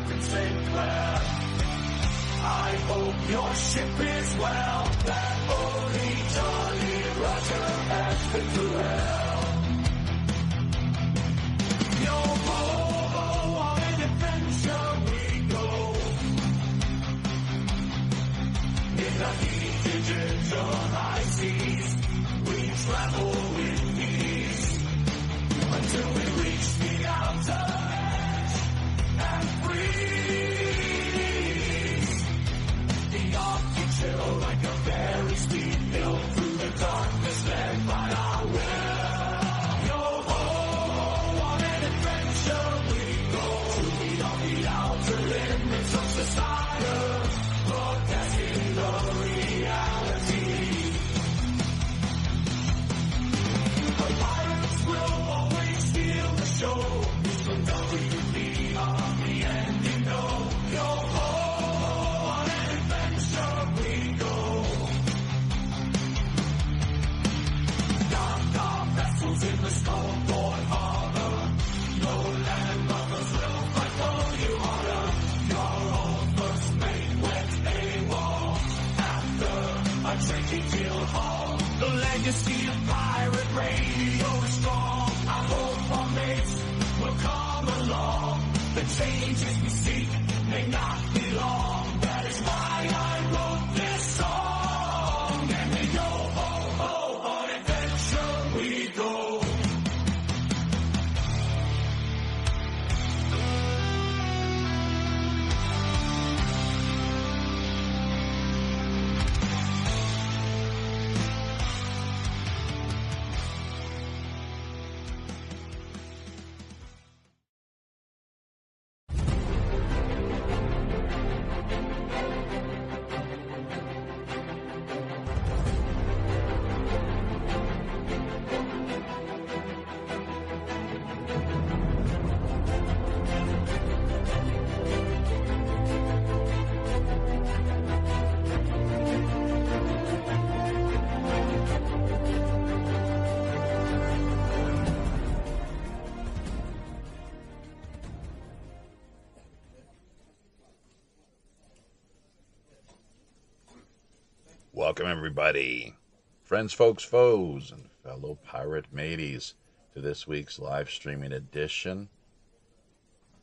Captain Sinclair. I hope your ship is well, that only Jolly Roger has been through hell. Yo ho, on an adventure we go. In the heated digital high seas, we travel with ease, until we reach the outer edge and freeze. The Arctic chill like a very speed hill through the darkness led by our will. Yo ho, on an adventure we go, to meet on the outer limits of society, broadcasting the reality. The pirates will always steal the show. It's from WPRPN, you know. Yo ho, on an adventure we go. Docked our vessels in the Skullport Harbor. No land lovers will fight for you harder. Your old first mate went AWOL after a tricky kill haul. The legacy of pirate radio is strong. I hope our mates will come along. The changes we seek may not be long. That is why I wrote this song. And we go ho ho, on adventure we go. Welcome, everybody, friends, folks, foes, and fellow pirate mateys, to this week's live streaming edition,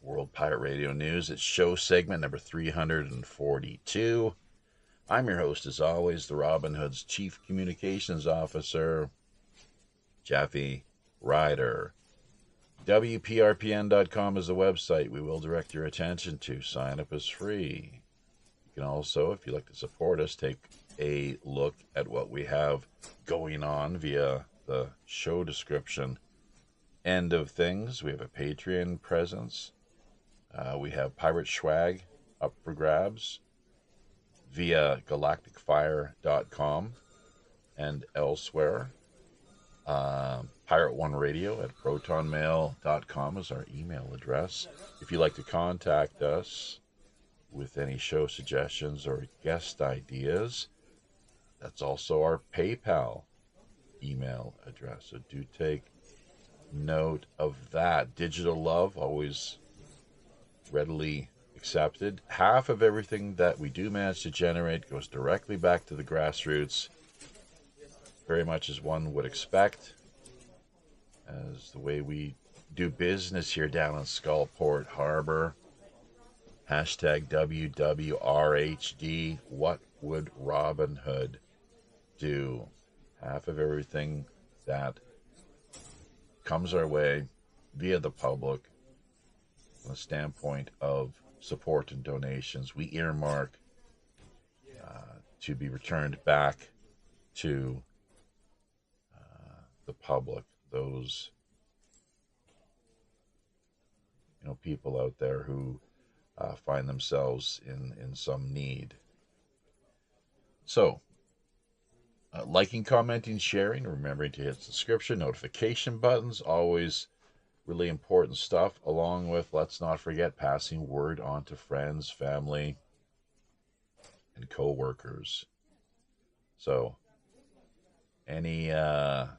World Pirate Radio News. It's show segment number 342. I'm your host, as always, the Robin Hood's Chief Communications Officer, Jeffy Ryder. WPRPN.com is the website we will direct your attention to. Sign up is free. You can also, if you'd like to support us, take a look at what we have going on via the show description end of things. We have a Patreon presence. We have pirate swag up for grabs via galacticfire.com and elsewhere. Pirate One Radio at protonmail.com is our email address. If you'd like to contact us with any show suggestions or guest ideas, that's also our PayPal email address. So do take note of that. Digital love, always readily accepted. Half of everything that we do manage to generate goes directly back to the grassroots, very much as one would expect, as the way we do business here down in Skullport Harbor. Hashtag WWRHD. What would Robin Hood do? Half of everything that comes our way via the public, from the standpoint of support and donations, we earmark to be returned back to the public. Those, people out there who find themselves in some need. So, liking, commenting, sharing, remembering to hit subscription, notification buttons, always really important stuff, along with, let's not forget, passing word on to friends, family, and co-workers. So, anything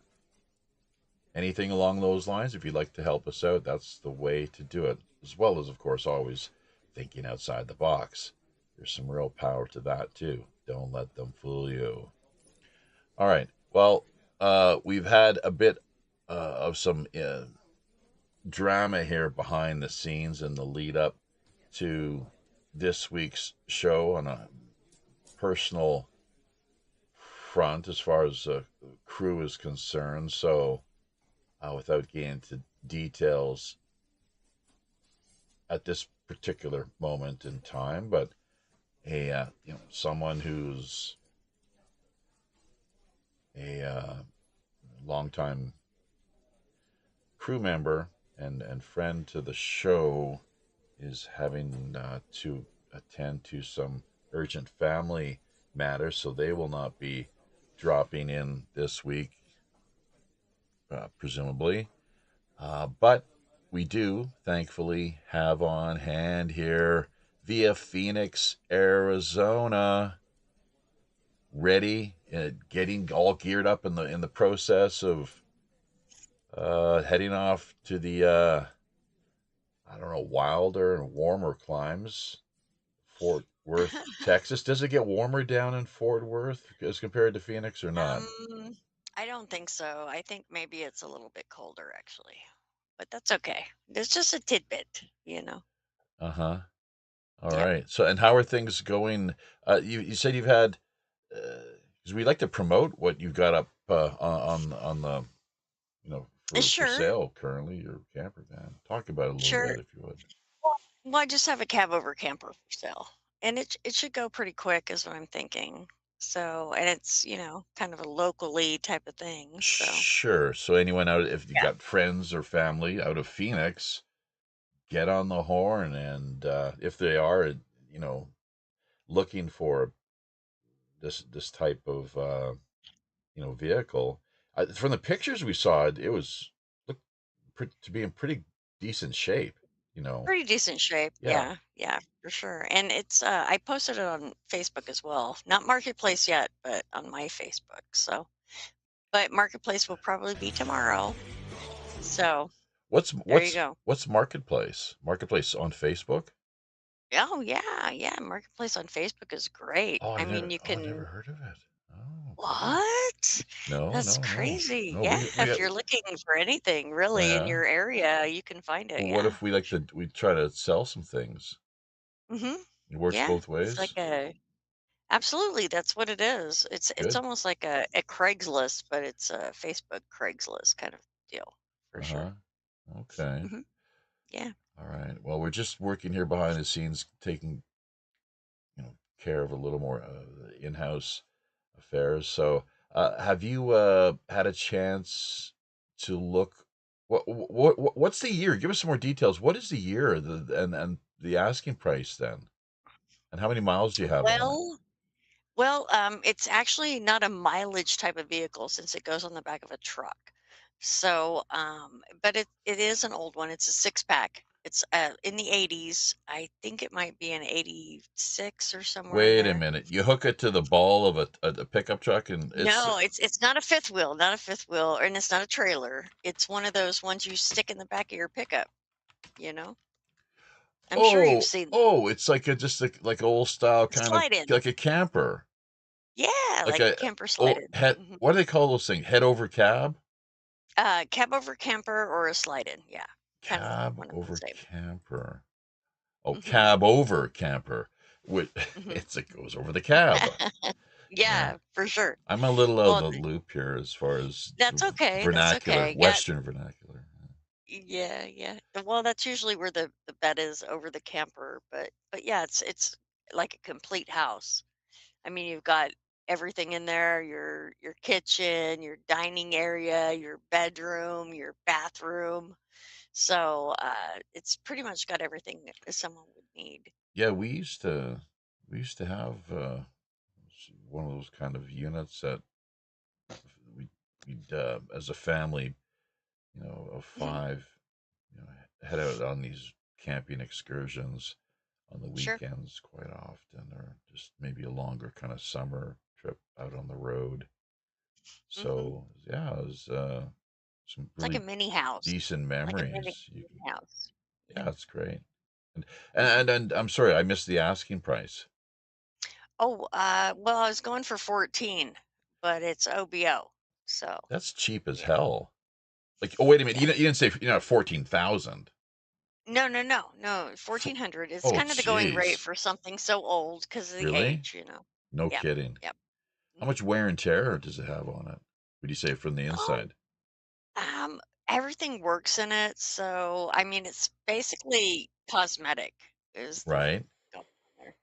along those lines, if you'd like to help us out, that's the way to do it. As well as, of course, always thinking outside the box. There's some real power to that too. Don't let them fool you. All right. Well, we've had a bit of some drama here behind the scenes in the lead up to this week's show on a personal front as far as crew is concerned. So, without getting into details at this particular moment in time, but someone who's a longtime crew member and friend to the show is having to attend to some urgent family matters, so they will not be dropping in this week, presumably. But we do, thankfully, have on hand here via Phoenix, Arizona, ready, getting all geared up in the process of heading off to the I don't know, wilder and warmer climes. Fort Worth, Texas. Does it get warmer down in Fort Worth as compared to Phoenix or not? Um, I don't think so. I think maybe it's a little bit colder actually, but that's okay. There's just a tidbit. Uh huh. All Yep. right. So, and how are things going? You said you've had, because we like to promote what you've got up on the for Sure, sale currently, your camper van. Talk about it a little sure. bit if you would. Well, I just have a cab over camper for sale, and it should go pretty quick, is what I'm thinking. So, and it's kind of a locally type of thing. So, Sure. So anyone out, if you yeah, got friends or family out of Phoenix, get on the horn, and if they are, looking for this type of vehicle, from the pictures we saw, it was looked to be in pretty decent shape. You know, pretty decent shape. yeah. Yeah, yeah, for sure. And it's I posted it on Facebook as well. Not Marketplace yet, but on my Facebook. So, but Marketplace will probably be tomorrow. So What's there you what's go. what's Marketplace? Marketplace on Facebook? Oh yeah, yeah. Marketplace on Facebook is great. I mean, you I never can. heard of it. Oh, cool. What? No, That's no, no, crazy. no. Yeah, We if got you're looking for anything really in yeah. your area, you can find it. Well, what Yeah, if we for like sure. to we try to sell some things? Mhm. It works Yeah, both it's like ways. a absolutely. That's what it is. It's Good. almost like a Craigslist, but it's a Facebook Craigslist kind of deal for Uh sure. huh. Okay. Mhm. Yeah. All right. Well, we're just working here behind the scenes, taking care of a little more in-house affairs. So, have you had a chance to look? What's the year? Give us some more details. What is the year? And the asking price then, and how many miles do you have on it? Well, it's actually not a mileage type of vehicle since it goes on the back of a truck. So, but it is an old one. It's a six pack. It's in the 80s. I think it might be an 86 or somewhere in Wait a there. minute. You hook it to the ball of a pickup truck, and it's No, it's not a fifth wheel, not a fifth wheel, and it's not a trailer. It's one of those ones you stick in the back of your pickup. You know, I'm sure you've seen them. it's like like old style kind of Slide in. like a camper, Yeah, like like a a camper slide oh in. head. Hmm. What do they call those things? Head over cab. Cab over camper or a slide in. Yeah, kind of Cab one of the over same. camper. Oh, Hmm. cab over camper. Which Hmm. it goes over the cab. Yeah. Yeah, for sure. I'm a little out of Well, the loop here as far as that's okay. That's vernacular, okay. Yeah, Western vernacular. yeah, yeah. Well, that's usually where the bed is over the camper, but yeah, it's like a complete house. I mean, you've got everything in there, your kitchen, your dining area, your bedroom, your bathroom. So, it's pretty much got everything that someone would need. Yeah, we used to have one of those kind of units that we we'd as a family, of Hmm. five, head out on these camping excursions on the Sure. weekends quite often, or just maybe a longer kind of summer trip out on the road. Hmm. So yeah, it was some It's like a really mini house, decent like a mini memories. You can, house. yeah, it's great. And I'm sorry, I missed the asking price. Oh, well, I was going for 14, but it's OBO. So, That's cheap as yeah, hell. Like, oh wait a minute, yeah. you didn't say 14,000. No, no, no, no. 1400. It's Oh, kind of the going rate jeez, for something so old because of the really? age, you know. No Yep, kidding. yep. How Mhm. much wear and tear does it have on it? Would you say from the Oh, inside? um, everything works in it, so I mean, it's basically cosmetic is the Right. going on there.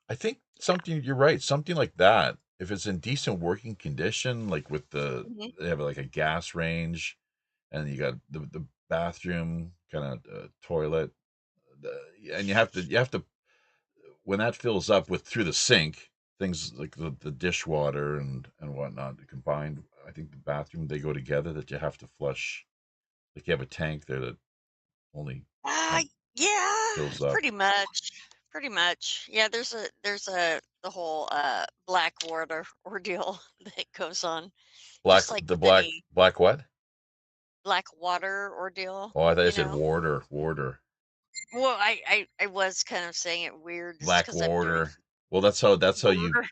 I think Yeah. something you're right, something like that. If it's in decent working condition, like with Mhm. they have like a gas range, and you got the bathroom kind of toilet, and you have to when that fills up with through the sink, things like the dishwater and whatnot combined. I think the bathroom they go together that you have to flush. Like you have a tank there that only Uh, kind of yeah, fills up. pretty much. Pretty much. Yeah, there's a the whole black water ordeal that goes on Black just like the with black any black what? black water ordeal, Oh, I thought you you said know. warder. Well, I was kind of saying it weird just Black because I'm doing water. Well, that's how you water.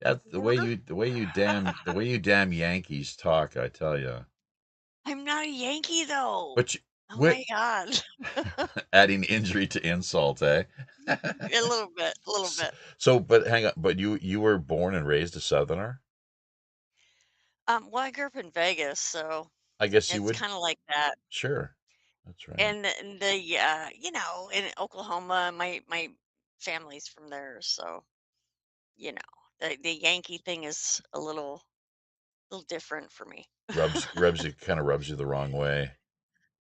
that's Water. the way you damn Yankees talk, I tell you. I'm not a Yankee though. But you, Oh what my God. adding injury to insult, eh? A little bit, a little S- bit. So, but hang on, but you were born and raised a Southerner? Well, I grew up in Vegas, so I guess you it's would. kind of like that. Sure, that's right. And the you know, in Oklahoma, my family's from there, so you know, the Yankee thing is a little different for me. Rubs you the wrong way.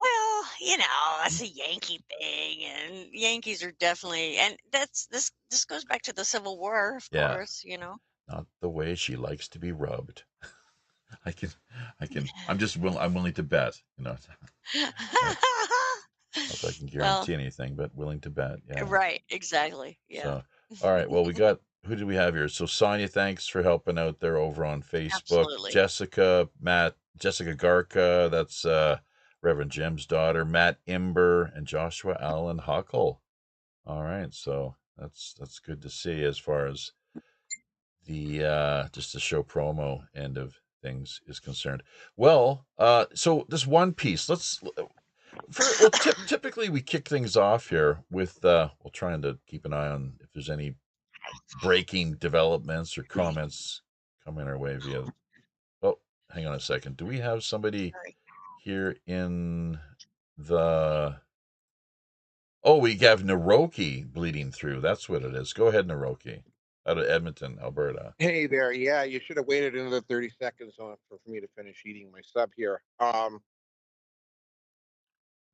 Well, you know, it's a Yankee thing, and Yankees are definitely, and this goes back to the Civil War, of Yeah, course, you know. not the way she likes to be rubbed. I can, I'm willing to bet. Not, not that I can Well, guarantee anything, but willing to bet. Yeah. right, exactly, yeah. So, all right. Well, we got who do we have here? So, Sonia, thanks for helping out there over on Facebook. Absolutely. Jessica Garca, that's Reverend Jim's daughter, Matt Imber, and Joshua Allen Huckle. All right. So that's good to see as far as the just the show promo end of things is concerned. Well, so this one piece, typically we kick things off here with well trying to keep an eye on if there's any breaking developments or comments coming our way via. Oh, hang on a second. Do we have somebody Sorry. here in the? Oh, we have Naroki bleeding through. That's what it is. Go ahead, Naroki, out of Edmonton, Alberta. Hey there. Yeah, you should have waited another 30 seconds for me to finish eating my sub here.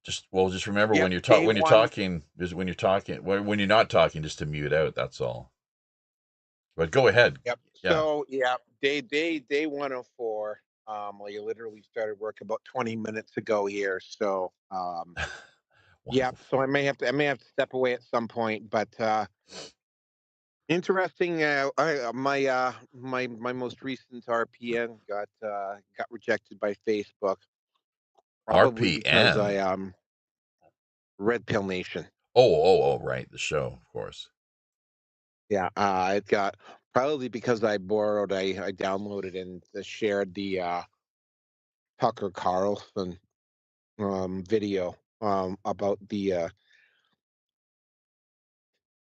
Just remember Yep, when day when you're one. talking, when you're not talking, just to mute out. That's all. But go ahead. Yep. Yeah. So yeah, day 104. Well, you literally started work about 20 minutes ago here. So yep. So Wonderful. I may have to step away at some point, but interesting. My most recent RPN got rejected by Facebook, probably because RPN. I Red Pill Nation. Oh, right. The show, of course. Yeah, it got probably because I downloaded and shared the Tucker Carlson video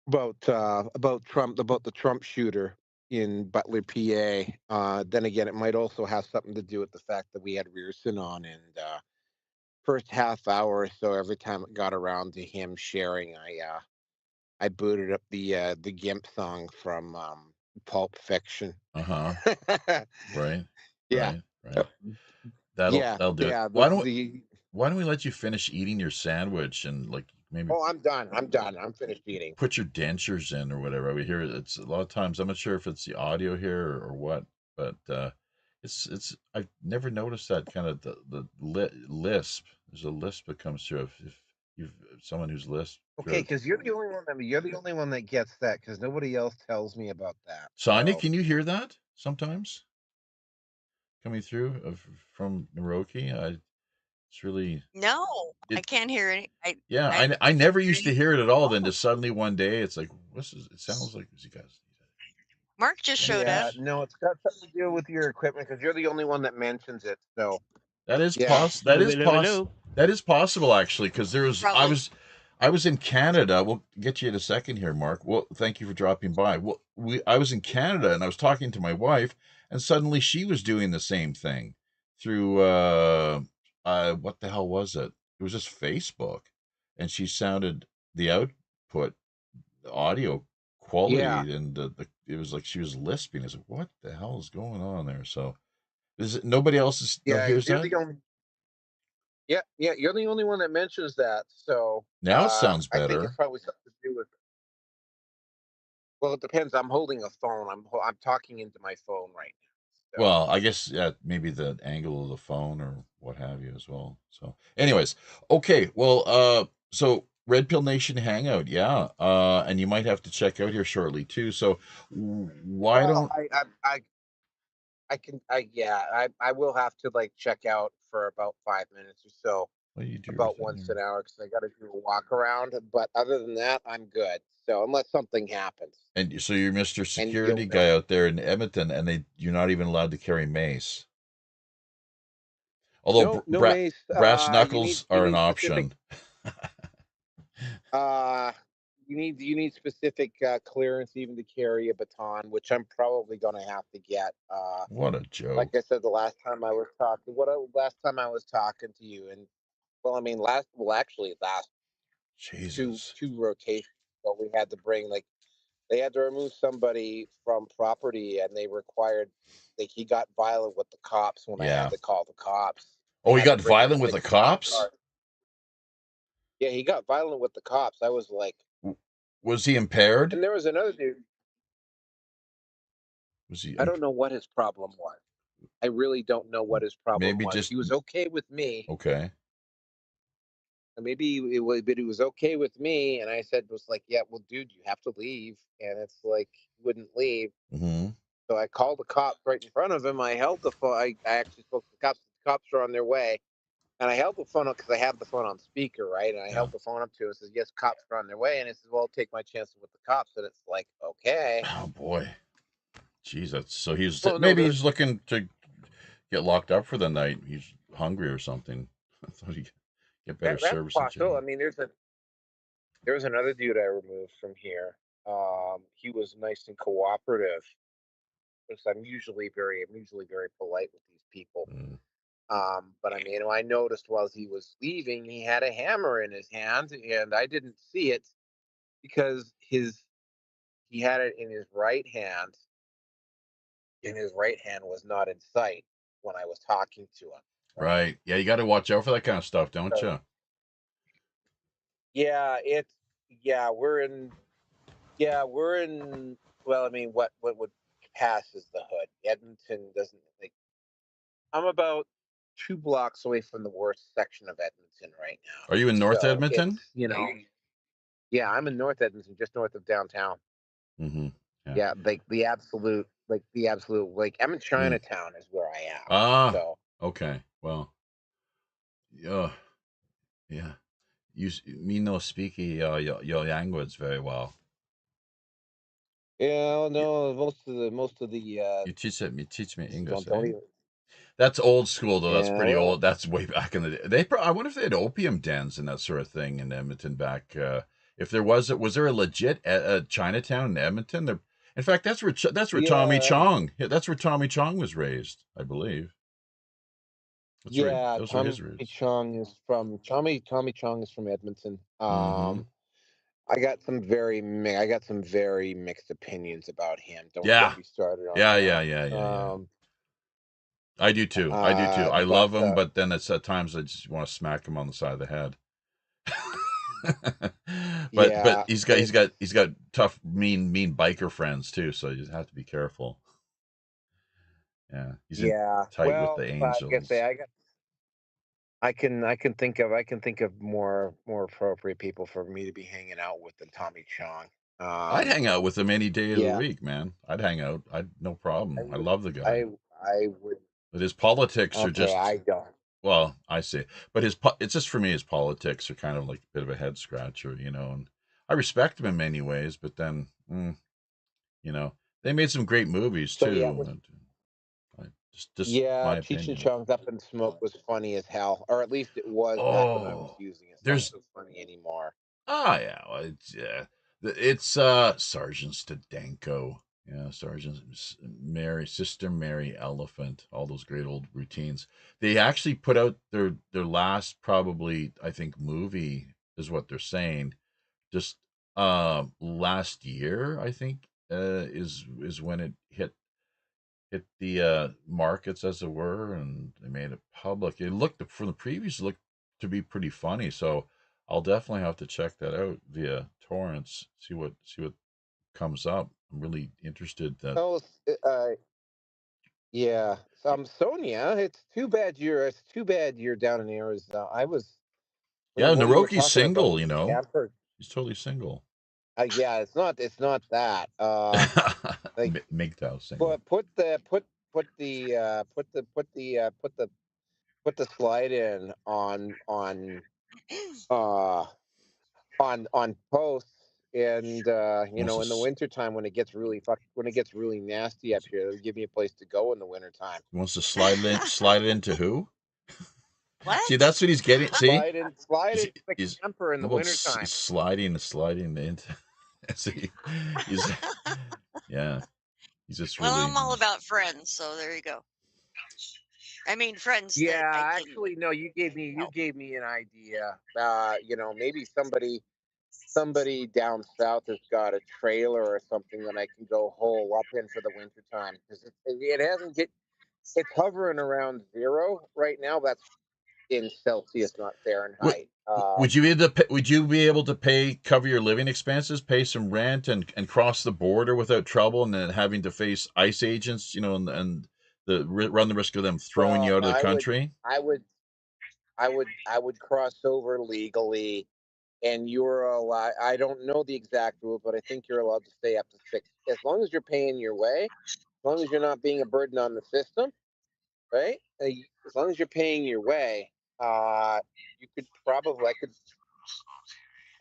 about the Trump shooter in Butler, PA. Then again, it might also have something to do with the fact that we had Rearson on, and first half hour or so, every time it got around to him sharing, I booted up the GIMP song from Pulp Fiction. Uh-huh. Right. Yeah. Right. Yeah, That'll do it. yeah. Why don't we let you finish eating your sandwich and like maybe Oh, I'm done. I'm done. I'm finished eating. put your dentures in or whatever. We hear it's a lot of times. I'm not sure if it's the audio here or what, but it's I've never noticed that kind of lisp. There's a lisp that comes through if you've someone who's lisp Okay, through. because you're the only one that gets that, because nobody else tells me about that. Sonia, So can you hear that sometimes coming through from Naroki? It's really No, I it. can't hear any. Yeah, I I can't never hear used to any. hear it at all. Then Oh, just suddenly one day, it's like, what's this? It sounds like you guys. Mark just showed up. Yeah, no, it's got something to do with your equipment because you're the only one that mentions it. So That is yeah, that is possible actually, because Probably. I was in Canada. We'll get you in a second here, Mark. Well, thank you for dropping by. Well, I was in Canada and I was talking to my wife, and suddenly she was doing the same thing through what the hell was it? It was just Facebook, and she sounded the output, the audio yeah, quality, and it was like she was lisping. I was like, what the hell is going on there? So is it nobody else yeah. hears You're that? the only. Yeah, yeah. You're the only one that mentions that. So Now it sounds I think it's better. probably something to do with. Well, it depends. I'm holding a phone. I'm talking into my phone right now. So Well, I guess yeah, maybe the angle of the phone or what have you as well. So, anyways, okay. Well, so Red Pill Nation Hangout, yeah, and you might have to check out here shortly too. So, why well, don't I can I will have to like check out for about 5 minutes or so, well, you do your about thing once here? an hour because I got to do a walk around. But other than that, I'm good. So unless something happens, And so you're Mr. and Security you'll know. guy out there in Edmonton, and you're not even allowed to carry mace. Although No, no mace. brass knuckles You are an need specific. option. Uh, you need specific clearance even to carry a baton, which I'm probably going to have to get. What a Like joke. I said, the last time I was talking, last time I was talking to you, and well, I mean, actually, last Jesus. two rotations, but we had to bring like they had to remove somebody from property, and they required like he got violent with the cops when I had Yeah. to call the cops. They Oh, he had to got bring in violent with the 6 cop cops? cars. Yeah, he got violent with the cops. I was like, Was he impaired? and there was another dude. Was he I don't know what his problem was. I really don't know what his problem maybe was. just He was okay with me. okay? Maybe it was, but he was okay with me. And I said, was like, yeah, well, dude, you have to leave. And it's like, he wouldn't leave. Mm-hmm. So I called the cops right in front of him. I held the phone. I actually spoke to the cops. The cops were on their way. And I held the phone up because I have the phone on speaker, right? And I Yeah. held the phone up to him and says, yes, cops are on their way. And he says, well, I'll take my chances with the cops. And it's like, okay. Oh boy. Jeez, that's so Well, no, maybe there's, he's looking to get locked up for the night. He's hungry or something. I thought he'd get better that's service in possible. I jail. mean, there's another dude I removed from here. He was nice and cooperative because I'm usually very polite with these people. Mm. But I mean, I noticed while he was leaving, he had a hammer in his hand, and I didn't see it because he had it in his right hand, and his right hand was not in sight when I was talking to him. Right. Right. Yeah, you got to watch out for that kind of stuff, don't So you? yeah, it's yeah, we're in. Well, I mean, what would pass as the hood? Edmonton doesn't like. I'm about 2 blocks away from the worst section of Edmonton right now. Are you in North So Edmonton? it's yeah, I'm in North Edmonton, just north of downtown. Mm-hmm. Yeah. Yeah, the absolute, like I'm in Mm. Chinatown is where I am. Ah. So Okay. Well. Yeah. Yeah. Me no speak your language very well. yeah, You, no, most of the you teach me English, don't eh? even That's old school though. That's yeah, pretty well old. That's way back in the day. I wonder if they had opium dens and that sort of thing in Edmonton back. If there was there a legit Chinatown in Edmonton? There, in fact, that's where Tommy yeah Chong. Yeah, that's where Tommy Chong was raised, I believe. That's right. yeah Those are Tommy his roots. Chong is from Tommy Chong is from Edmonton. Mm-hmm. I got some very mixed opinions about him. Don't Yeah. get me started on Yeah. Yeah. him. Yeah. Yeah. Yeah. I do too. I do too. I But love him, but then it's at times I just want to smack him on the side of the head. But yeah, he's got tough mean biker friends too, so you have to be careful. Yeah, he's in yeah. tight with Well, the like I say, angels. I can think of more appropriate people for me to be hanging out with than Tommy Chong. I'd hang out with him any day of the Yeah, week, man. I'd hang out. I'd no I problem. I would love the guy. I I would But his politics are okay. just I don't. Well, I see, but it's just for me. His politics are kind of like a bit of a head scratcher, you know. And I respect him in many ways, but then, you know, they made some great movies So yeah, too. Just yeah, my Cheech and opinion. Chong's Up in Smoke was funny as hell, or at least it was back when I was Oh, using it. It's not there's so funny anymore. yeah, well, it's Sergeant Stadenko, yeah, Sister Mary Elephant, all those great old routines. They actually put out their last, probably, I think, movie is what they're saying, just last year, I think, is when it hit the markets, as it were, and they made it public. It looked, from the previews, it looked to be pretty funny. So I'll definitely have to check that out via torrents. See what comes up. I'm really interested. That Oh, yeah. Sonia, it's too bad you're down in Arizona. I was yeah, what we were Naroki's talking about single. with You the know, camper. he's totally single. Yeah, it's not that. Like MGTOW single. put the slide in uh on posts, and Wants to in the wintertime when it gets really nasty up here, it'll give me a place to go in the wintertime. wants to slide it into who? See, What? that's what he's getting. See, Slide he's into the he's camper in how the about wintertime. sliding into. See, he's yeah. He's just Well, really. I'm all about friends, so there you go. I mean, friends that Yeah, I can actually, no, you help. gave me an idea. Maybe somebody down south has got a trailer or something that I can go hole up in for the wintertime, because it hasn't get it's hovering around zero right now. That's in Celsius, not Would, Fahrenheit. would you be able to cover your living expenses, pay some rent, and cross the border without trouble, and then having to face ICE agents, and run the risk of them throwing you Well, out of the country? I would cross over legally, and you're allowed. I don't know the exact rule, but I think you're allowed to stay up to 6, as long as you're paying your way, as long as you're not being a burden on the system, right? As long as you're paying your way, uh, you could probably. I could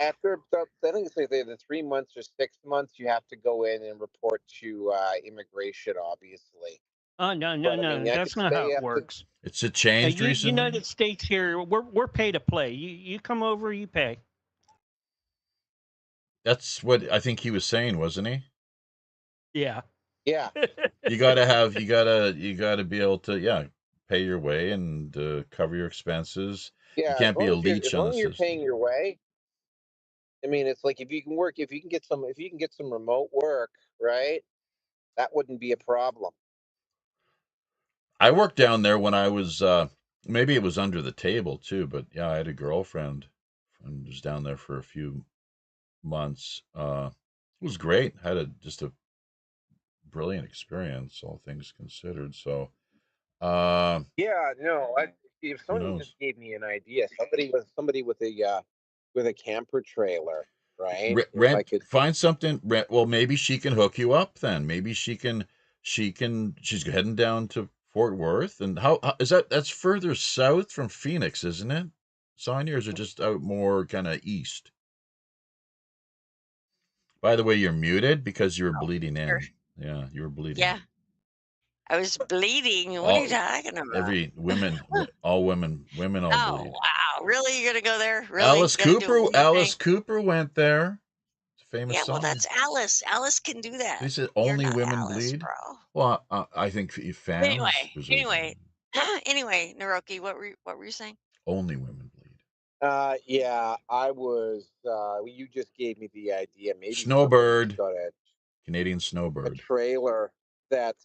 after I think it's like the 3 months or 6 months, you have to go in and report to immigration, obviously. Oh, no, no, But I mean, no. I could That's not how stay it up to. works. It's changed recently. United States here, we're pay to play. You come over, you pay. That's what I think he was saying, wasn't he? Yeah. Yeah, You gotta be able to, yeah, pay your way and cover your expenses. You yeah. can't be a As leech on long the as you're system. paying your way. I mean, it's like if you can get some remote work, right? That wouldn't be a problem. I worked down there when I was maybe it was under the table too, but yeah, I had a girlfriend and was down there for a few months. It was great. Had just a brilliant experience, all things considered. So, uh, Yeah, no. If who somebody just knows? gave me an idea, somebody with a camper trailer, right? If I Rent, could, find something. Rent. Well, maybe she can hook you up. Then maybe she can. She's heading down to Fort Worth, and how is that? That's further south from Phoenix, isn't it? Sonia, or is it just out more kind of east? By the way, you're muted because you were Oh, bleeding sure. in. Yeah, you were bleeding. Yeah, I was bleeding. What are you All talking about? all women all Oh, bleed. wow. Really? You're going to go there? Really? Going to do a woman Alice thing? Cooper went there. It's a famous Yeah, well, song. that's Alice. Alice can do He that. said You're only not women Alice, bleed. bro. Well, I think fans Anyway, was a anyway, anyway, Naroki, what were you saying? only women bleed. yeah, I was. You just gave me the idea. Maybe somebody's Snowbird, got Canadian a snowbird. trailer that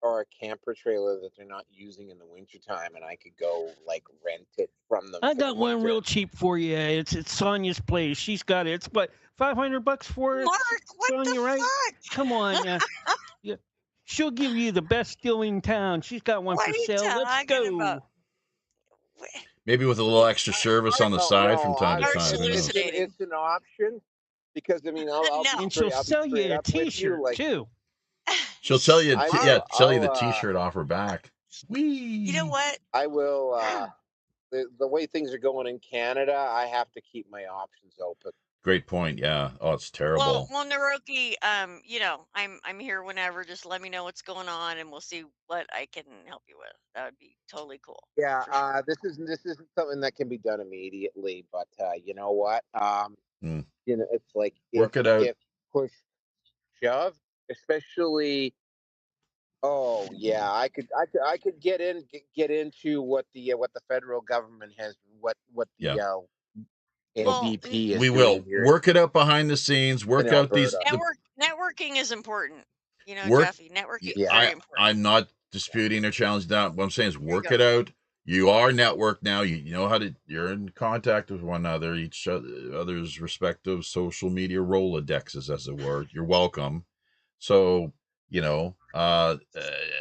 or a camper trailer that they're not using in the wintertime, and I could go like rent it from them I for the got one winter. real cheap for you. It's Sonia's place. She's got it. It's what, $500 for it, Mark, what Sonia, the right? fuck? Come on, yeah. She'll give you the best deal in town. She's got one What for are you sale. Let's talking about? go. Maybe with a little extra service on the No, side from no, time to Mark's time. Who knows? hallucinating. it's an option, because I mean, No. And she'll I'll be sell straight you a up with you. T-shirt Like too. She'll tell you, I yeah, will, sell you the T-shirt off her back. You know Whee! what? I will. The way things are going in Canada, I have to keep my options open. Great point. Yeah. Oh, it's Well, terrible. Naroki, I'm here whenever. Just let me know what's going on, and we'll see what I can help you with. That would be totally cool. Yeah, For sure. this isn't something that can be done immediately, but you know what? Mm. It's like Work it out. if push shove, especially. Oh yeah, I could get into what the federal government has what Yeah. the Well, NDP is We doing will here work it out behind the scenes. in Work out these Alberta. networking is important. work. Jeffy, networking is Yeah, very important. I'm not disputing or challenging that. What I'm saying is there you work go. it out. You are networked now. You know how to. You're in contact with one another. Each other's respective social media rolodexes, as it were. You're welcome. So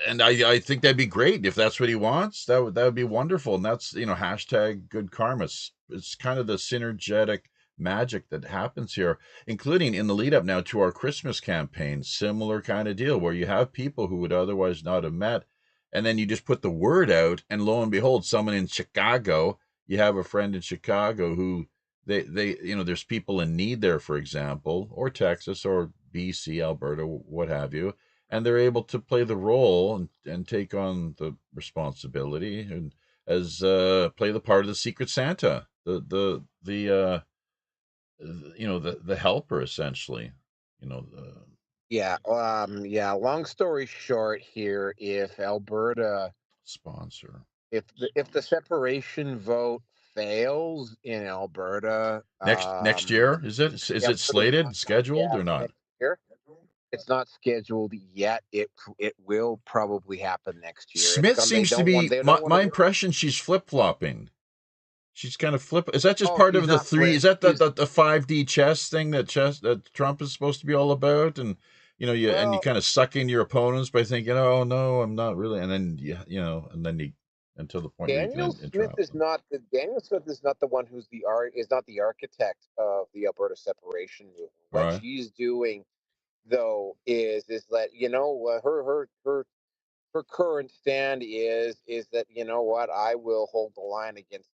and I think that'd be great if that's what he wants. That would be wonderful. And that's hashtag good karma. It's kind of the synergetic magic that happens here, including in the lead up now to our Christmas campaign. Similar kind of deal where you have people who would otherwise not have met, and then you just put the word out, and lo and behold, someone in Chicago. You have a friend in Chicago who they there's people in need there, for example, or Texas or BC, Alberta, what have you, and they're able to play the role and take on the responsibility and as play the part of the Secret Santa, the helper, essentially, the Yeah, yeah. Long story short, here, if Alberta, sponsor. if the separation vote fails in Alberta, Next year, is it Alberta's slated, not, scheduled, yeah, or not? next year. It's not scheduled yet. It will probably happen next year. It's Smith gonna. They seems to don't want. be They my, don't want my to. impression. She's flip flopping. She's kind of flip. Is that just Oh, part she's of the not three? flip. Is that She's the 5D chess thing that Trump is supposed to be all about? And you well. kind of suck in your opponents by thinking, oh no, I'm not really, and then and then you until the point where you can entrap them. Daniel Smith is not the one who's is not the architect of the Alberta separation movement. What Right? she's doing though is that her current stand is that what I will hold the line against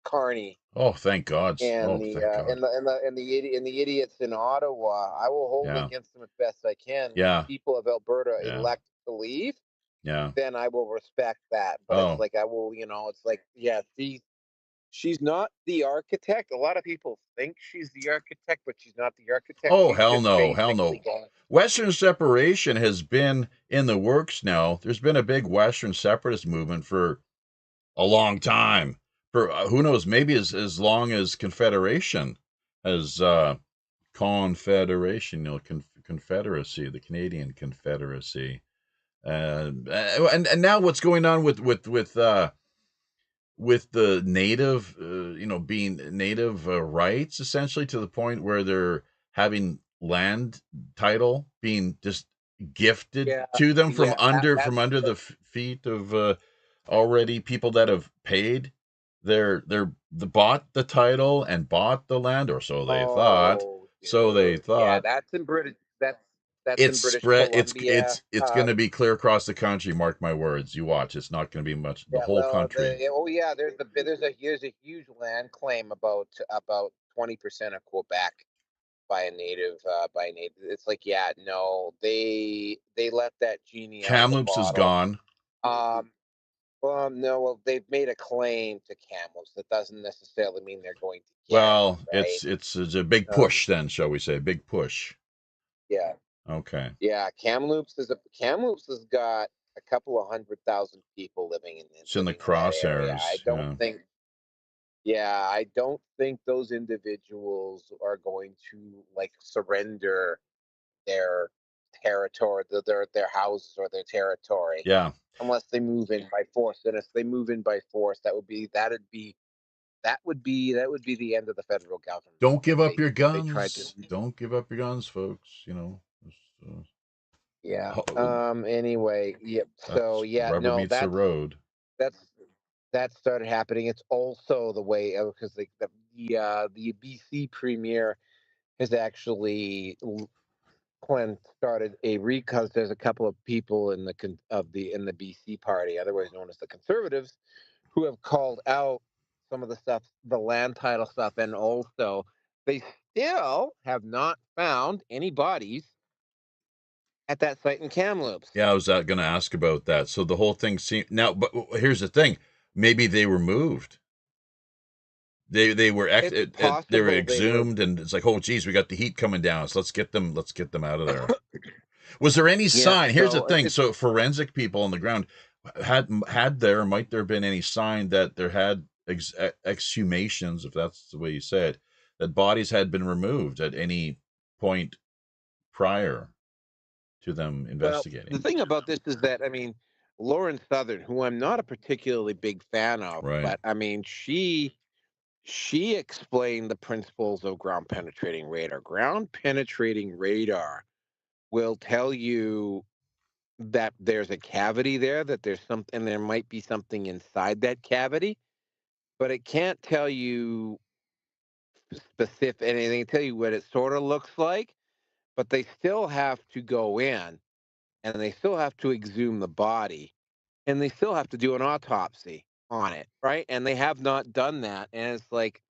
Carney Oh, thank God. and Oh, the thank God. and the idiots in Ottawa. I will hold Yeah, against them as best I can. When the yeah, people of Alberta yeah, elect to leave, yeah. then I will respect that. But it's Oh, like I will, it's like yeah, she's not the architect. A lot of people think she's the architect, but she's not the architect. oh, She's hell just no, hell basically no. going. Western separation has been in the works now. There's been a big Western separatist movement for a long time, for who knows, maybe as long as Confederation, as Confederation, Confederacy, the Canadian Confederacy, and now what's going on with the native, being native rights, essentially, to the point where they're having land title being just gifted Yeah, to them from yeah, under that's the feet of already people that have paid the bought the title and bought the land, or so they thought. oh So they dude, yeah, thought. that's in British. That's in It's British spread. Columbia. It's going to be clear across the country. Mark my words. You watch. It's not going to be much. The Yeah, whole well, country. yeah, there's a huge land claim about 20% of Quebec by a native It's like yeah, no, they let that genie out of the Kamloops is bottle. gone. Um, well, no, well, they've made a claim to Kamloops. That doesn't necessarily mean they're going to get it, Well, right? it's a big Um, push then, shall we say? Big push. yeah, Okay. yeah. Kamloops has got a couple of 100,000 people It's in the living in that area. crosshairs. Yeah. I don't think those individuals are going to like surrender their territory, their houses or their territory, Yeah. unless they move in by force. And if they move in by force, that would be the end of the federal government Don't give up your if they tried to. guns. Don't give up your guns, folks. Just, Yeah. ho- Anyway, yep. So that's yeah, rubber no, meets the road. that's that started happening. It's also the way because the BC premier has actually Clint started a because there's a couple of people in the BC party, otherwise known as the Conservatives, who have called out some of the stuff, the land title stuff, and also they still have not found any bodies at that site in Kamloops. Yeah, I was going to ask about that. So the whole thing seemed now, but here's the thing: maybe they were moved. They were It's they were possible they were. exhumed, and it's like, oh, geez, we got the heat coming down. So let's get them out of there. Was there any Yeah, sign? Here's the so thing: it's so forensic people on the ground had there might there have been any sign that there had exhumations, if that's the way you say it, that bodies had been removed at any point prior to them well. investigating? The thing about this is that Lauren Southern, who I'm not a particularly big fan of, Right. but she explained the principles of ground penetrating radar. Ground penetrating radar will tell you that there's a cavity there, that there's something, there might be something inside that cavity, but it can't tell you specific anything. It tell you what it sort of looks like, but they still have to go in and they still have to exhume the body and they still have to do an autopsy on it, right? And they have not done that. And it's like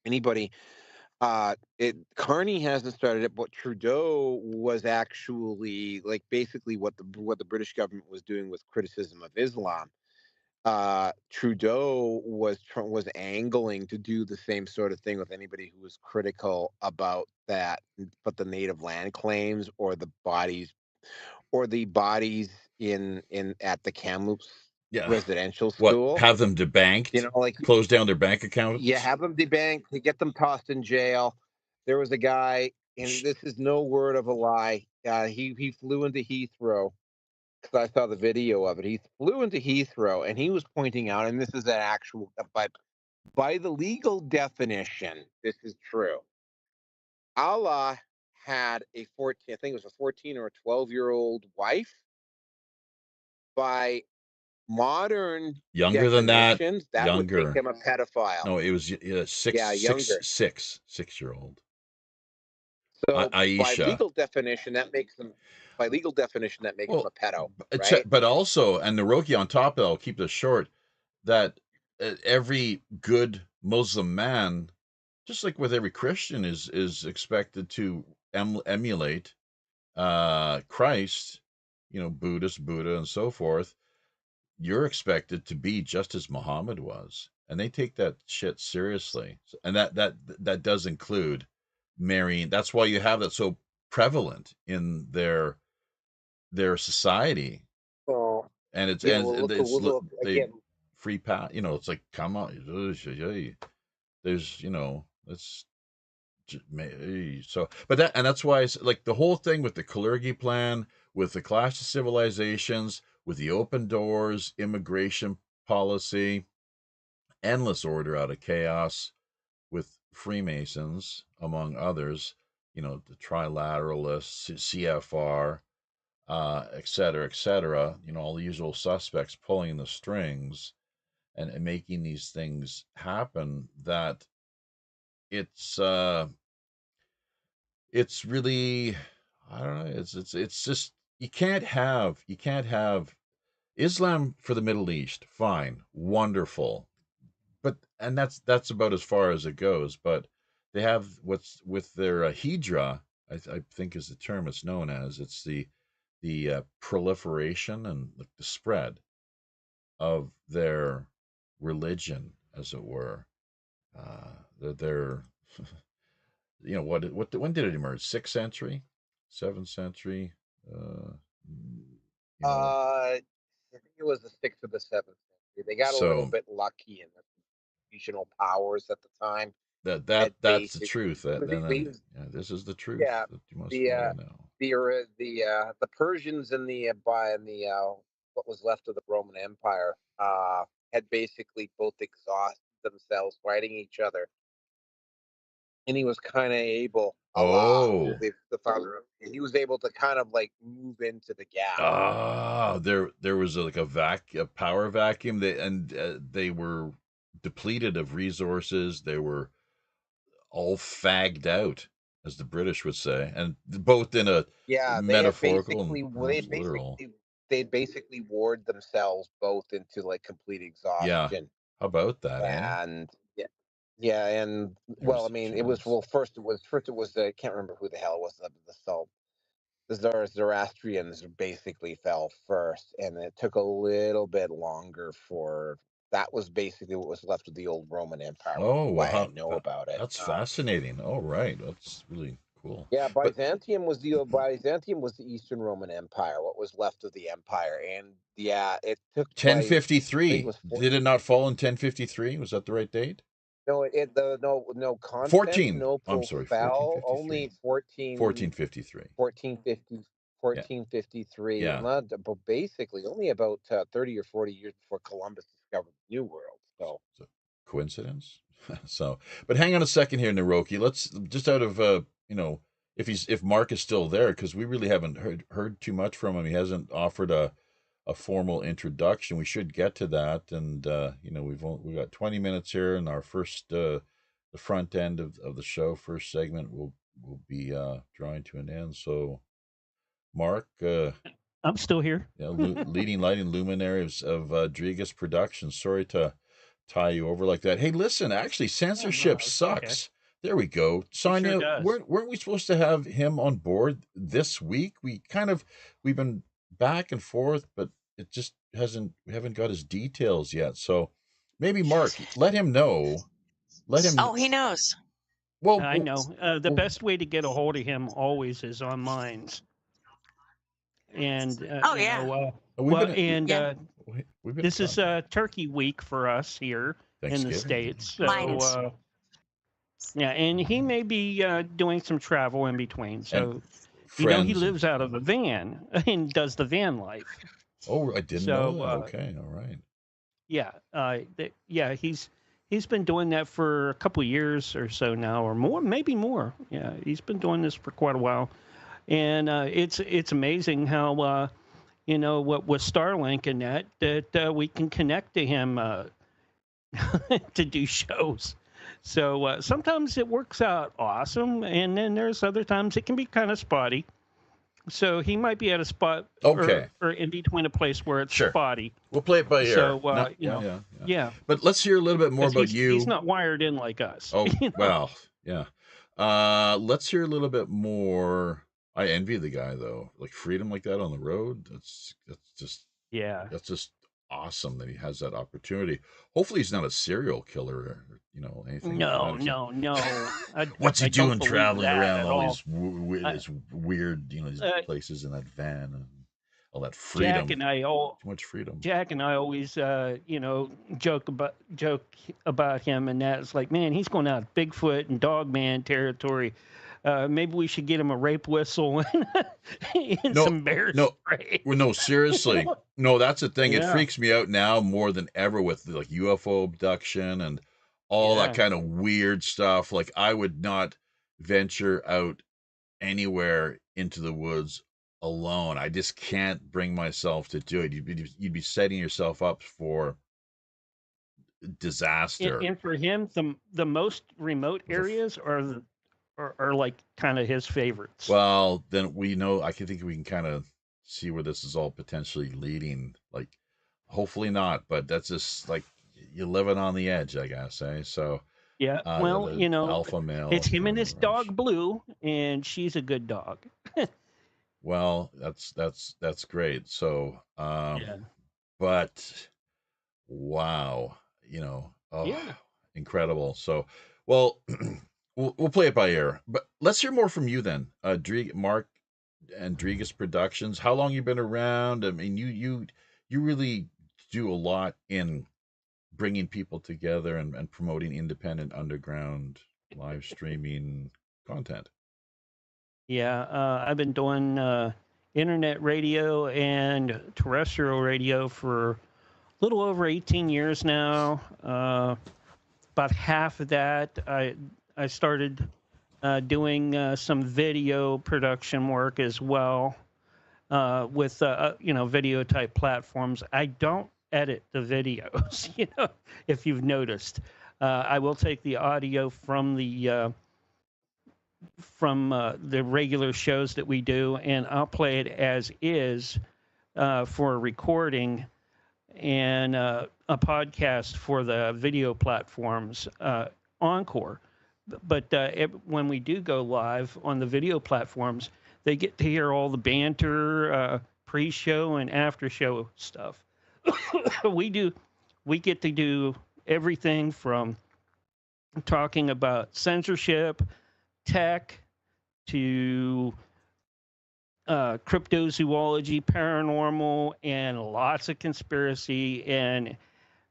anybody, Carney hasn't started it, but Trudeau was actually like basically what the British government was doing with criticism of Islam. Trudeau was angling to do the same sort of thing with anybody who was critical about that, but the native land claims or the bodies in at the Kamloops Yeah. residential What? school. Have them debanked? Like Close down their bank you accounts? have them debanked, you get them tossed in jail. There was a guy, and this is no word of a lie. He flew into Heathrow because I saw the video of it. He flew into Heathrow, and he was pointing out, and this is an actual, by the legal definition, this is true. Allah had a 14, I think it was a 14 or a 12-year-old wife. By modern Younger than that? definitions, that would make Younger. him a pedophile. No, it was Yeah, younger. 6-year-old. So Aisha. by legal definition that makes him Well, a pedo, right? but also, and Naroki on top of that, I'll keep this short, that every good Muslim man, just like with every Christian, is expected to emulate Christ, Buddha, and so forth. You're expected to be just as Muhammad was, and they take that shit seriously. And that does include marrying. That's why you have that so prevalent in their society, So and it's yeah, and we'll look they again. free pass. It's like, come on, there's it's so, but that's why it's like the whole thing with the Kalergi plan, with the clash of civilizations, with the open doors immigration policy, endless order out of chaos, with Freemasons among others, the trilateralists, CFR, et cetera, et cetera. All the usual suspects pulling the strings and making these things happen. That it's it's really, I don't know, it's just you can't have Islam for the Middle East, fine, wonderful, but and that's about as far as it goes. But they have what's with their hijra, I think is the term it's known as. It's the proliferation and the spread of their religion, as it were. Their what when did it emerge? 6th century, 7th century. Uh, I think it was the 6th or the 7th century. They got a little so bit lucky in the regional powers at the time had that's the basically truth. That then yeah, this is the truth yeah, that you must the follow now. the Persians and the what was left of the Roman Empire had basically both exhausted themselves fighting each other, and he was kind of able, Allah, who Oh, the founder of, he was able to kind of like move into the gap. there was like a power vacuum. They were depleted of resources. They were all fagged out. as the British would say, and both in a Yeah, they had metaphorical basically and literal. they basically warred themselves both into like complete Yeah. exhaustion. How about that, eh? And yeah, yeah, and There well, was I a mean, it was chance. first it was I can't remember who the hell it was the Zoroastrians basically fell first, and it took a little bit longer for that was basically what was left of the old Roman Empire, which is Oh, why I wow. know about it. That's fascinating. Oh, right. That's really cool. Yeah, But Byzantium was the Eastern Roman Empire, what was left of the empire, and yeah, it took place. I think it 1053. was Did it not fall in 1053? Was that the right date? no, no 14. I'm Constantinople sorry, fell 1453. only 14 1453. 1450 Yeah. 1453. Yeah. Not, but basically only about 30 or 40 years before Columbus discovered the New World. So So, coincidence? So, but hang on a second here, Naroki. Let's just out of if Mark is still there, because we really haven't heard too much from him. He hasn't offered a formal introduction. We should get to that, and we've got 20 minutes here, and our first the front end of the show, first segment will be drawing to an end. So, Mark, I'm still here. leading light and luminary of Drigas Productions. Sorry to tie you over like that. Hey, listen, actually, censorship it's okay. sucks. There we go. It sure Sonia, does. weren't we supposed to have him on board this week? We've been back and forth, but it just we haven't got his details yet. So maybe Mark, let him know. Oh, he knows. Well, I know. The best way to get a hold of him always is on Mines. And Oh, yeah. we've been this is Turkey Week for us here in the Thanksgiving. States. So Mines. yeah, and he may be doing some travel in between. So he friends. lives out of a van and does the van life. Oh, I didn't know that. Okay, all right. Yeah, he's been doing that for a couple of years or so now, or more, maybe more. Yeah, he's been doing this for quite a while, and it's amazing how what with Starlink and that we can connect to him to do shows. So sometimes it works out awesome, and then there's other times it can be kind of spotty. So he might be at a spot or in between a place where it's spotty. We'll play it by ear. So, yeah. But let's hear a little bit more about you. He's not wired in like us. Oh, well, yeah. Let's hear a little bit more. I envy the guy, though. Like, freedom like that on the road, that's just awesome that he has that opportunity. Hopefully he's not a serial killer or anything. No. What's he doing traveling around all these weird, these places in that van and all that freedom? Too much freedom. Jack and I always, joke about him, and that it's like, man, he's going out of Bigfoot and Dogman territory. Maybe we should get him a rape whistle and some bear spray. No, seriously. No, that's the thing. It freaks me out now more than ever with like UFO abduction and all that kind of weird stuff. Like, I would not venture out anywhere into the woods alone. I just can't bring myself to do it. You'd be setting yourself up for disaster. And for him, the most remote areas are like kind of his favorites. Well, then I think we can kind of see where this is all potentially leading. Like, hopefully not, but that's just like you're living on the edge, I guess, eh? So yeah, alpha male. It's him and his dog Blue, and she's a good dog. Well, that's great. So, but wow, incredible. So, well. We'll play it by ear, but let's hear more from you then, Mark and Drigas Productions. How long you been around? I mean, you really do a lot in bringing people together and promoting independent underground live streaming content. Yeah, I've been doing internet radio and terrestrial radio for a little over 18 years now. About half of that, I started doing some video production work as well with video type platforms. I don't edit the videos, if you've noticed. I will take the audio from the from the regular shows that we do, and I'll play it as is for a recording and a podcast for the video platforms, Encore. But when we do go live on the video platforms, they get to hear all the banter, pre-show and after-show stuff. we get to do everything from talking about censorship, tech, to cryptozoology, paranormal, and lots of conspiracy. And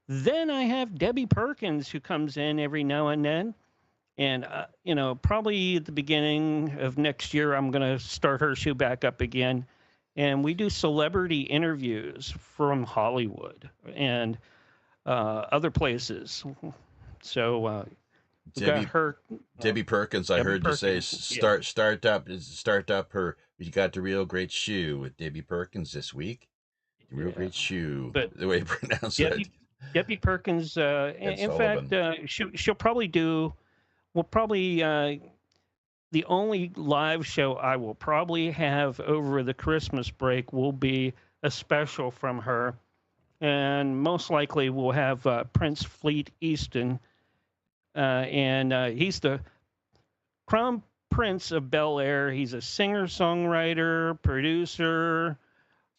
then I have Debbie Perkins, who comes in every now and then. And, probably at the beginning of next year, I'm going to start her show back up again. And we do celebrity interviews from Hollywood and other places. So we got her. Debbie Perkins, I heard Perkins, you say start up her. You got the real great shoe with Debbie Perkins this week. Real great shoe. But the way you pronounce it. Debbie Perkins. In fact, she'll probably do. We'll probably the only live show I will probably have over the Christmas break will be a special from her, and most likely we'll have Prince Fleet Easton, and he's the Crown Prince of Bel Air. He's a singer-songwriter, producer,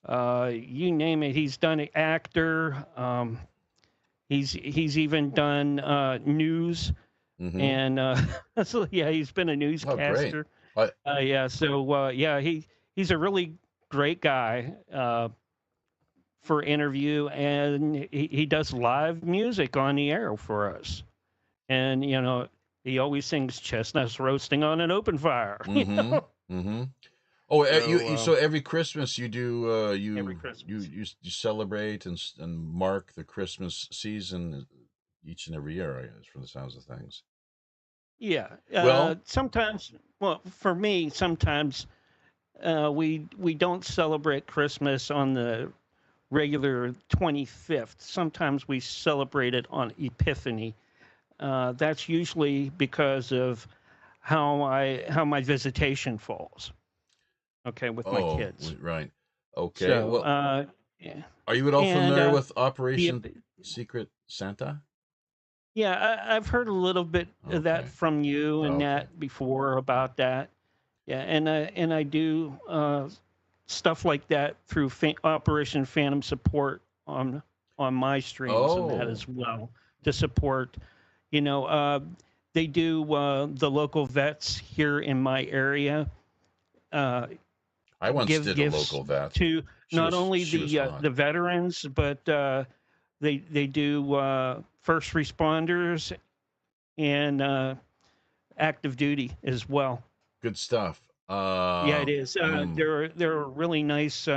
you name it. He's done an actor. He's even done news. Mm-hmm. And so he's been a newscaster. Oh, great. So he's a really great guy for interview, and he does live music on the air for us. And he always sings "Chestnuts Roasting on an Open Fire." Mm-hmm. Mm-hmm. Oh, so every Christmas you do every Christmas. you celebrate and mark the Christmas season each and every year, I guess, from the sounds of things. Yeah. Well, sometimes, for me, sometimes we don't celebrate Christmas on the regular 25th. Sometimes we celebrate it on Epiphany. That's usually because of how my visitation falls. Okay, with my kids. Right. Okay. So, yeah. Are you at all familiar with Operation Secret Santa? Yeah, I've heard a little bit of that from you and Nat before about that. Yeah, and I do stuff like that through Operation Phantom Support on my streams and that as well to support. They do the local vets here in my area. I once did a local vet to not only the veterans, but they do first responders and active duty as well. Good stuff. Yeah, it is. They're a really nice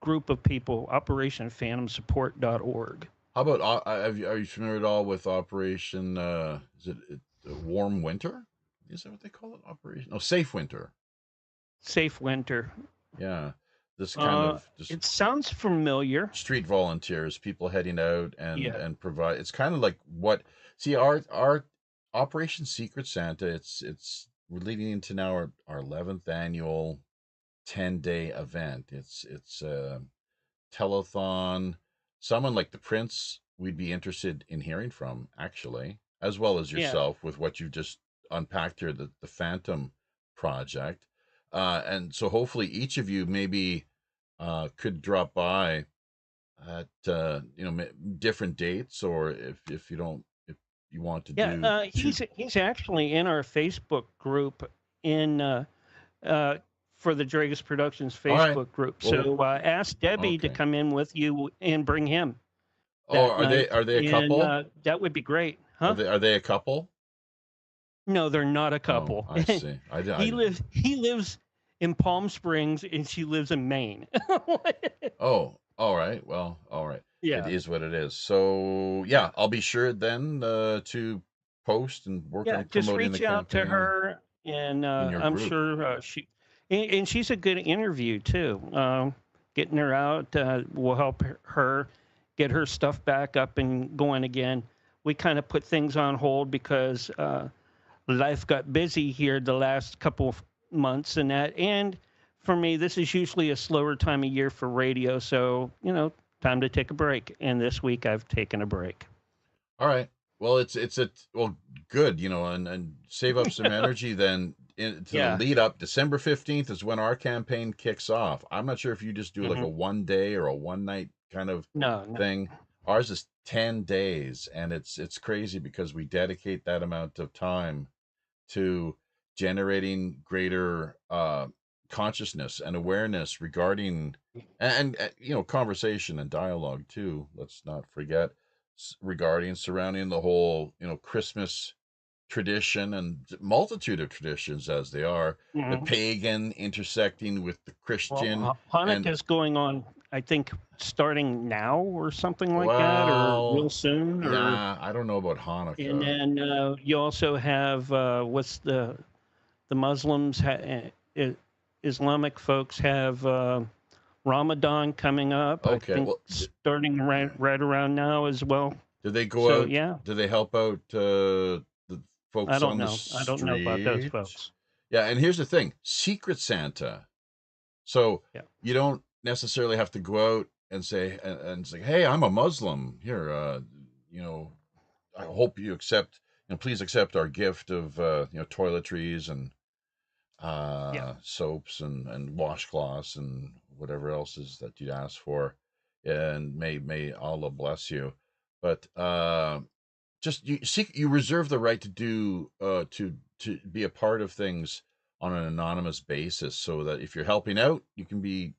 group of people. OperationPhantomSupport.org. How about are you familiar at all with Operation? Is it Warm Winter? Is that what they call it? Operation? No, Safe Winter. Safe Winter. Yeah, this kind of it sounds familiar. Street volunteers, people heading out and provide. It's kind of like our Operation Secret Santa. We're leading into now our 11th annual 10-day event. It's a telethon. Someone like the Prince, we'd be interested in hearing from, actually, as well as yourself with what you've just unpacked here, the Phantom Project. And so hopefully each of you maybe could drop by at different dates, or if you want to do. He's actually in our Facebook group for the Dragus Productions Facebook group. So ask Debbie to come in with you and bring him. Are they a couple? That would be great, huh? Are they a couple? No, they're not a couple. Oh, I see. He lives in Palm Springs and she lives in Maine. Oh, all right. Well, all right. Yeah. It is what it is. So, yeah, I'll be sure then to post and work on promoting the campaign. Just reach out to her, and I'm sure she's a good interview too. Getting her out will help her get her stuff back up and going again. We kind of put things on hold because life got busy here the last couple of months and that. And for me, this is usually a slower time of year for radio. So, time to take a break. And this week I've taken a break. All right. Well, well, good, and save up some energy then to the Yeah. lead up. December 15th is when our campaign kicks off. I'm not sure if you just do like Hmm. a 1 day or a 1 night kind of No, no. thing. Ours is 10 days, and it's crazy because we dedicate that amount of time to generating greater consciousness and awareness regarding conversation and dialogue too. Let's not forget regarding surrounding the whole Christmas tradition and multitude of traditions as they are, the Mhm. pagan intersecting with the Christian. Well, And Hanukkah's going on, I think, starting now or something like that, or real well, soon, or yeah, I don't know about and Hanukkah. then you also have what's the Muslims, Islamic folks have Ramadan coming up. I Okay, think well, starting right around now as well. do they go So out? yeah, Do they help out the I folks don't on the know. I don't know about those street? folks. Yeah, and here's the thing: Secret Santa. So Yeah. you don't necessarily have to go out and say "Hey, I'm a Muslim. Here, I hope you accept. Please accept our gift of toiletries and Yeah. soaps and washcloths and whatever else is that you'd ask for, and may Allah bless you." But just you reserve the right to do to be a part of things on an anonymous basis, so that if you're helping out, you can be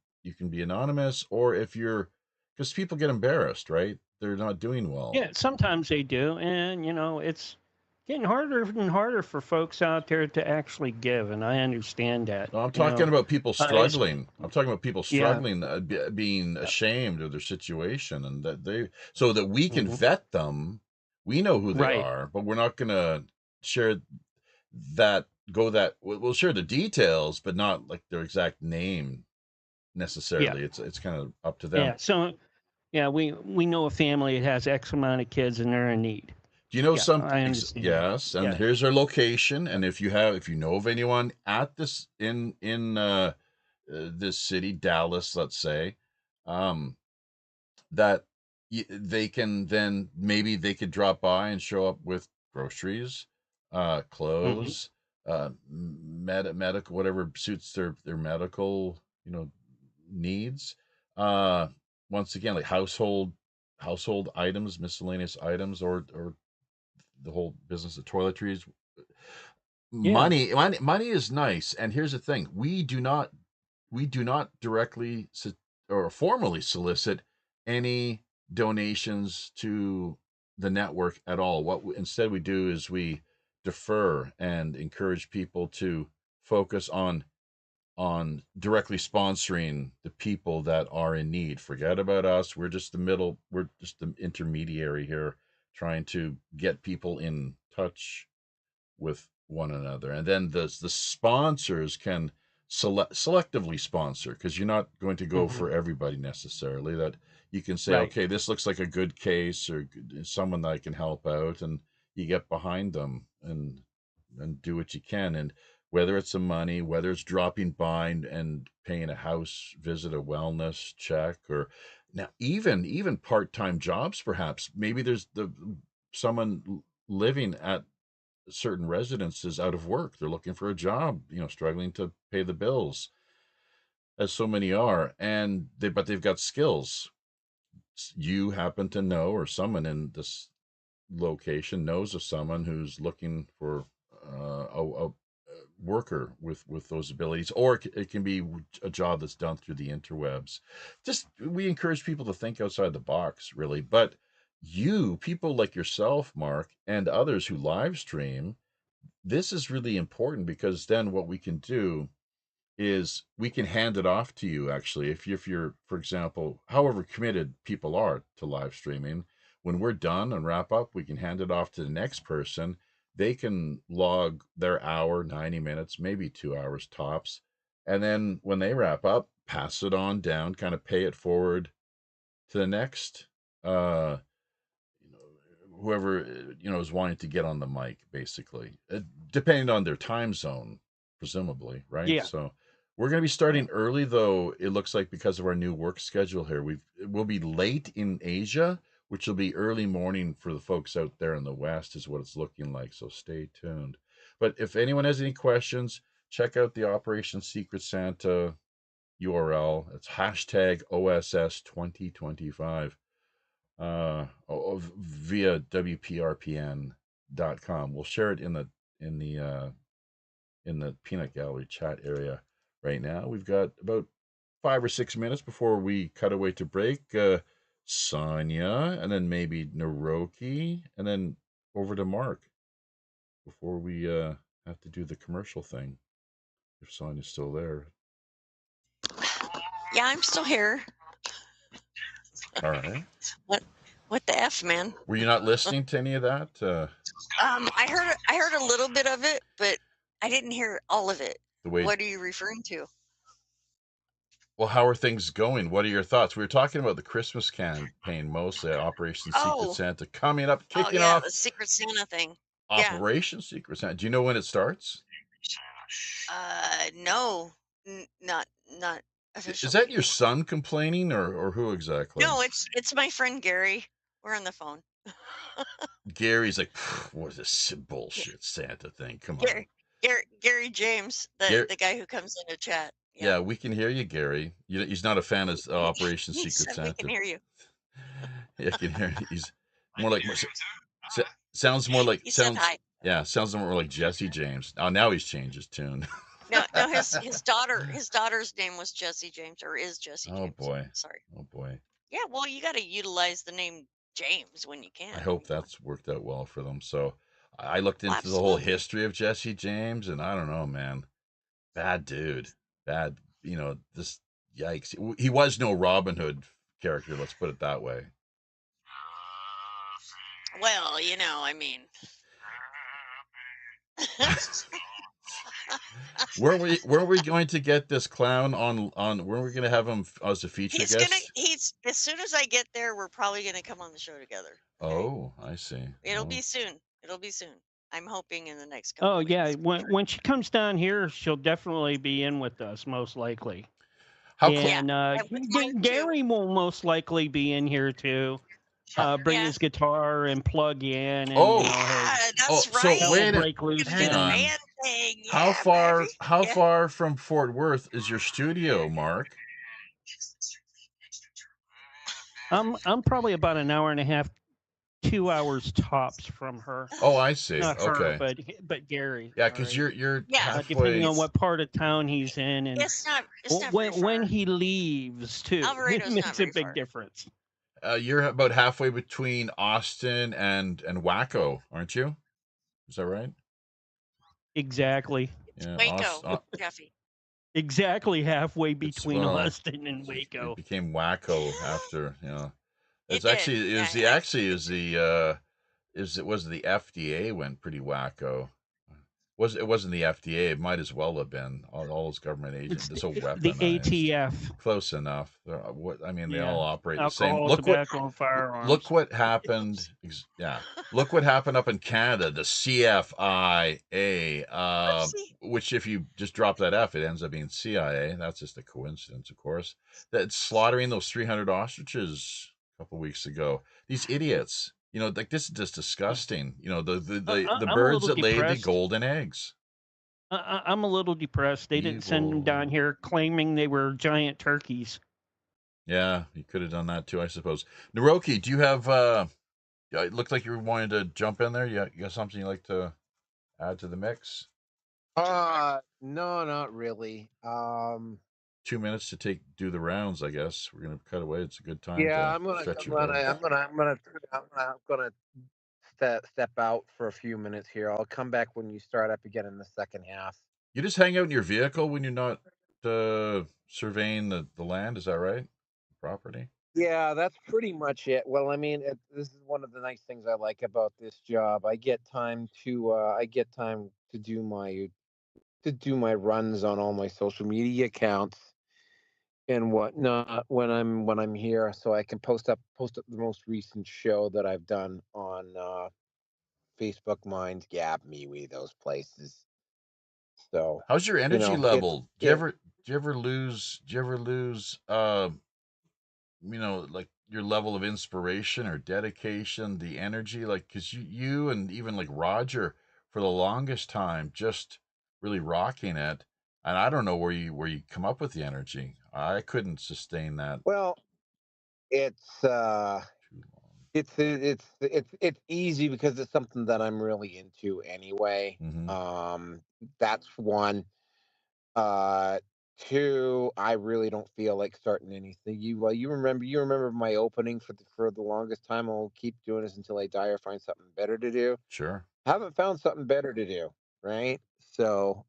anonymous, or if you're because people get embarrassed, right? They're not doing well. Yeah, sometimes they do, and it's getting harder and harder for folks out there to actually give, and I understand that. No, I'm talking about people It's, struggling. I'm talking about people yeah, struggling, being ashamed of their situation, and that so that we can hmm vet them. We know who they right, are, but we're not going to share we'll share the details, but not like their exact name yeah, necessarily. It's kind of up to them. yeah. So yeah, we know a family that has X amount of kids and they're in need. Do you know Yeah, some? I understand that. Yes, and Yeah. here's our location. And if you know of anyone at this in this city, Dallas, let's say, um, that they can then maybe they could drop by and show up with groceries, Hmm. clothes, medical, whatever suits their medical needs. Uh, Once again, like household items, miscellaneous items, or the whole business of toiletries. Yeah. Money is nice, and here's the thing: we do not directly or formally solicit any donations to the network at all. What instead we do is we defer and encourage people to focus on directly sponsoring the people that are in need. Forget about us. We're just the intermediary here, trying to get people in touch with one another. And then the sponsors can selectively sponsor, because you're not going to go Hmm. for everybody necessarily. That you can say, Right. okay, this looks like a good case, or someone that I can help out, and you get behind them and do what you can. And whether it's the money, whether it's dropping by and paying a house visit, a wellness check, or now even part-time jobs, perhaps. Maybe there's someone living at certain residences out of work. They're looking for a job, struggling to pay the bills, as so many are, but they've got skills. You happen to know, or someone in this location knows of someone who's looking for a worker with those abilities, or it can be a job that's done through the interwebs. Just we encourage people to think outside the box, really. But people like yourself, Mark, and others who live stream, this is really important, because then what we can do is we can hand it off to you. Actually, if you're, for example, however committed people are to live streaming, when we're done and wrap up, we can hand it off to the next person. They can log their hour, 90 minutes, maybe 2 hours tops, and then when they wrap up, pass it on down, kind of pay it forward to the next whoever is wanting to get on the mic, basically, depending on their time zone, presumably, right? Yeah. So we're going to be starting early, though. It looks like because of our new work schedule here, we'll be late in Asia, which will be early morning for the folks out there in the West, is what it's looking like. So stay tuned. But if anyone has any questions, check out the Operation Secret Santa URL. It's hashtag OSS 2025 via WPRPN.com. We'll share it in the peanut gallery chat area right now. We've got about 5 or 6 minutes before we cut away to break. Sonia, and then maybe Naroki, and then over to Mark before we have to do the commercial thing. If Sonia's still there. Yeah, I'm still here. All right. What the F, man? Were you not listening to any of that? I heard a little bit of it, but I didn't hear all of it. The way. What are you referring to? Well, how are things going? What are your thoughts? We were talking about the Christmas campaign, mostly Operation Secret Santa coming up, kicking off. The Secret Santa thing. Operation Secret Santa. Do you know when it starts? No, not officially. Is that your son complaining, or who exactly? No, it's my friend Gary. We're on the phone. Gary's like, what is this bullshit Santa thing? Come on. Gary James, the guy who comes in to chat. Yeah, we can hear you, Gary. He's not a fan of Operation Secret Santa. We can hear you. Yeah, I can hear. He's more like sounds more like Said hi. Yeah, sounds more like Jesse James. Oh, now he's changed his tune. No, his daughter's name was Jesse James, or is Jesse James. Oh boy. Sorry. Oh boy. Yeah, well, you got to utilize the name James when you can. I hope that's worked out well for them. So I looked into the whole history of Jesse James, and I don't know, man. Bad dude. Bad, this yikes. He was no Robin Hood character, let's put it that way. Well, I mean. Were we going to get this clown on were we going to have him as a feature guest? He's as soon as I get there, we're probably going to come on the show together. Okay? Oh, I see. It'll be soon. I'm hoping in the next couple weeks. Yeah, when she comes down here, she'll definitely be in with us, most likely. Gary will most likely be in here too. Bring his guitar and plug in. And, that's right. So wait, break loose. Hang on. Thing. How far from Fort Worth is your studio, Mark? I'm probably about an hour and a half, 2 hours tops from her. Oh, I see. Not okay. her, but Gary. Yeah, because you're halfway. Depending on what part of town he's in, and it's not when he leaves too. Alvaredo's it makes a big difference. You're about halfway between Austin and Waco, aren't you? Is that right? Exactly. Yeah, Waco, Jeffy. Exactly halfway between Austin and Waco. It became Waco after, It was the FDA went pretty wacko. It wasn't the FDA. It might as well have been all those government agents. It's so weaponized. The ATF. Close enough. They all operate Alcohol, the same. Tobacco, firearms. Look what happened. Yeah, look what happened up in Canada. The CFIA, which if you just drop that F, it ends up being CIA. That's just a coincidence, of course. That's slaughtering those 300 ostriches a couple weeks ago. These idiots. This is just disgusting. The birds that laid the golden eggs. I'm a little depressed. They didn't send them down here claiming they were giant turkeys. Yeah, you could have done that too, I suppose. Naroki, do you have? It looked like you wanted to jump in there. You got something you'd like to add to the mix? No, not really. 2 minutes to do the rounds, I guess. We're gonna cut away. It's a good time. Yeah, I'm gonna step out for a few minutes here. I'll come back when you start up again in the second half. You just hang out in your vehicle when you're not surveying the land. Is that right? Property. Yeah, that's pretty much it. Well, I mean, this is one of the nice things I like about this job. I get time to do my runs on all my social media accounts. and whatnot when I'm here, so I can post up the most recent show that I've done on Facebook, Minds, Gab, MeWe, those places. So How's your you energy know, level? it Do you ever lose like your level of inspiration or dedication, the energy, like because you and even like Roger for the longest time just really rocking it, and I don't know where you come up with the energy. I couldn't sustain that well, it's too long. it's easy because it's something that I'm really into anyway. Mm-hmm. That's one. Uh, Two, I really don't feel like starting anything. You remember my opening for the longest time. I'll keep doing this until I die or find something better to do. Sure. Haven't found something better to do, right? So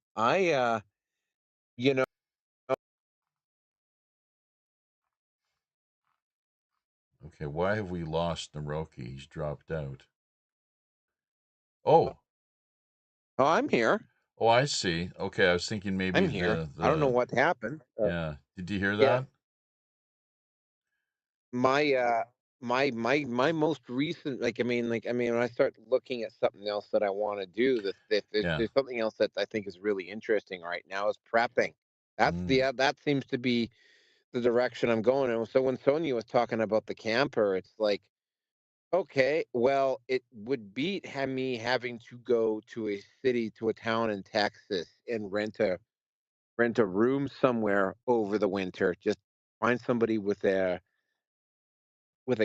you know, Okay, why have we lost Naroki? He's dropped out. Oh, oh, I'm here. oh, I see. Okay, I was thinking maybe I'm here. I don't know the what happened. yeah. Did you hear Yeah, that? my my most recent, when I start looking at something else that I want to do, Yeah. there's something else that I think is really interesting right now is prepping. Mm. That seems to be the direction I'm going in. So when Sonia was talking about the camper, it's like, okay, well, it would beat me having to go to a city, to a town in Texas, and rent a room somewhere over the winter. Just find somebody with a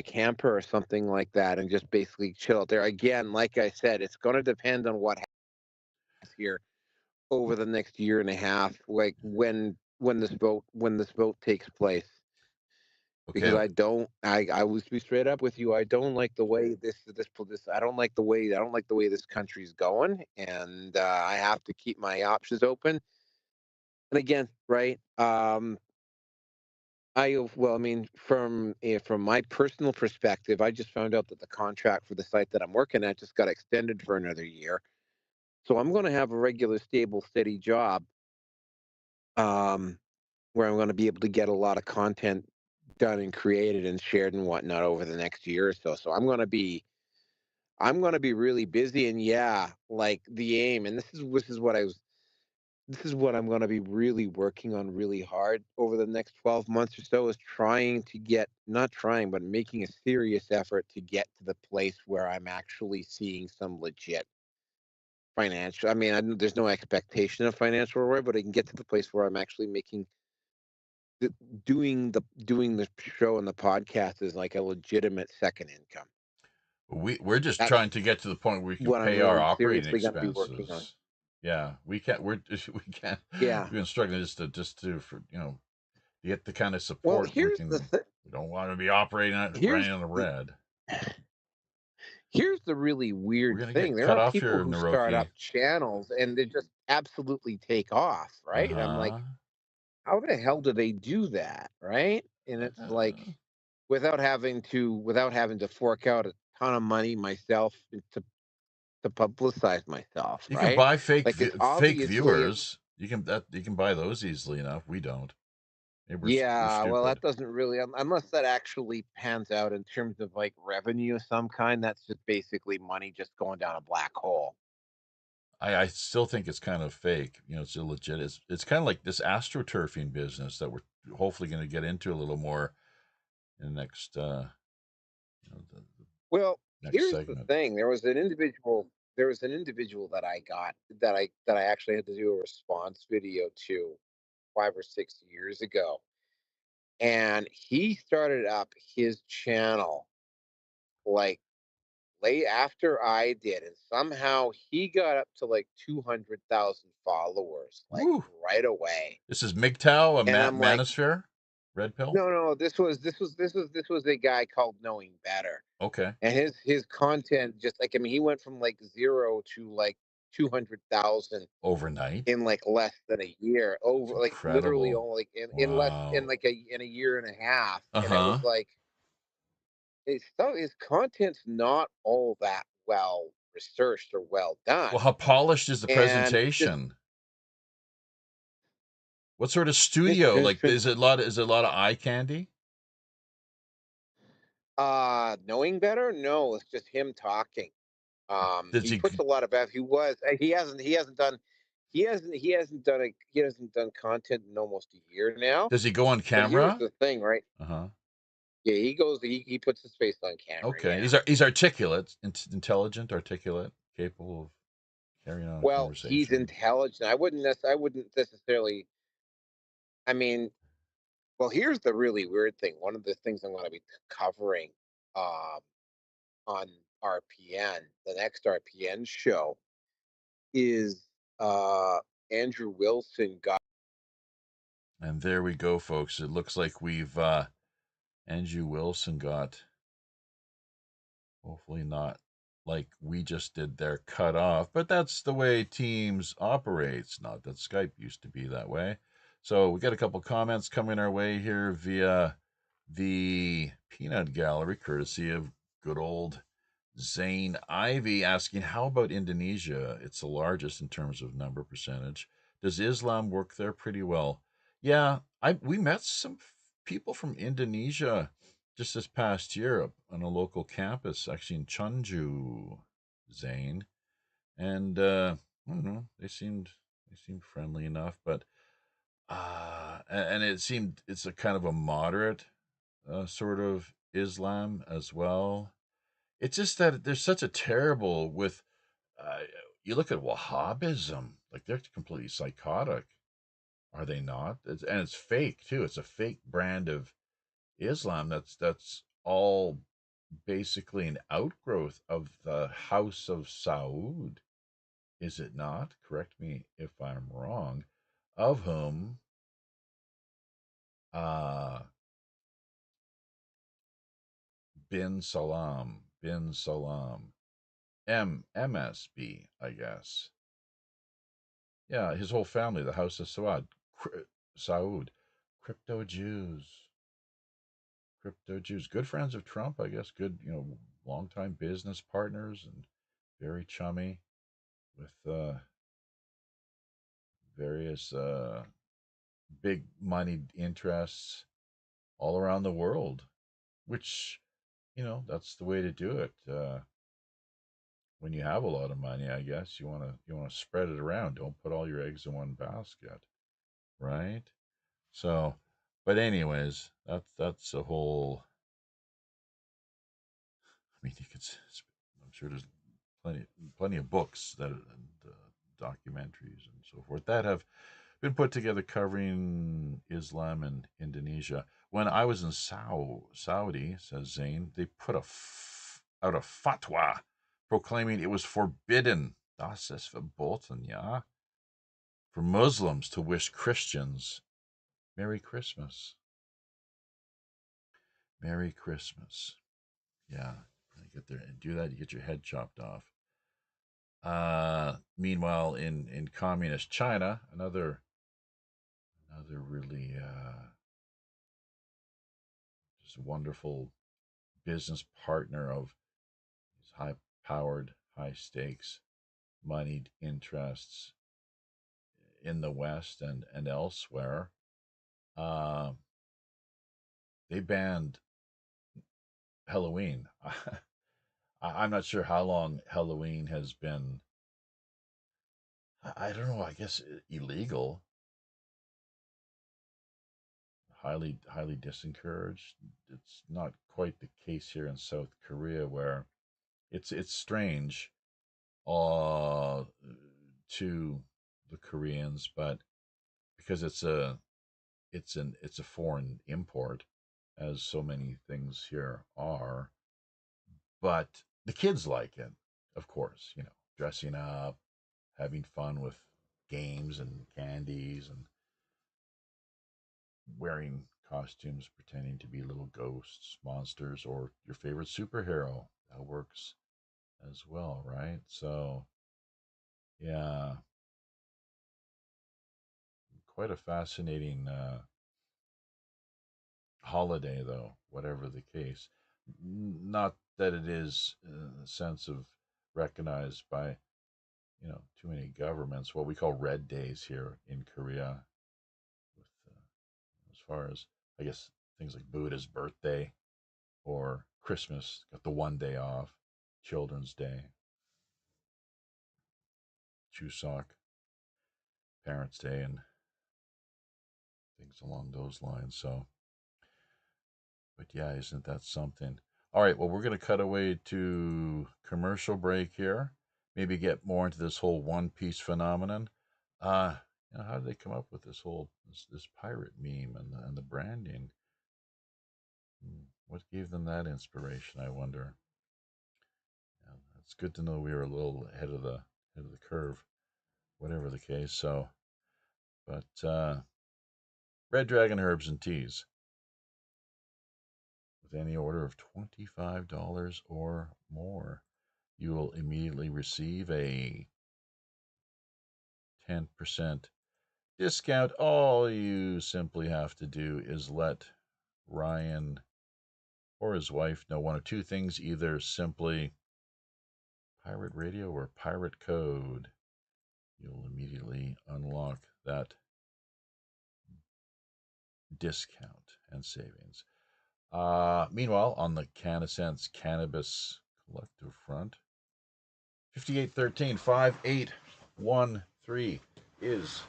camper or something like that, and just basically chill out there. Again, like I said, it's going to depend on what happens here over the next year and a half, like when this vote takes place. Okay. Because I will be straight up with you. I don't like the way this I don't like the way this country's going, and I have to keep my options open. And again, right? Well, I mean, from my personal perspective, I just found out that the contract for the site that I'm working at just got extended for another year. So I'm going to have a regular, stable, steady job, um, where I'm going to be able to get a lot of content done and created and shared and whatnot over the next year or so. So I'm going to be really busy. And yeah, like the aim, and this is what I'm going to be really working on really hard over the next 12 months or so, is trying to get, not trying, but making a serious effort to get to the place where I'm actually seeing some legit financial. I mean, there's no expectation of financial reward, but I can get to the place where I'm actually making the, doing the show and the podcast is like a legitimate second income. We're just That's trying to get to the point where we can what I'm pay our really operating seriously going to be working on. expenses. Yeah, we can't. We can't. Yeah. We've been struggling just to for to get the kind of Well, support we can. We don't want to be operating it here's running on the the red. here's the really We're weird gonna thing. get There cut are off people here, who start Naroki. up channels and they just absolutely take off, Uh right? I'm like, huh. how the hell do they do that, right? And it's like without having to fork out a ton of money myself to publicize myself, You can right? buy Like it's fake obviously viewers. You can buy those easily enough. We don't. Maybe we're yeah, well, that stupid. doesn't really, unless that actually pans out in terms of like revenue of some kind. That's just basically money just going down a black hole. I still think it's kind of fake. It's illegit. It's kind of like this astroturfing business that we're hopefully going to get into a little more in the next the Well, next here's the segment. thing. There was an individual that I got that I actually had to do a response video to 5 or 6 years ago. And he started up his channel like late after I did, and somehow he got up to like 200,000 followers like Woo! right away. This is MGTOW, a And I'm like, manosphere, red pill. no, this was a guy called Knowing Better. Okay, And his content, just like, I mean, he went from like zero to like 200,000 overnight. in like less than a year, It's over like literally incredible. only Wow. in a year and a half. Uh And it huh. was like his content's not all that well researched or well done. Well, how polished is the And just presentation? What sort of Just, studio? just, Like, just is it a lot of eye candy? knowing better? No, it's just him talking. Does He he? puts a lot of effort. He hasn't done content in almost a year now. Does he go on But here's camera? the thing, right? Uh huh. Yeah, he puts his face on camera. Okay. Yeah. He's articulate, intelligent, articulate, capable of carrying on a Well, he's conversation. intelligent. I wouldn't necessarily. I mean, well, here's the really weird thing. One of the things I'm going to be covering, um, on RPN, the next RPN show, is Andrew Wilson got. And there we go, folks. It looks like we've Andrew Wilson got, hopefully not like we just did there, cut off, but that's the way Teams operates. Not that Skype used to be that way. So we got a couple comments coming our way here via the Peanut Gallery, courtesy of good old Zane Ivy, asking, how about Indonesia? It's the largest in terms of number percentage. Does Islam work there pretty well? Yeah, we met some people from Indonesia just this past year on a local campus, actually in Chunju, Zane, and I don't know, they seemed friendly enough, but and it seemed it's a kind of a moderate sort of Islam as well. It's just that there's such a terrible with. Uh, you look at Wahhabism, like they're completely psychotic, are they not? And it's fake too. It's a fake brand of Islam. That's all basically an outgrowth of the House of Saud, is it not? Correct me if I'm wrong. Of whom uh, bin Salam, MSB, I guess. Yeah, his whole family, the House of Saud, crypto Jews, crypto Jews, good friends of Trump, I guess. Good, longtime business partners and very chummy with various big moneyed interests all around the world. Which, that's the way to do it. When you have a lot of money, I guess you want to spread it around. Don't put all your eggs in one basket, right? So, but anyways, that's a whole. I mean, I'm sure there's plenty of books and documentaries and so forth that have been put together covering Islam and Indonesia. When I was in Saudi, says Zane, they put out a fatwa proclaiming it was forbidden. Das ist verboten, ja, for Muslims to wish Christians Merry Christmas. Merry Christmas. Yeah, you get there and do that, you get your head chopped off. Meanwhile, in communist China, another really just wonderful business partner of these high-powered, high-stakes, moneyed interests in the West and elsewhere. Uh, they banned Halloween. I'm not sure how long Halloween has been. I don't know. I guess illegal, highly disencouraged. It's not quite the case here in South Korea, where it's strange uh to the Koreans, but because it's a foreign import, as so many things here are. But the kids like it, of course. Dressing up, having fun with games and candies, and wearing costumes, pretending to be little ghosts, monsters, or your favorite superhero. That works as well, right? So, yeah, quite a fascinating holiday, though, whatever the case. Not that it is in the sense of recognized by, too many governments, what we call red days here in Korea. far as, I guess, things like Buddha's birthday or Christmas, got the 1 day off, Children's Day, Chuseok, Parents' Day, and things along those lines. So, but yeah, isn't that something? All right, well, we're going to cut away to commercial break here. Maybe get more into this whole One Piece phenomenon. How did they come up with this whole this pirate meme and the branding? What gave them that inspiration, I wonder? Yeah, it's good to know we were a little ahead of the curve, whatever the case. So, but Red Dragon Herbs and Teas, with any order of $25 or more, you will immediately receive a 10% discount. All you simply have to do is let Ryan or his wife know one of two things: either simply pirate radio or pirate code. You'll immediately unlock that discount and savings. Meanwhile, on the CannaSense Cannabis Collective front, 5813-5813 is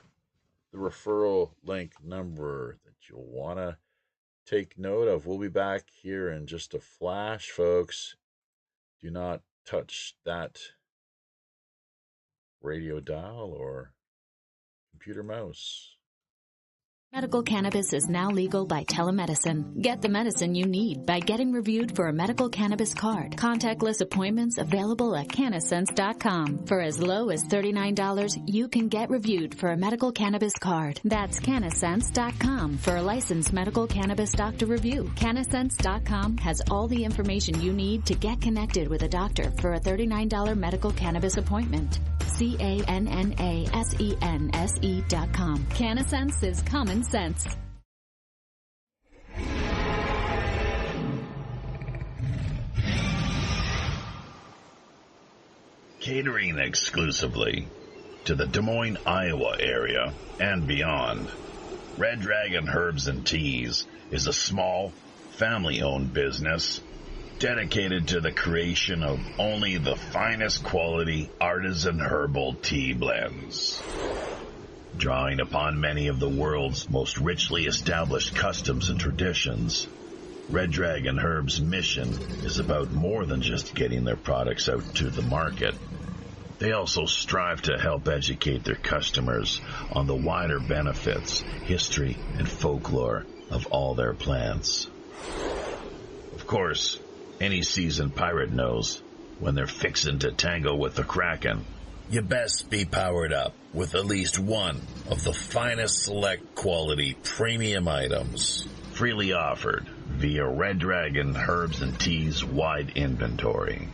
the referral link number that you'll want to take note of. We'll be back here in just a flash, folks. Do not touch that radio dial or computer mouse. Medical cannabis is now legal by telemedicine. Get the medicine you need by getting reviewed for a medical cannabis card. Contactless appointments available at CannaSense.com. For as low as $39, you can get reviewed for a medical cannabis card. That's CannaSense.com for a licensed medical cannabis doctor review. CannaSense.com has all the information you need to get connected with a doctor for a $39 medical cannabis appointment. CannaSense.com. CannaSense is common sense. Catering exclusively to the Des Moines, Iowa area and beyond, Red Dragon Herbs and Teas is a small, family-owned business dedicated to the creation of only the finest quality artisan herbal tea blends. Drawing upon many of the world's most richly established customs and traditions, Red Dragon Herb's mission is about more than just getting their products out to the market. They also strive to help educate their customers on the wider benefits, history, and folklore of all their plants. Of course, any seasoned pirate knows when they're fixin' to tango with the Kraken, you best be powered up with at least one of the finest select quality premium items, freely offered via Red Dragon Herbs and Teas wide inventory.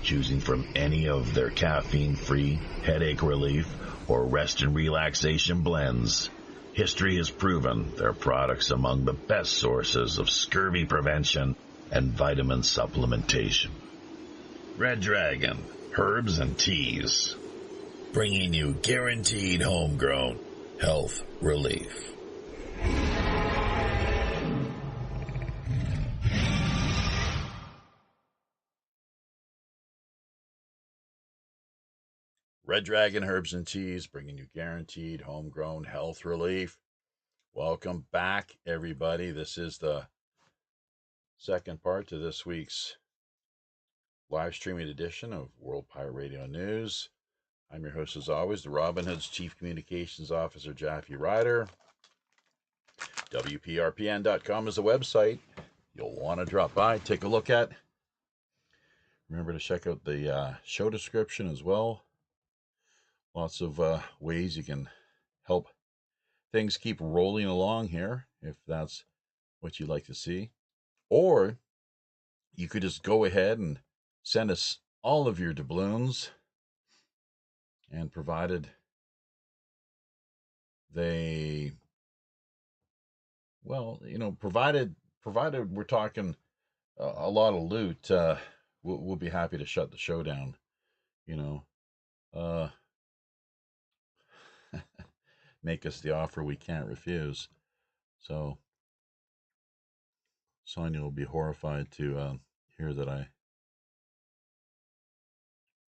Choosing from any of their caffeine-free, headache relief, or rest and relaxation blends, history has proven their products among the best sources of scurvy prevention and vitamin supplementation. Red Dragon Herbs and Teas, bringing you guaranteed homegrown health relief. Red Dragon Herbs and Teas, bringing you guaranteed homegrown health relief. Welcome back, everybody. This is the second part to this week's live streaming edition of World Pirate Radio News. I'm your host, as always, the Robin Hood's Chief Communications Officer, Jaffe Ryder. WPRPN.com is the website you'll want to drop by, take a look at. Remember to check out the show description as well. Lots of ways you can help things keep rolling along here, if that's what you'd like to see. Or you could just go ahead and send us all of your doubloons, and provided they, well, provided we're talking a lot of loot, we'll be happy to shut the show down. Make us the offer we can't refuse. So Sonia will be horrified to hear that I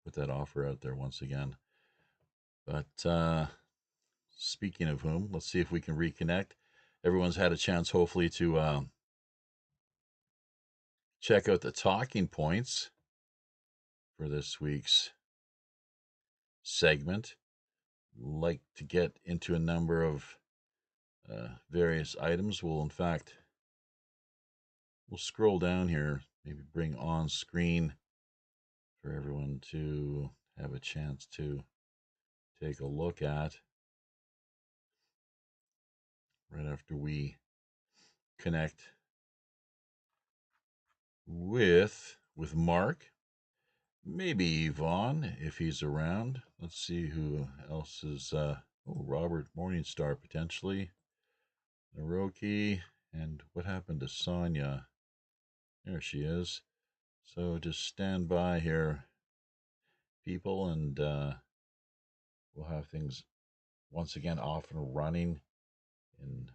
put that offer out there once again. But speaking of whom, let's see if we can reconnect. Everyone's had a chance, hopefully, to check out the talking points for this week's segment. Like to get into a number of various items. We'll scroll down here, maybe bring on screen for everyone to have a chance to take a look at right after we connect with Mark, maybe Yvonne if he's around. Let's see who else is. Robert Morningstar potentially, Naroki, and what happened to Sonia? There she is. So just stand by here, people, and we'll have things once again off and running in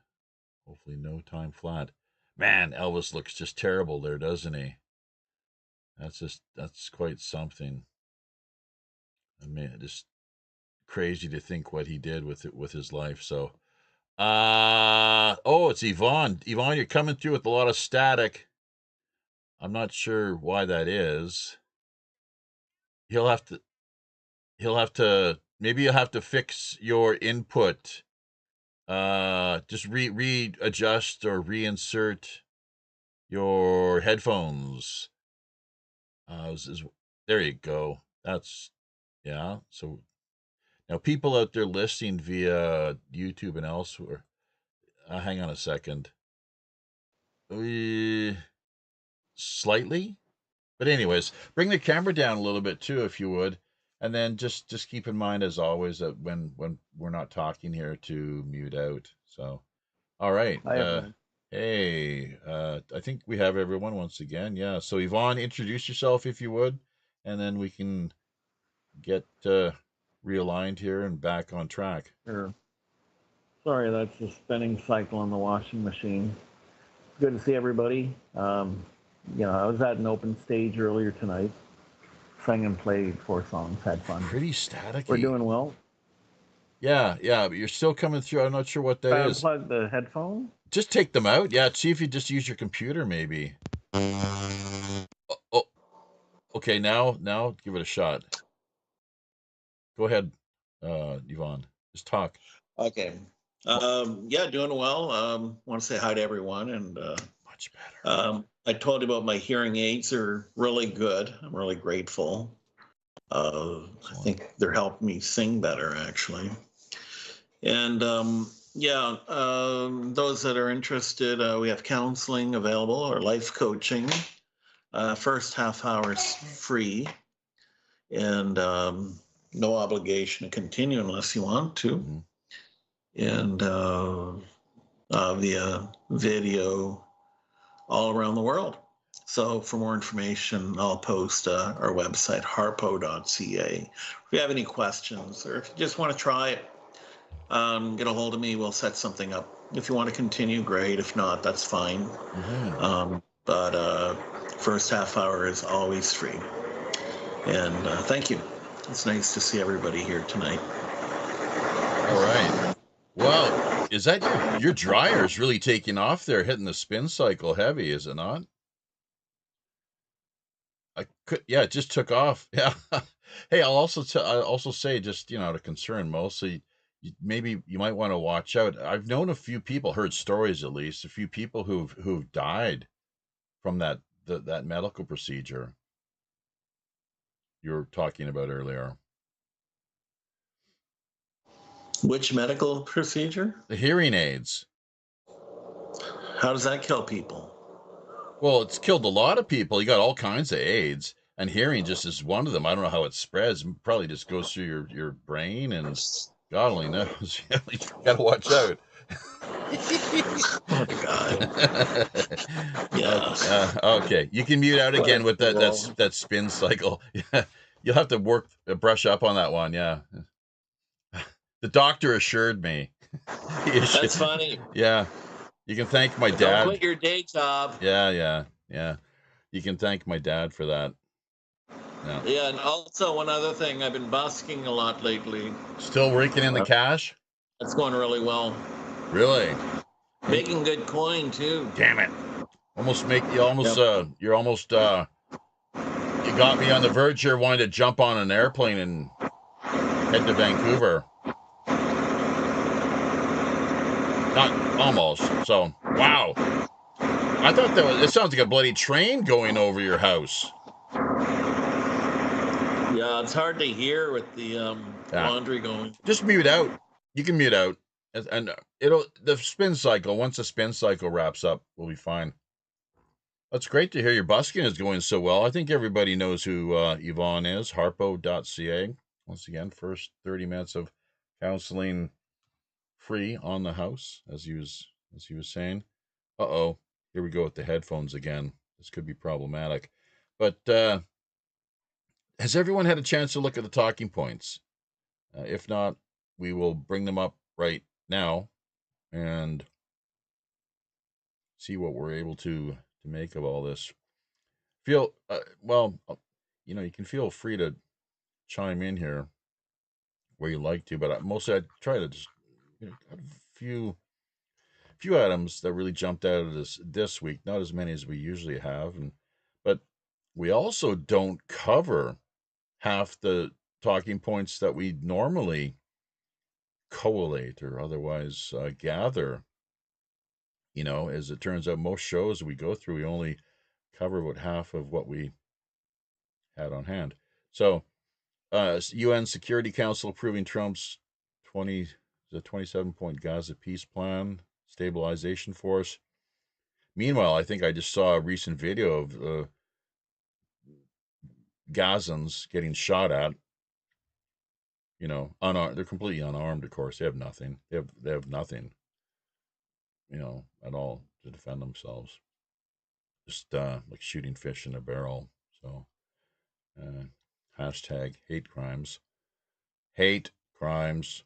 hopefully no time flat. Man, Elvis looks just terrible there, doesn't he? That's quite something. I mean, just crazy to think what he did with his life. So, it's Yvonne. Yvonne, you're coming through with a lot of static. I'm not sure why that is. He'll have to maybe you'll have to fix your input. Just readjust or reinsert your headphones. There you go. Yeah. So now people out there listening via YouTube and elsewhere, hang on a second. Slightly, but anyways, bring the camera down a little bit too, if you would, and then just keep in mind as always that when we're not talking here to mute out. So, all right. Hey, I think we have everyone once again. Yeah. So Yvonne, introduce yourself if you would, and then we can get realigned here and back on track. Sure. Sorry, that's the spinning cycle on the washing machine. Good to see everybody. I was at an open stage earlier tonight. Sang and played 4 songs, had fun. Pretty staticky. We're doing well. Yeah, but you're still coming through. I'm not sure what that is. Unplug the headphone? Just take them out. Yeah, see if you just use your computer, maybe. Oh, okay. Now give it a shot. Go ahead, Yvonne. Just talk. Okay. Doing well. Want to say hi to everyone, and much better. I told you about my hearing aids are really good. I'm really grateful. I think they're helping me sing better, actually. And those that are interested, we have counseling available or life coaching. First half hour is free, and no obligation to continue unless you want to. Mm-hmm. And via video all around the world. So for more information, I'll post our website, harpo.ca. If you have any questions or if you just want to try it, get a hold of me. We'll set something up. If you want to continue, great. If not, that's fine. Mm-hmm. But first half hour is always free. And thank you. It's nice to see everybody here tonight. All right. Well, is that your dryer is really taking off there, hitting the spin cycle heavy, is it not? It just took off. Yeah. Hey, I'll also say, just out of concern, mostly, maybe you might want to watch out. I've known a few people, heard stories at least, a few people who've died from that medical procedure you were talking about earlier. Which medical procedure? The hearing aids. How does that kill people? Well, it's killed a lot of people. You got all kinds of aids, and hearing just is one of them. I don't know how it spreads. It probably just goes through your brain, and God only knows. You gotta watch out. Oh, God. Yeah. Okay, you can mute out again with that spin cycle. Yeah, you'll have to brush up on that one. Yeah. The doctor assured me. That's funny. Yeah. You can thank my Don't dad. quit your day job. Yeah. You can thank my dad for that. Yeah. Yeah, and also one other thing, I've been busking a lot lately. Still raking in the cash? That's going really well. Really? Making good coin too. Damn it. You're almost you got me on the verge here wanting to jump on an airplane and head to Vancouver. Not almost. So, wow. I thought it sounds like a bloody train going over your house. Yeah, it's hard to hear with the laundry going. Just mute out. You can mute out. And the spin cycle, once the spin cycle wraps up, we'll be fine. That's great to hear your busking is going so well. I think everybody knows who Yvonne is, harpo.ca. Once again, first 30 minutes of counseling free on the house, as he was saying. Uh-oh, here we go with the headphones again. This could be problematic. But has everyone had a chance to look at the talking points? If not, we will bring them up right now and see what we're able to make of all this. You can feel free to chime in here where you like to, but mostly I try to just a few items that really jumped out of this week. Not as many as we usually have, but we also don't cover half the talking points that we normally collate or otherwise gather. As it turns out, most shows we go through, we only cover about half of what we had on hand. So, UN Security Council approving Trump's 27-point Gaza peace plan, stabilization force. Meanwhile, I think I just saw a recent video of Gazans getting shot at. Unarmed. They're completely unarmed, of course. They have nothing. They have nothing, at all to defend themselves. Just like shooting fish in a barrel. So, hashtag hate crimes. Hate crimes.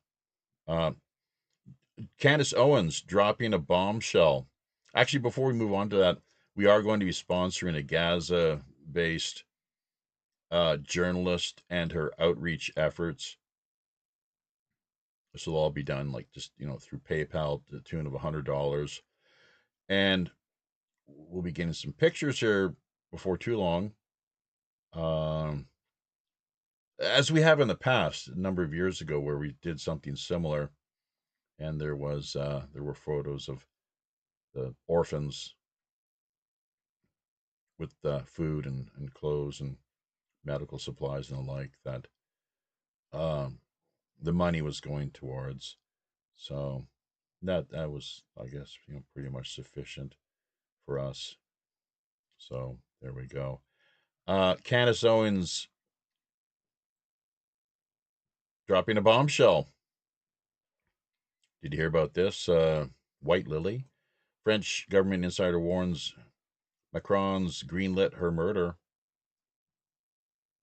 Candace Owens dropping a bombshell. Actually, before we move on to that, we are going to be sponsoring a Gaza-based journalist and her outreach efforts. This will all be done through PayPal to the tune of $100. And we'll be getting some pictures here before too long. As we have in the past, a number of years ago, where we did something similar, and there were photos of the orphans with food and clothes and medical supplies and the like that the money was going towards. So that was, I guess, pretty much sufficient for us. So there we go. Candace Owens dropping a bombshell. Did you hear about this? White Lily. French government insider warns Macron's greenlit her murder.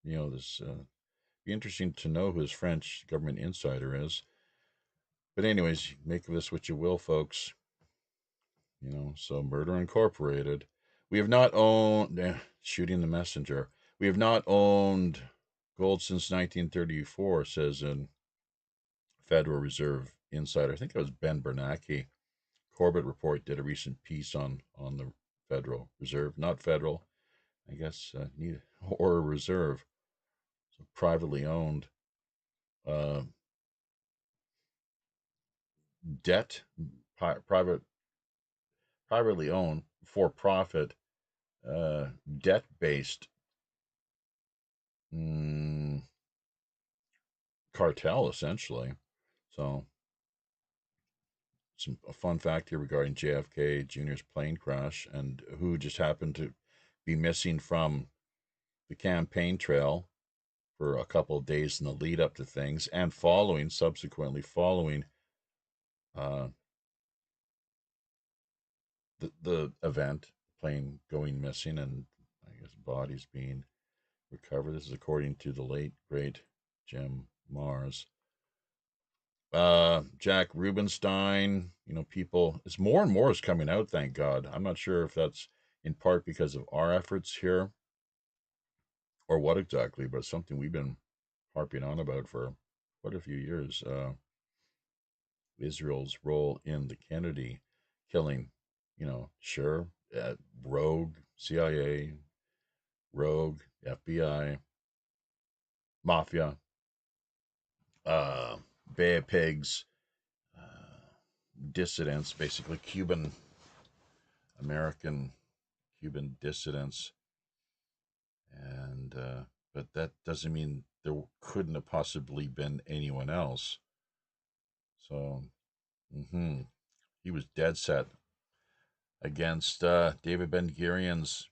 This be interesting to know who his French government insider is. But anyways, make of this what you will, folks. So Murder Incorporated. We have not owned shooting the messenger. We have not owned gold since 1934, says a Federal Reserve insider. I think it was Ben Bernanke. Corbett Report did a recent piece on the Federal Reserve, not federal, I guess, or a reserve, so privately owned. Debt, privately owned, for profit, debt based cartel, essentially. So, a fun fact here regarding JFK Jr.'s plane crash and who just happened to be missing from the campaign trail for a couple of days in the lead up to things, and subsequently following the event, plane going missing and I guess bodies being recovered. This is according to the late great Jim Mars. Jack Rubenstein, people, it's more and more is coming out, thank God. I'm not sure if that's in part because of our efforts here or what exactly, but it's something we've been harping on about for quite a few years. Israel's role in the Kennedy killing, sure, rogue CIA, rogue FBI, mafia, Bay of Pigs, dissidents, basically American Cuban dissidents, and but that doesn't mean there couldn't have possibly been anyone else. So, he was dead set against David Ben-Gurion's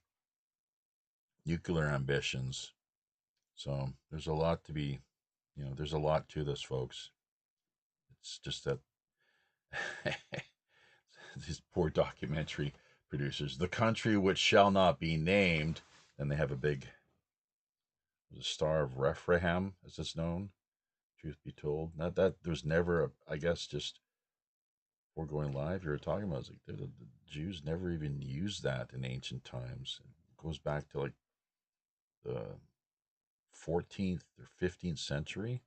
nuclear ambitions. So there's a lot to be, there's a lot to this, folks. It's just that these poor documentary producers, the country which shall not be named, and they have a big the Star of Rephaim, as it's known. Truth be told, not that there's never, I guess, just before going live, you were talking about, it's like the Jews never even used that in ancient times. It goes back to like the 14th or 15th century.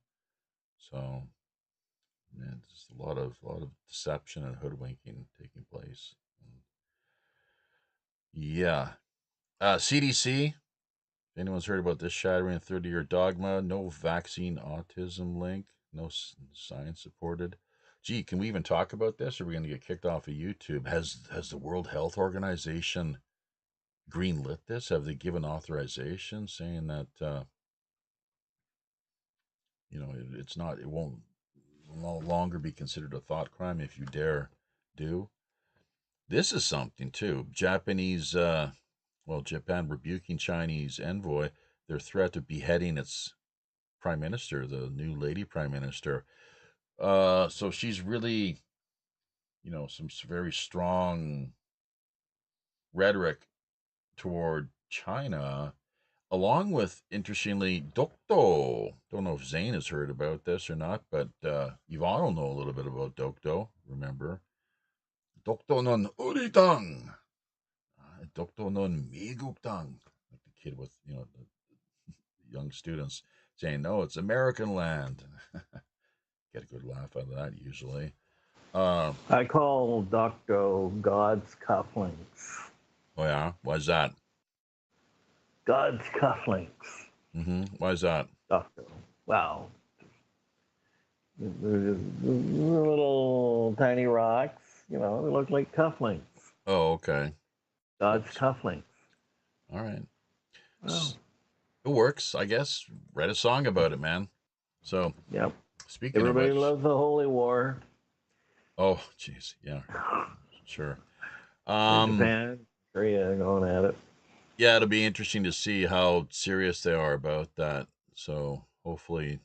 So, man, there's a lot of deception and hoodwinking taking place. Yeah. CDC. If anyone's heard about this shattering 30-year dogma, no vaccine autism link, no science supported. Gee, can we even talk about this? Or are we going to get kicked off of YouTube? Has the World Health Organization greenlit this? Have they given authorization saying that it won't no longer be considered a thought crime if you dare do? This is something too. Japan rebuking Chinese envoy, their threat of beheading its prime minister, the new lady prime minister. So she's really, some very strong rhetoric toward China, along with, interestingly, Dokdo. Don't know if Zane has heard about this or not, but Yvonne will know a little bit about Dokdo, remember? Dokdo non uritang. Dokdo non miguptang. Like the kid with, the young students saying, no, it's American land. Get a good laugh out of that usually. I call Docto God's cufflinks. Oh yeah, why's that? God's cufflinks. Why's that? Docto. Wow. Little tiny rocks, they look like cufflinks. Oh, okay. God's cufflinks. All right. Wow. It works, I guess. Read a song about it, man. So, yep. Speaking Everybody of which, loves the Holy War. Oh, jeez, yeah, sure. Japan, Korea, going at it. Yeah, it'll be interesting to see how serious they are about that. So hopefully,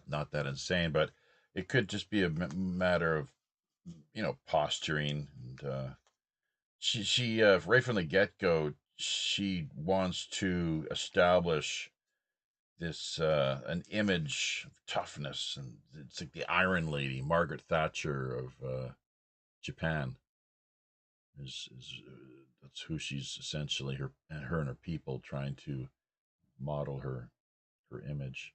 not that insane, but it could just be a matter of posturing. And she right from the get go, she wants to establish this an image of toughness, and it's like the Iron Lady, Margaret Thatcher of Japan. That's who she's essentially, her and her people trying to model her image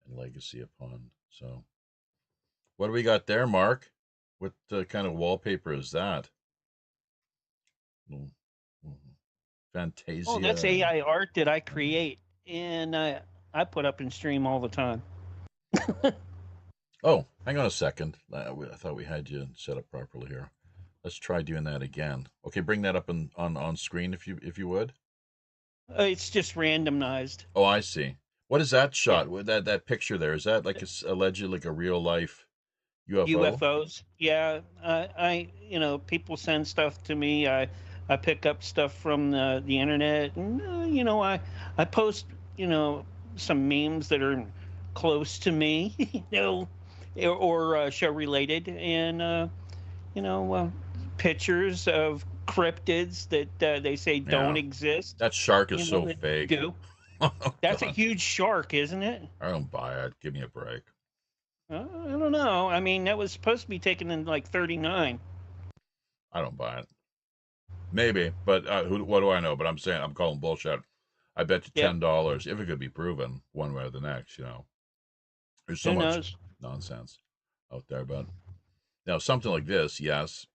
and legacy upon. So, what do we got there, Mark? What kind of wallpaper is that? Fantasia. Oh, that's AI art that I create, and I put up and stream all the time. Oh, hang on a second. I thought we had you set up properly here. Let's try doing that again. Okay, bring that up on screen if you would. It's just randomized. Oh, I see. What is that shot? Yeah. That picture there, is that like allegedly like a real life UFO? UFOs. Yeah, people send stuff to me. I pick up stuff from the internet, and I post some memes that are close to me, or show related, and pictures of cryptids that they say don't exist. That shark is so fake. Do. Oh, that's a huge shark, isn't it? I don't buy it. Give me a break. I don't know. I mean, that was supposed to be taken in like 39. I don't buy it. Maybe, but what do I know? But I'm saying I'm calling bullshit. I bet you Yep. $10 if it could be proven one way or the next. There's so Who much knows? nonsense out there. But now something like this, yes,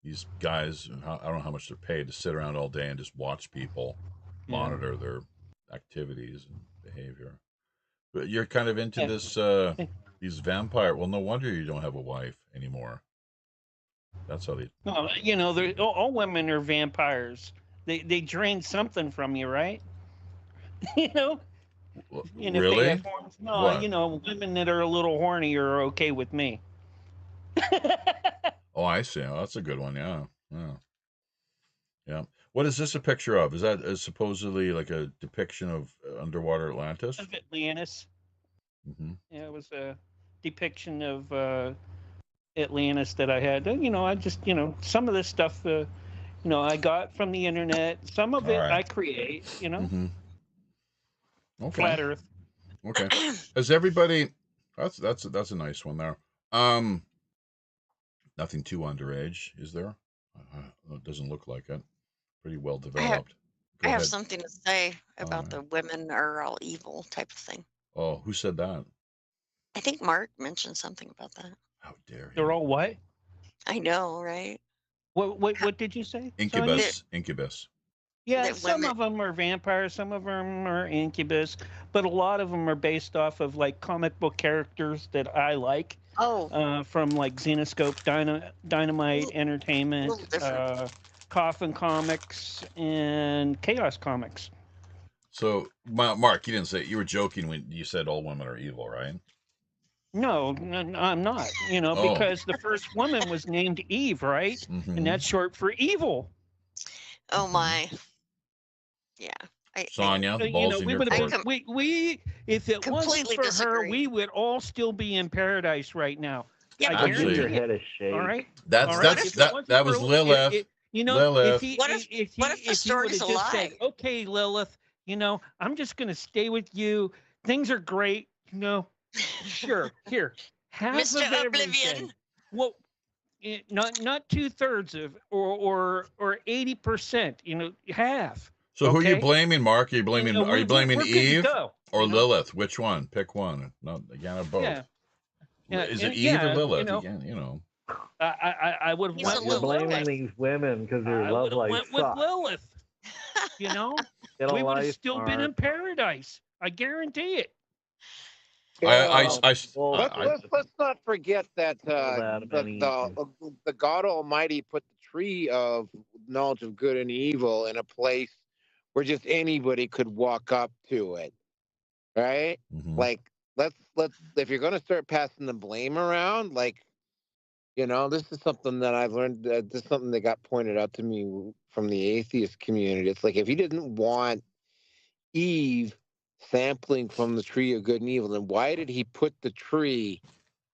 these guys, I don't know how much they're paid to sit around all day and just watch people monitor their activities and behavior. But you're kind of into Yeah. this, these vampire. Well, no wonder you don't have a wife anymore. That's how they. Well, all women are vampires. They drain something from you, right? you know, and if they Really? have horns, no, What? women that are a little horny are okay with me. Oh, I see. Oh, that's a good one. Yeah. Yeah. Yeah. What is this a picture of? Is that supposedly like a depiction of underwater Atlantis? Of Atlantis. Mm-hmm. Yeah, it was a depiction of Atlantis that I had. I just, some of this stuff, I got from the internet. Some of All it right. I create, Mm-hmm. Okay. flat Earth. Okay. Has everybody? That's a nice one there. Nothing too underage, is there? It doesn't look like it. Pretty well I have, developed. I Go have ahead. something to say All about right. the women are all evil type of thing. Oh, who said that? I think Mark mentioned something about that. How dare he? They're all what? I know, right? What did you say? Sonia? Incubus. Incubus. Yeah, That some women, of them are vampires, some of them are incubus, but a lot of them are based off of like comic book characters that I like, oh, from like Xenoscope, Dynamite a Entertainment, little different. Coffin Comics, and Chaos Comics. So, Mark, you didn't say you were joking when you said all women are evil, right? No, I'm not. Oh. Because the first woman was named Eve, right? Mm-hmm. And that's short for evil. Oh my, yeah. Sonia, the ball's in we your would have court. been, we if it wasn't completely for her, disagree. we would all still be in paradise right now. Yeah, I but Actually, Your guarantee head it. is shaved. All right. That's All right. that's If it that wasn't that for was Lilith. Lilith. What if the if he would have story's a just lie? said, "Okay, Lilith, I'm just gonna stay with you. Things are great. Sure. Here, half Mr. of everything. Oblivion. Well, not 2/3 of or 80%. Half. So who are you Okay. blaming, Mark? Are you blaming We're good Eve to go. or Lilith? Which one? Pick one. Not again or both. Yeah. Yeah. Is it and, Eve or yeah, Lilith? Again, I would have He's went a with You're Lilith blaming guy. these women because their I love would have life went with sucks. Lilith. Get a We would have life, still been Mark. in paradise. I guarantee it. Let's not forget that Adam and Eve. the God Almighty put the tree of knowledge of good and evil in a place where just anybody could walk up to it, right? Mhm. Like let's if you're gonna start passing the blame around, like this is something that I've learned. This is something that got pointed out to me from the atheist community. It's like if he didn't want Eve sampling from the tree of good and evil, then why did he put the tree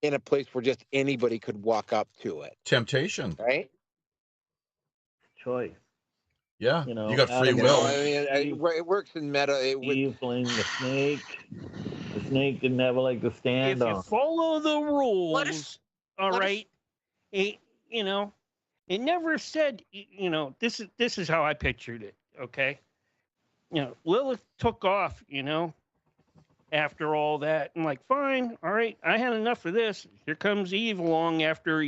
in a place where just anybody could walk up to it? Temptation. Right? Choice. Yeah. You know, You got free Adam will. I mean, it works in meta. Eve playing the snake. The snake didn't have a leg to If stand you on. follow the rules, What if- all what if- right. It never said. This is how I pictured it. Okay. Lilith took off. After all that, I'm like, fine, all right, I had enough of this. Here comes Eve along after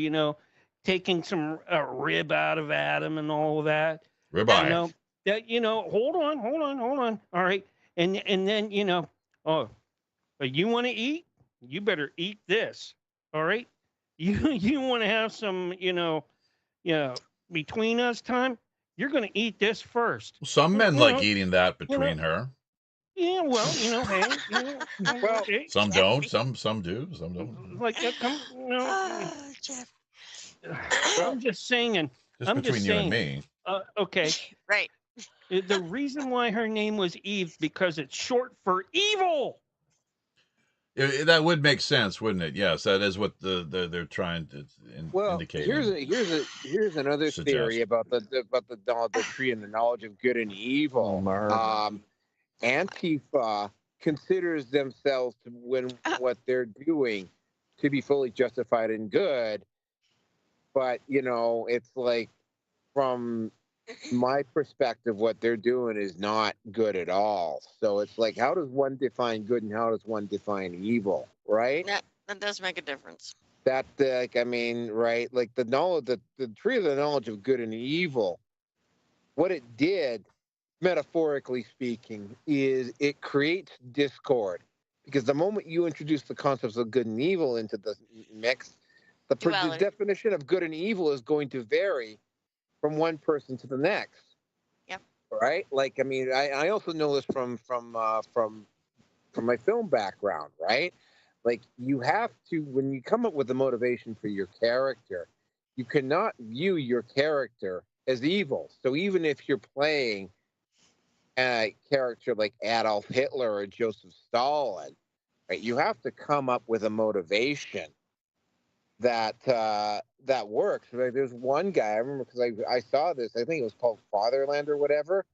taking some rib out of Adam and all of that. Ribeye. Hold on. All right, and then oh, you want to eat? You better eat this. All right, you want to have some between us time? You're going to eat this first. Some men like eating that between her. Yeah, well, hey, Well, okay. Some don't. Some do. Some don't. Like come, Oh, Jeff. I'm just saying. Just I'm between just you saying. and me. Okay. Right. The reason why her name was Eve because it's short for evil. That would make sense, wouldn't it? Yes, that is what they're trying to indicate. Here's another Suggest. theory about the tree and the knowledge of good and evil. Antifa considers themselves when what they're doing to be fully justified and good. But, it's like, from my perspective, what they're doing is not good at all. So it's like, how does one define good and how does one define evil, right? That does make a difference. That, right? Like the knowledge, the tree of the knowledge of good and evil, what it did, metaphorically speaking, is it creates discord. Because the moment you introduce the concepts of good and evil into the mix, the Duality. definition of good and evil is going to vary from one person to the next. Yep. Right? Like, I also know this from my film background, right? Like, you have to, when you come up with a motivation for your character, you cannot view your character as evil. So even if you're playing a character like Adolf Hitler or Joseph Stalin, right, you have to come up with a motivation that works. Like, there's one guy I remember, because I saw this. I think it was called Fatherland or whatever,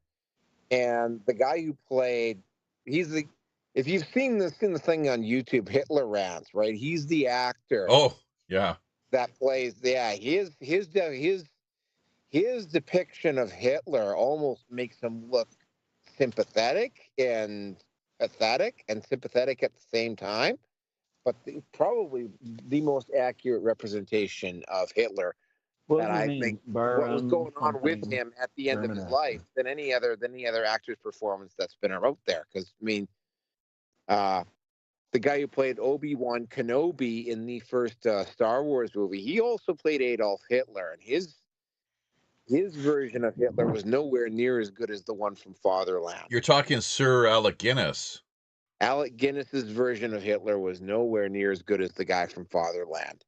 and the guy who played, if you've seen the thing on YouTube, Hitler Rants, right? He's the actor. Oh, yeah. That plays, yeah. His depiction of Hitler almost makes him look sympathetic and pathetic and sympathetic at the same time. But probably the most accurate representation of Hitler. What And do you I mean? think what was going on with something him at the end of his German life than any other actor's performance that's been out there. Because the guy who played Obi-Wan Kenobi in the first Star Wars movie, he also played Adolf Hitler, and his version of Hitler was nowhere near as good as the one from Fatherland. You're talking Sir Alec Guinness. Alec Guinness's version of Hitler was nowhere near as good as the guy from Fatherland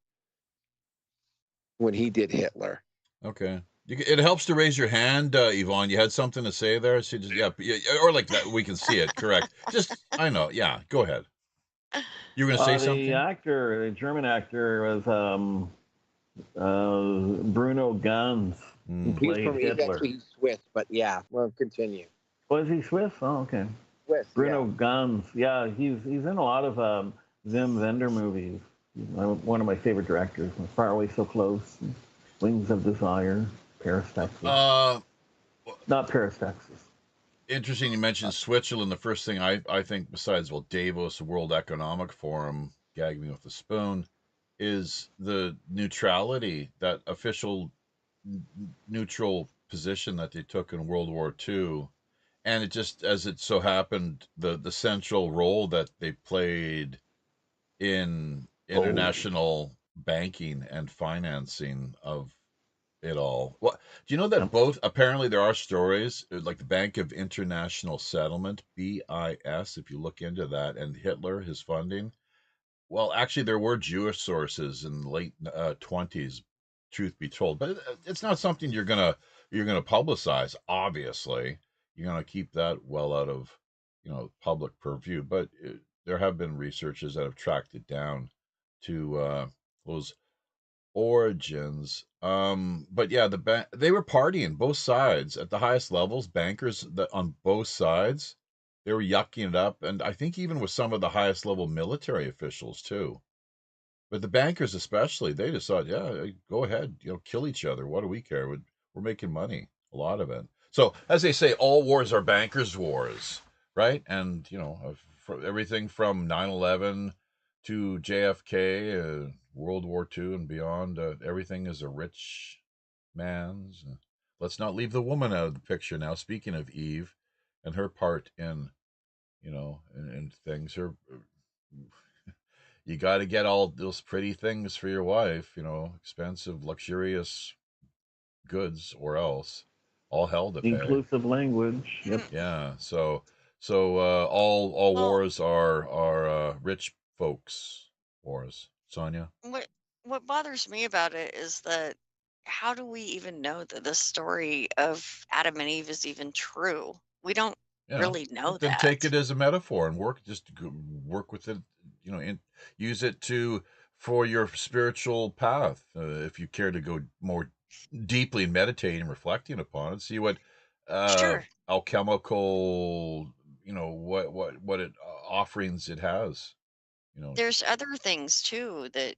when he did Hitler. Okay. It helps to raise your hand, Yvonne. You had something to say there? So just, yeah, or like that, we can see it. Correct. Just, I know. Yeah, go ahead. You were going to say something? The German actor was Bruno Ganz, who played Hitler. He's actually Swiss, but yeah, well, continue. Was he Swiss? Oh, okay. Swiss, Bruno Ganz. Yeah, he's in a lot of Wim Wenders movies. He's one of my favorite directors. Far Away So Close, Wings of Desire, Paris, Texas. Not Paris, Texas. Interesting you mentioned Switzerland. The first thing I think, besides, well, Davos, the World Economic Forum, gag me with a spoon, is the neutrality, that official neutral position that they took in World War II. And it just, as it so happened, the central role that they played in international banking and financing of it all. What do you know that both, apparently there are stories like the Bank of International Settlement, BIS, if you look into that, and Hitler, his funding. Well, actually, there were Jewish sources in the late 20s, truth be told, but it's not something you're gonna publicize. Obviously, you're gonna keep that well out of public purview. But there have been researchers that have tracked it down to those origins. But yeah, they were partying, both sides at the highest levels. Bankers on both sides, they were yucking it up, and I think even with some of the highest level military officials too. But the bankers especially, they just thought, yeah, go ahead, kill each other. What do we care? We're making money, a lot of it. So as they say, all wars are bankers' wars, right? And everything from 9/11 to JFK, World War II and beyond, everything is a rich man's. Let's not leave the woman out of the picture now. Speaking of Eve and her part in, in things, you got to get all those pretty things for your wife, expensive, luxurious goods, or else all hell to pay. Inclusive language. Yep. Yeah. So all wars are rich folks wars. Sonia? What bothers me about it is that how do we even know that the story of Adam and Eve is even true? We don't really know then that. Take it as a metaphor and work with it, use it for your spiritual path. If you care to go more deeply and meditating and reflecting upon it, see what alchemical, what it offerings it has. There's other things too that,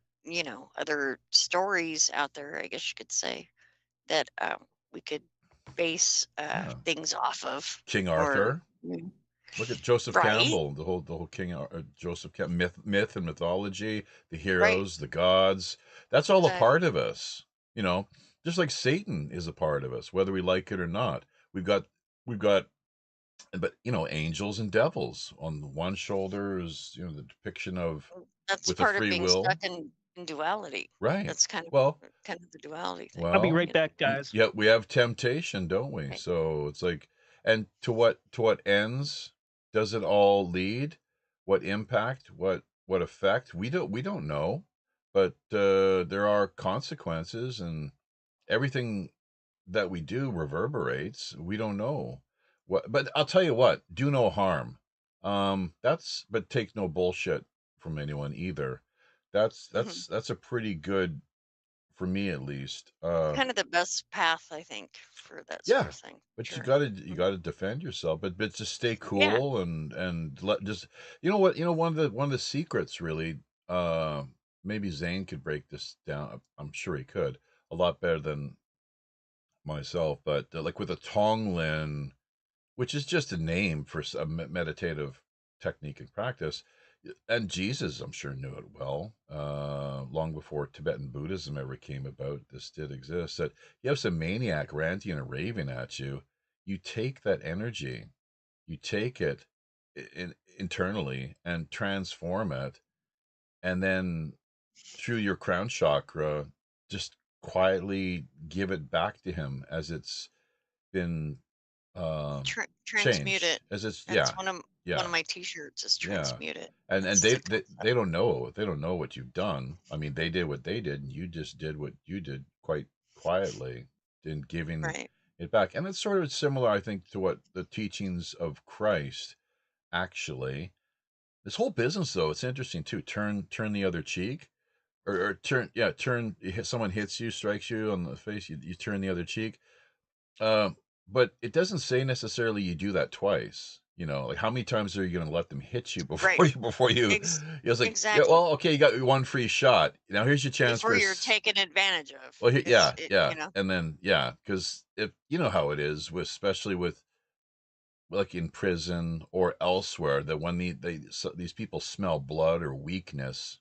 other stories out there, I guess you could say, that we could base Yeah. things off of. King Or Arthur. Look at Joseph right, Campbell, the whole King Joseph Campbell myth and mythology, the right, heroes, the gods. That's all a part exactly. of us, just like Satan is a part of us, whether we like it or not. We've got, but angels and devils. On one shoulder is the depiction of That's with a part of free being will, stuck in duality. right? That's Well, kind of the duality thing. I'll be well, right back, guys. yeah, we have temptation, don't we? Right. So it's like, and to what ends does it all lead? What impact? What effect? We don't know, but there are consequences, and everything that we do reverberates. We don't know what, but I'll tell you what: do no harm. But take no bullshit from anyone either. That's Mhm. that's that's a pretty good, for me at least. Kind of the best path, I think, for that sort Yeah, of thing. but you Sure. gotta you Mhm. gotta defend yourself. But just stay Yeah. cool and let just what one of the secrets really. Uh, Maybe Zane could break this down. I'm sure he could a lot better than myself. But like with a Tonglen, which is just a name for a meditative technique and practice. And Jesus, I'm sure, knew it well, long before Tibetan Buddhism ever came about. This did exist. That you have some maniac ranting and raving at you, you take that energy, you take it internally and transform it, and then through your crown chakra, just quietly give it back to him as it's been Transmute changed, it. as it's That's yeah, one yeah, of my T-shirts is yeah. transmute it. And That's the they concept. don't know what you've done. I mean, they did what they did, and you just did what you did quite quietly in giving Right. it back. And it's sort of similar, I think, to what the teachings of Christ actually. This whole business, though, it's interesting too. Turn the other cheek, or turn. Someone hits you, strikes you on the face, you turn the other cheek. Um, but it doesn't say necessarily you do that twice. Like how many times are you going to let them hit you Right. before you? It's like, yeah, Exactly. well, okay, you got one free shot. Now here's your chance Before for. you're taken advantage of. Well, Is yeah, it, yeah, and then yeah, because if you know how it is, especially with like in prison or elsewhere, that when these people smell blood or weakness,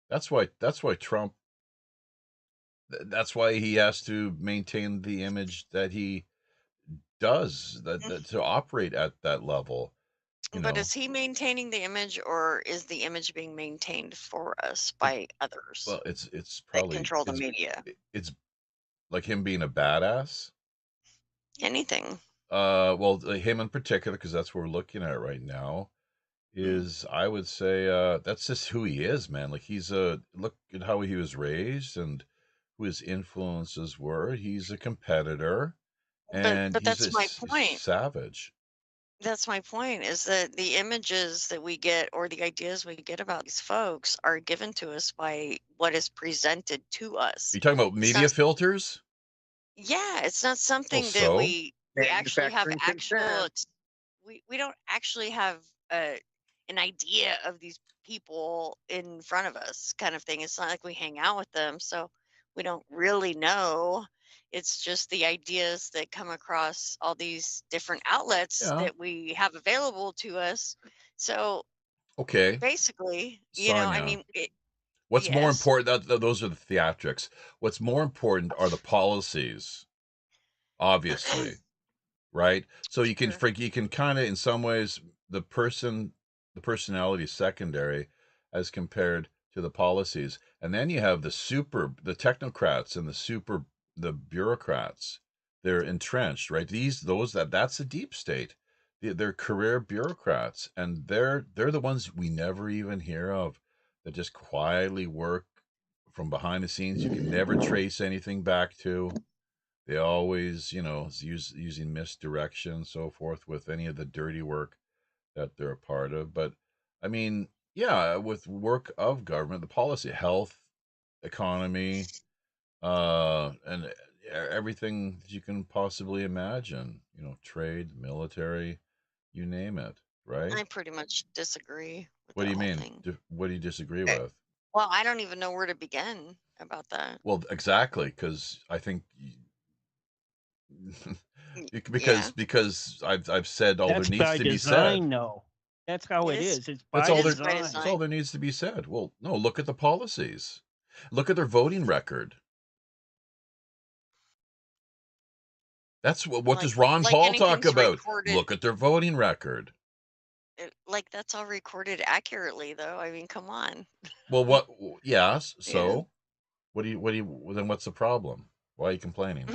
that's why Trump. That's why he has to maintain the image that he does, that to operate at that level, you But know. is he maintaining the image, or is the image being maintained for us It, by others well, it's that probably control the media? it's like him being a badass. Anything. Well, him in particular, because that's what we're looking at right now. Mm. Is I would say that's just who he is, man. Like he's a look at how he was raised and who his influences were. He's a competitor, and But he's a that's my point. savage. That's my point, is that the images that we get, or the ideas we get about these folks, are given to us by what is presented to Are us. you talking about It's media not, filters? yeah, it's not Well, something that so we actually have Manufacturing actual consent. we don't actually have an idea of these people in front of us, kind of thing. It's not like we hang out with them, so we don't really know. It's just the ideas that come across all these different outlets yeah, that we have available to us. So okay, basically, I Sonia. mean, What's more yes. important? Those are the theatrics. What's more important are the policies, obviously, right? So Sure. you can kind of, in some ways, the personality is secondary as compared to the policies, and then you have the technocrats and the bureaucrats. They're entrenched, right? That's the deep state. They're career bureaucrats, and they're the ones we never even hear of, that just quietly work from behind the scenes. You can never trace anything back to. They always, using misdirection and so forth with any of the dirty work that they're a part of. But I mean, yeah, with work of government, the policy, health, economy, and everything that you can possibly imagine, trade, military, you name it. right? I pretty much disagree with What the do you whole mean? thing. What do you disagree Eh, with? Well, I don't even know where to begin about that. Well, exactly, because I think Yeah, because I've said all there That's needs by to be said. design, though. That's how it it is. is. It's That's by It all is there. by design. That's all design. there needs to be said. Well, no, look at the policies. Look at their voting record. That's what Like does Ron like Paul talk anything's about? recorded. Look at their voting record. Like that's all recorded accurately, though. I mean, come on. Well, what? Yes. Yeah. So, then what's the problem? Why are you complaining?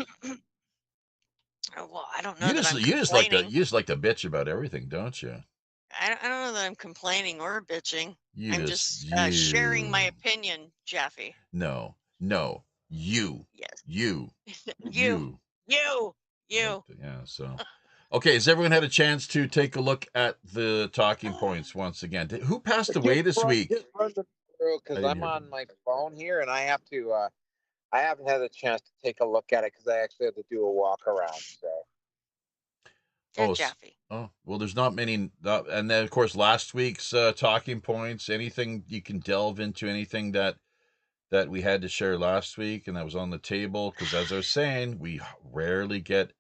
Well, I don't know that I'm You just like to complaining. bitch about everything, don't you? I don't know that I'm complaining or bitching. You I'm just just sharing my opinion, Jeffy. no, you, Yes. you, You, you. you, Like you. yeah. So, okay. Has everyone had a chance to take a look at the talking points once again? Who passed away this week? Just run them through I because didn't I'm hear. on my phone here and I have to. I haven't had a chance to take a look at it because I actually had to do a walk around. So Yeah, Oh, Jeffy. well, there's not many. And then, of course, last week's talking points. Anything you can delve into, anything that we had to share last week, and that was on the table. Because as I was saying, we rarely get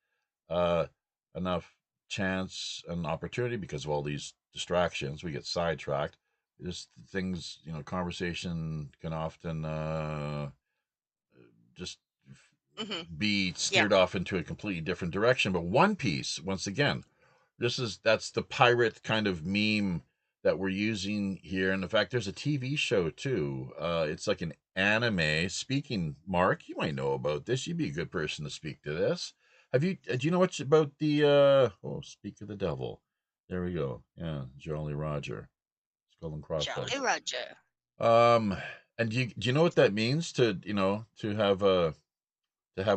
uh, enough chance and opportunity because of all these distractions. We get sidetracked. Just things, conversation can often just Hmm. be Yeah. steered off into a completely different direction. But One Piece, once again, that's the pirate kind of meme that we're using here. And in fact, there's a TV show too. It's like an anime. Speaking, Mark, you might know about this. You'd be a good person to speak to this. Do you know much about the speak of the devil? There we go. Yeah, Jolly Roger. Skull and crossbones. Jolly Roger. And do you know what that means to have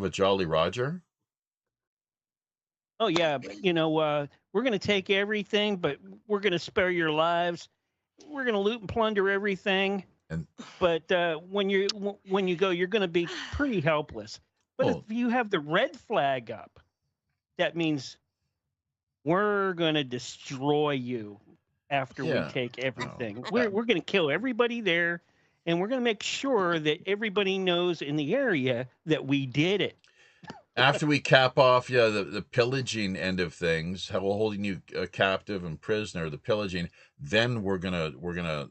a Jolly Roger? Oh yeah, but we're going to take everything, but we're going to spare your lives. We're going to loot and plunder everything. And But when you go, you're going to be pretty helpless. But oh, if you have the red flag up, that means we're going to destroy you after we yeah. take everything. Yeah. We're going to kill everybody there, and we're going to make sure that everybody knows in the area that we did it. After we cap off, the pillaging end of things, how we're holding you captive and prisoner, the pillaging, then we're gonna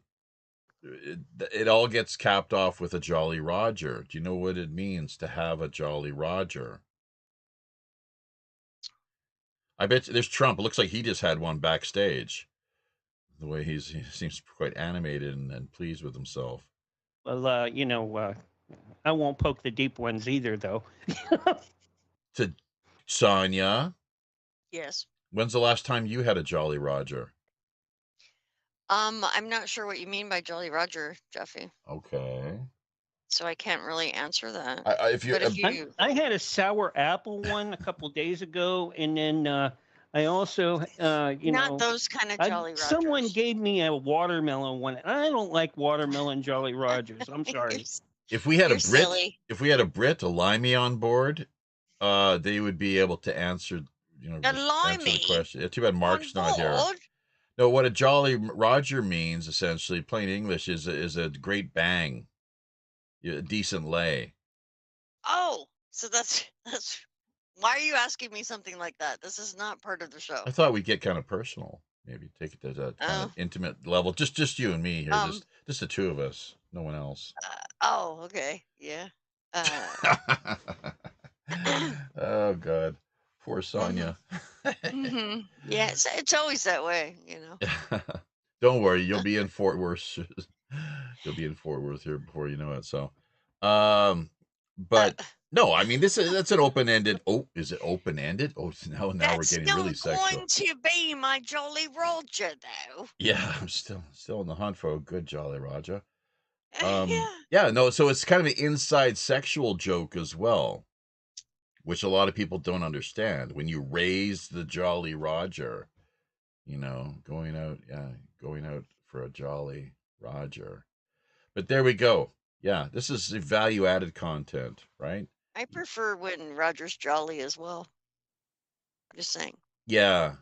it all gets capped off with a Jolly Roger. Do you know what it means to have a Jolly Roger? I bet there's Trump. It looks like he just had one backstage. The way he seems quite animated and pleased with himself. Well, I won't poke the deep ones either, though. To Sonia, Yes. when's the last time you had a Jolly Roger? I'm not sure what you mean by Jolly Roger, Jeffy. Okay. So I can't really answer that. If you, But if you, I had a sour apple one a couple days ago, and then I also, not those kind of Jolly Rogers. someone gave me a watermelon one, and I don't like watermelon Jolly Rogers. I'm sorry. if we had You're a Brit, silly. if we had a Brit, a Limey on board, they would be able to answer, A answer the limey question. Yeah, too bad Mark's on not here. board? No, what a Jolly Roger means, essentially, plain English, is a great bang, a decent lay. Oh, so that's why are you asking me something like that? This is not part of the show. I thought we'd get kind of personal, maybe take it to that kind of Oh. intimate level. Just you and me here, just the two of us, no one else. Oh, okay, yeah. Oh God, poor Sonia. Mm-hmm. Yeah, it's always that way, Don't worry, you'll be in Fort Worth. You'll be in Fort Worth here before you know it. So, but no, I mean that's an open-ended. Oh, is it open-ended? Oh, now we're getting really sexual. That's not going to be my Jolly Roger, though. Yeah, I'm still in the hunt for a good Jolly Roger. Yeah. Yeah, no, so it's kind of an inside sexual joke as well, which a lot of people don't understand. When you raise the Jolly Roger, going out for a Jolly Roger. But there we go. Yeah, this is value-added content, right? I prefer when Roger's jolly as well. Just saying. Yeah.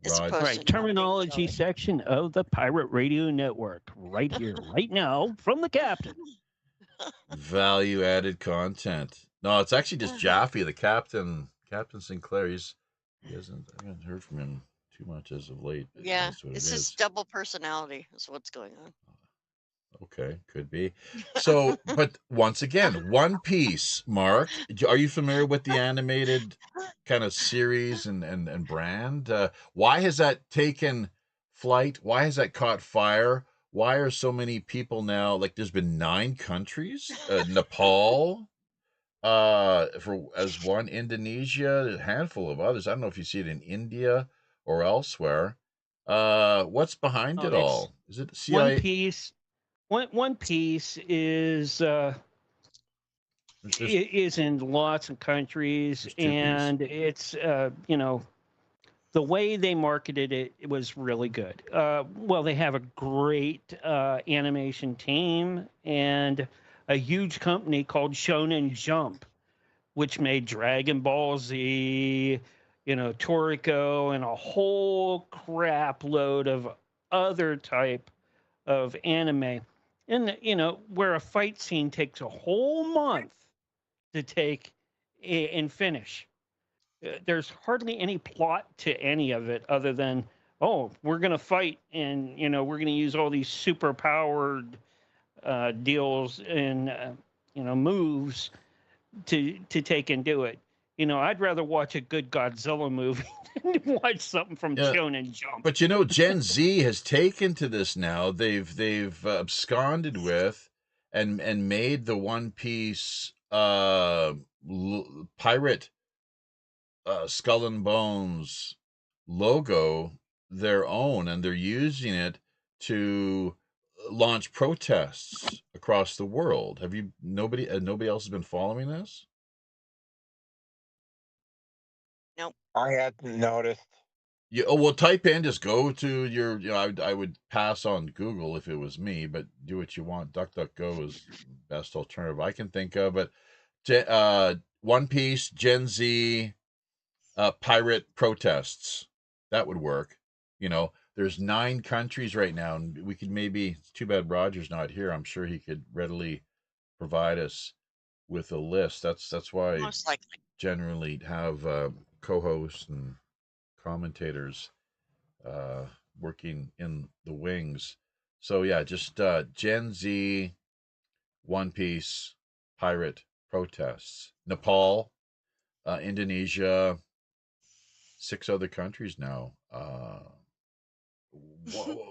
It's Rod. All supposed right, to not be terminology jelly. section of the Pirate Radio Network, right here, right now, from the captain. Value added content. No, it's actually just Jaffe, the captain, Captain Sinclair. I haven't heard from him too much as of late. But Yeah, that's what it's it his is. double personality is what's going on. Okay, could be. So, but once again, One Piece, Mark, are you familiar with the animated kind of series and brand? Why has that taken flight? Why has that caught fire? Why are so many people now, like there's been 9 countries, Nepal, for as one, Indonesia, a handful of others. I don't know if you see it in India or elsewhere. What's behind Oh, it it's all? Is it One CIA? Piece. One Piece There's is in lots of countries, 2 Ps. and it's the way they marketed it, it was really good. Well, they have a great animation team and a huge company called Shonen Jump, which made Dragon Ball Z, Toriko, and a whole crap load of other type of anime. And where a fight scene takes a whole month to take and finish. There's hardly any plot to any of it other than, oh, we're going to fight and, we're going to use all these super powered deals and, moves to take and do it. I'd rather watch a good Godzilla movie than watch something from Yeah, Shonen Jump. but Gen Z has taken to this now. They've absconded with and made the One Piece pirate Skull and Bones logo their own, and they're using it to launch protests across the world. Have you nobody else has been following this? Nope. I hadn't noticed. Well, type in, just go to your, I would pass on Google if it was me, but do what you want. DuckDuckGo is the best alternative I can think of. But One Piece, Gen Z, pirate protests, that would work. There's 9 countries right now, and we could maybe, it's too bad Roger's not here. I'm sure he could readily provide us with a list. That's why Most likely. generally have co-hosts and commentators working in the wings. So yeah, just Gen Z, One Piece, pirate protests, Nepal, Indonesia, 6 other countries now.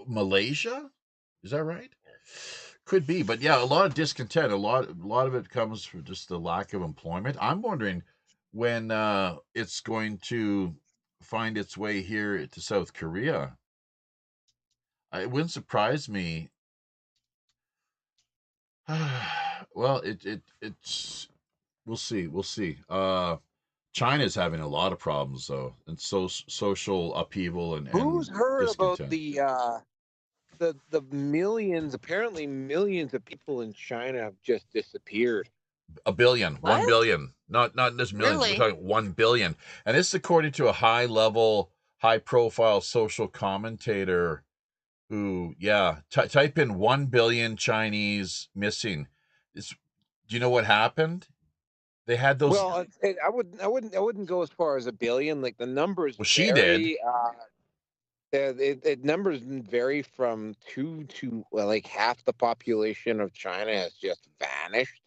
Malaysia, is that right? Could be, but yeah, a lot of discontent. A lot of it comes from just the lack of employment. I'm wondering when it's going to find its way here to South Korea. It wouldn't surprise me. Well, it's we'll see. China's having a lot of problems though, and social upheaval Who's and heard about discontent. the millions? Apparently, millions of people in China have just disappeared. A billion, What? 1 billion, not just millions. We're Really? talking 1 billion, and this is according to a high profile social commentator who, yeah, type in 1 billion Chinese missing. It's, do you know what happened? They had those. Well, I wouldn't go as far as a billion. Like the numbers Well, she did. vary. Numbers vary from 2 to, well, like half the population of China has just vanished.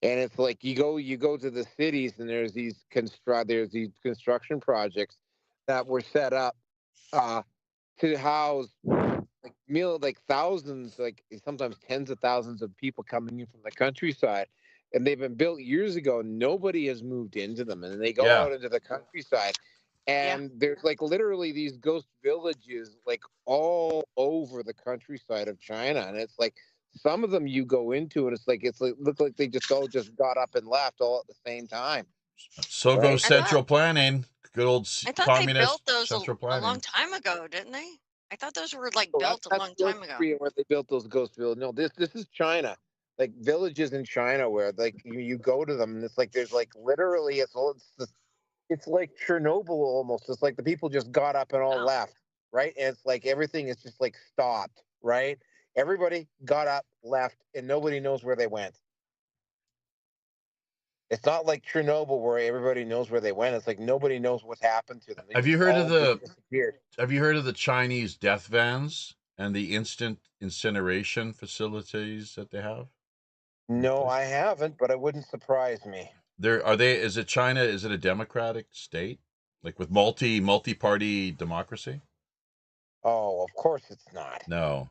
And it's like you go to the cities and there's these construction projects that were set up to house like thousands, like sometimes tens of thousands of people coming in from the countryside, and they've been built years ago. Nobody has moved into them, and they go Yeah, out into the countryside, Yeah. and there's like literally these ghost villages like all over the countryside of China, and it's like some of them you go into, and it's like look like they just all just got up and left all at the same time, so goes right? I thought central planning. Good old I thought they communist built those central a long planning. time ago, didn't they? I thought those were like Oh, built a that's long North time ago. Korea where they built those ghost villages. No, this is China. Like villages in China where like you go to them and it's like there's like literally it's it's like Chernobyl almost. It's like the people just got up and all Oh, left, right? And it's like everything is just like stopped, right? Everybody got up, left, and nobody knows where they went. It's not like Chernobyl where everybody knows where they went. It's like nobody knows what's happened to them. They Have just you heard of all just the disappeared. Have you heard of the Chinese death vans and the instant incineration facilities that they have in No, place? I haven't, but it wouldn't surprise me. There are they. Is it China? Is it a democratic state, like with multi-party democracy? Oh, of course it's not. No,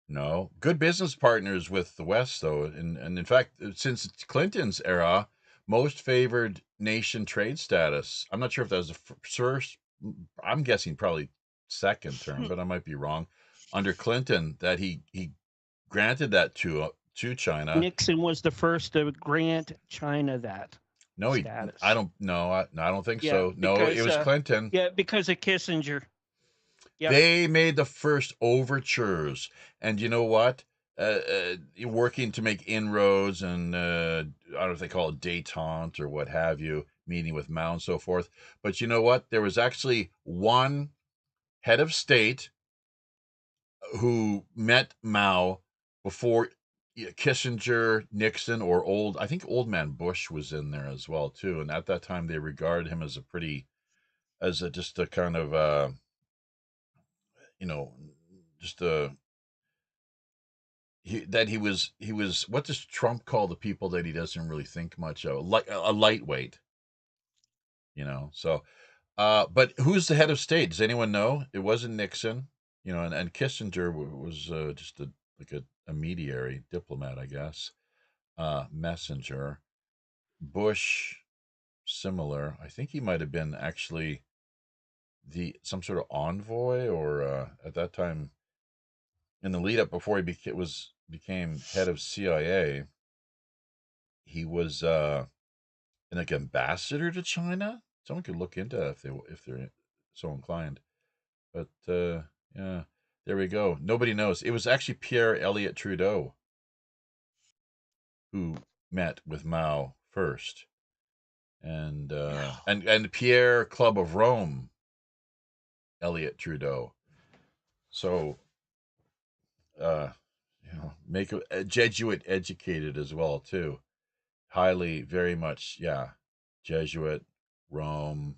no. Good business partners with the West, though, and in fact, since Clinton's era, most favored nation trade status. I'm not sure if that was the first. I'm guessing probably second term, but I might be wrong. Under Clinton, that he granted that to China. Nixon was the first to grant China that No, status. I don't. No, I don't think Yeah, so. No, it because was Clinton. yeah, because of Kissinger. Yep. They made the first overtures, and you know what? Working to make inroads, and I don't know if they call it détente or what have you, meeting with Mao and so forth. But you know what? There was actually one head of state who met Mao before Kissinger, Nixon, or I think old man Bush was in there as well too. And at that time, they regarded him as just a kind of you know, just a he was what does Trump call the people that he doesn't really think much of, like a lightweight, So, but who's the head of state? Does anyone know? It wasn't Nixon, and Kissinger was just like a mediary diplomat, I guess, messenger. Bush, similar. I think he might have been actually some sort of envoy, or at that time in the lead up before he became head of CIA, he was like ambassador to China. Someone could look into that if they're so inclined. But yeah, there we go. Nobody knows. It was actually Pierre Elliott Trudeau who met with Mao first, and Pierre Club of Rome Elliott Trudeau. So make a Jesuit educated as well too. Highly, very much, yeah. Jesuit, Rome,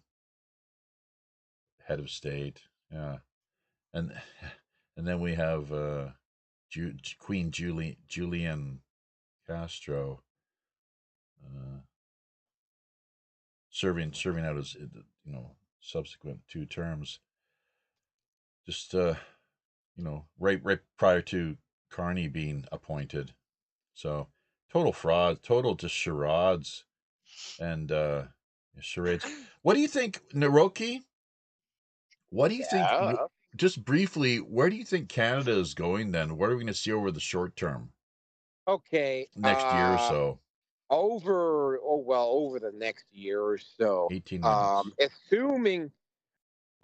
head of state, yeah, and and then we have Queen Julian Castro, uh, serving out his subsequent 2 terms. Just right prior to Carney being appointed. So total fraud, total just charades and charades. What do you think, Naroki? What do you think? Yeah. Just briefly, where do you think Canada is going then? What are we going to see over the short term, Okay. next year or so? Over the next year or so. 18 months.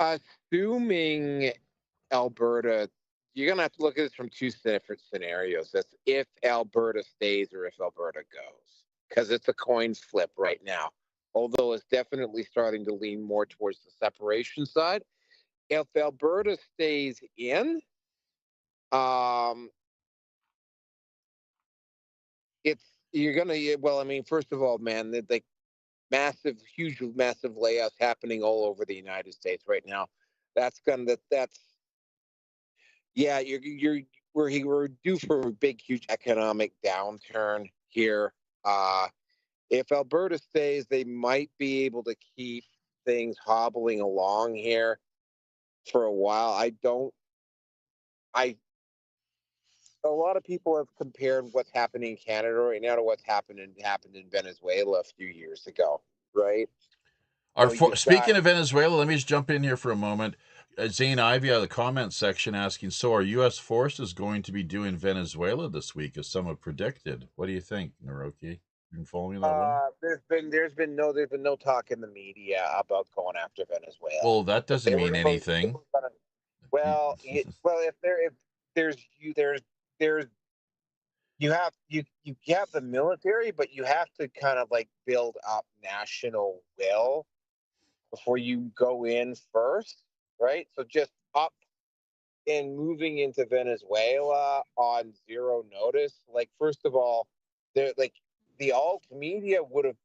Assuming Alberta, you're gonna have to look at this from two different scenarios. That's if Alberta stays or if Alberta goes, because it's a coin flip right now. Although it's definitely starting to lean more towards the separation side. If Alberta stays in, it's you're gonna well, I mean, first of all, man, the massive layoffs happening all over the United States right now. That's yeah, we're due for a big, huge economic downturn here. Uh, if Alberta stays, they might be able to keep things hobbling along here for a while. A lot of people have compared what's happening in Canada right now to what's happened in Venezuela a few years ago, right? So you've got Speaking of Venezuela, let me just jump in here for a moment. Zane Ivey out of the comments section asking, so are U.S. forces going to be doing Venezuela this week, as some have predicted? What do you think, Naroki? You been following that one? there's been no talk in the media about going after Venezuela. Well, that If they doesn't were mean gonna- anything. well, if there's you have the military, but you have to kind of like build up national will before you go in first, right? So just up and moving into Venezuela on zero notice. Like, first of all, the alt media would have,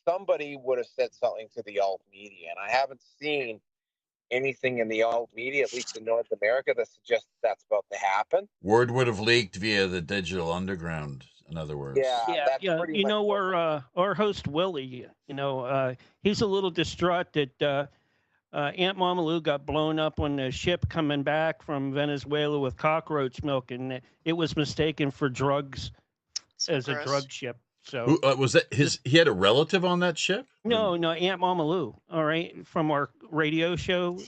somebody would have said something to the alt media, and I haven't seen anything in the alt media, at least in North America, that suggests that's about to happen. Word would have leaked via the digital underground, in other words. Yeah, That's yeah. pretty much Our host Willie, he's a little distraught that Aunt Mama Lou got blown up on the ship coming back from Venezuela with cockroach milk, and it was mistaken for drugs as a drug ship. So Who was that? He had a relative on that ship? no, Aunt Mama Lou. All right, from our radio show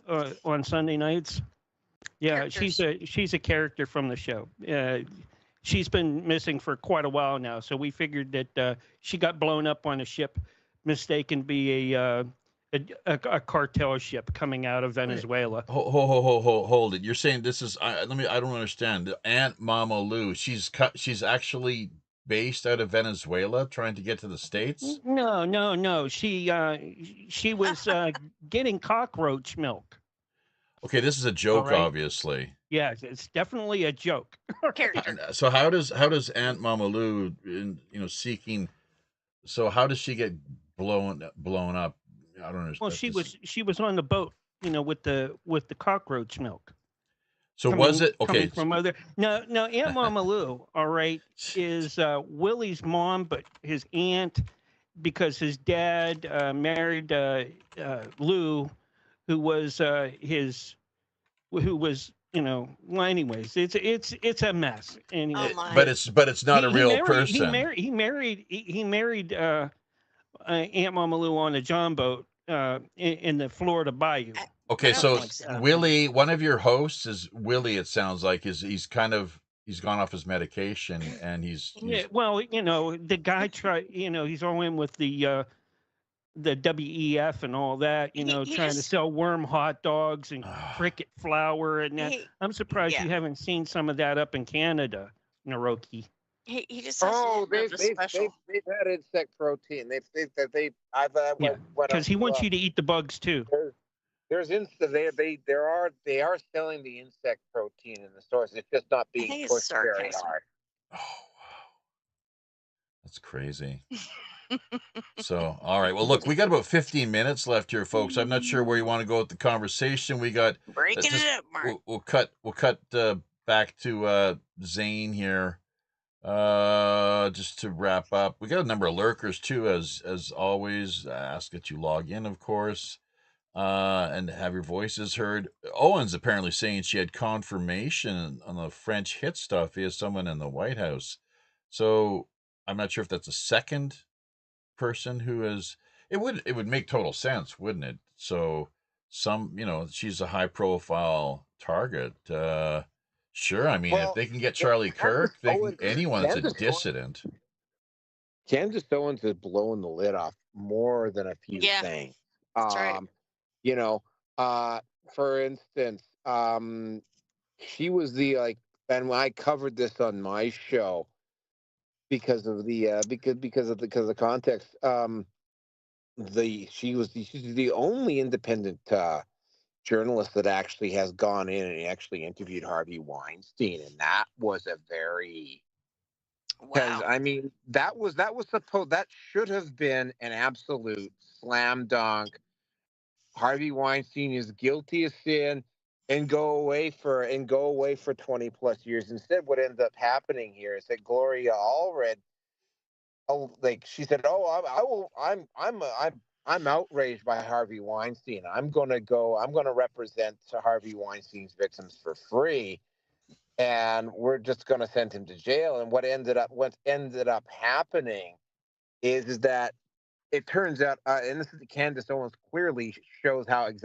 on Sunday nights. Yeah, she's a character from the show. She's been missing for quite a while now, so we figured that she got blown up on a ship, mistaken to be a cartel ship coming out of Venezuela. Hold it. You're saying this is I don't understand. Aunt Mama Lou, she's actually based out of Venezuela trying to get to the States? No. She was getting cockroach milk. Okay, this is a joke, right. Obviously. Yeah, it's definitely a joke. So how does Aunt Mama Lou seeking, so how does she get blown up? I don't understand. Well, she was on the boat, with the cockroach milk. So was it okay from other? No, Aunt Mama Lou, all right, is Willie's mom, but his aunt, because his dad married Lou, who was well, anyways, it's a mess. Anyway, but it's not a real person. He married Aunt Mama Lou on a John boat in the Florida Bayou. Okay, so Willie, one of your hosts is Willie. It sounds like he's gone off his medication and he's well, the guy tried. He's all in with the WEF and all that. Trying to sell worm hot dogs and cricket flour and that. I'm surprised you haven't seen some of that up in Canada, Naroki. He just they've had insect protein. Because he wants you to eat the bugs too. They are selling the insect protein in the stores. It's just not being pushed very hard. Oh wow, that's crazy. So all right, well look, we got about 15 minutes left here, folks. I'm not sure where you want to go with the conversation. We got breaking it up, Mark. We'll cut back to Zane here. Just to wrap up, we got a number of lurkers too, as always. Ask that you log in, of course, and have your voices heard. Owen's apparently saying she had confirmation on the French hit stuff via someone in the White House. So I'm not sure if that's a second person who is. It would make total sense, wouldn't it? So she's a high profile target. Sure, I mean, if they can get Charlie Kirk, anyone's a dissident. Candace Owens is blowing the lid off more than a few things. That's right. For instance, she was and I covered this on my show because of the context. She's the only independent journalist that actually has gone in and actually interviewed Harvey Weinstein, and that was a very I mean that should have been an absolute slam dunk. Harvey Weinstein is guilty of sin and go away for 20 plus years. Instead, what ends up happening here is that Gloria Allred, she said, I'm outraged by Harvey Weinstein. I'm going to represent Harvey Weinstein's victims for free. And we're just going to send him to jail. And what ended up happening is that it turns out, and this is Candace Owens clearly shows how this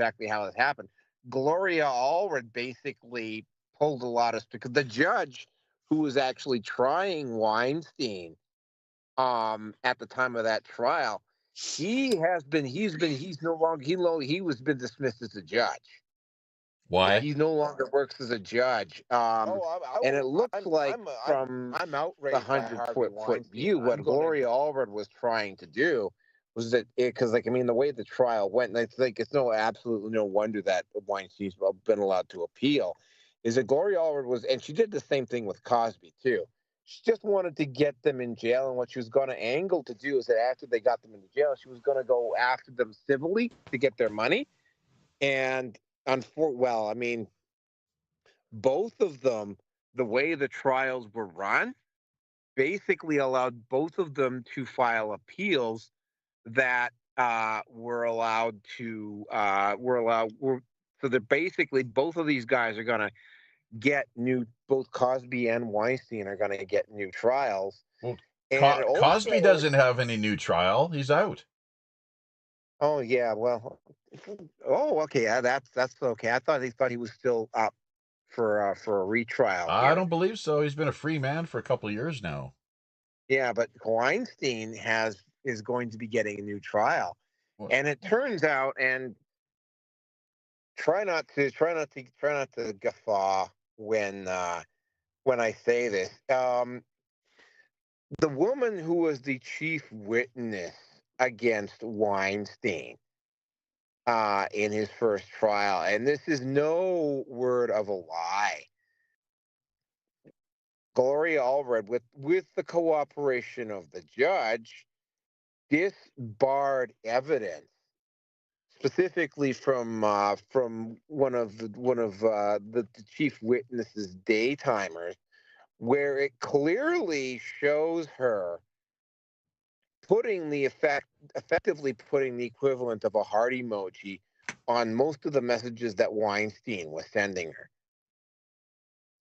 happened. Gloria Allred basically pulled a lot of, because the judge who was actually trying Weinstein at the time of that trial, he was been dismissed as a judge. Why? He no longer works as a judge. And it looks from the 100-foot view, what Gloria Allred was trying to do was that because like I mean the way the trial went, and it's like it's absolutely no wonder that Weinstein's been allowed to appeal. Is that Gloria Allred was, and she did the same thing with Cosby too. She just wanted to get them in jail, and what she was going to angle to do is that after they got them into jail, she was going to go after them civilly to get their money. And well, I mean, both of them, the way the trials were run, basically allowed both of them to file appeals that so that basically both of these guys are going to get both Cosby and Weinstein are going to get new trials. Well, And also, Cosby doesn't have any new trial. He's out. oh yeah, well, oh okay, that's okay. I thought he was still up for a retrial I here. don't believe so. He's been a free man for a couple of years now. Yeah, but Weinstein is going to be getting a new trial, What? and it turns out, and try not to guffaw when I say this. The woman who was the chief witness against Weinstein in his first trial, and this is no word of a lie. Gloria Allred, with the cooperation of the judge, disbarred evidence, specifically from one of the chief witness's daytimers, where it clearly shows her effectively putting the equivalent of a heart emoji on most of the messages that Weinstein was sending her.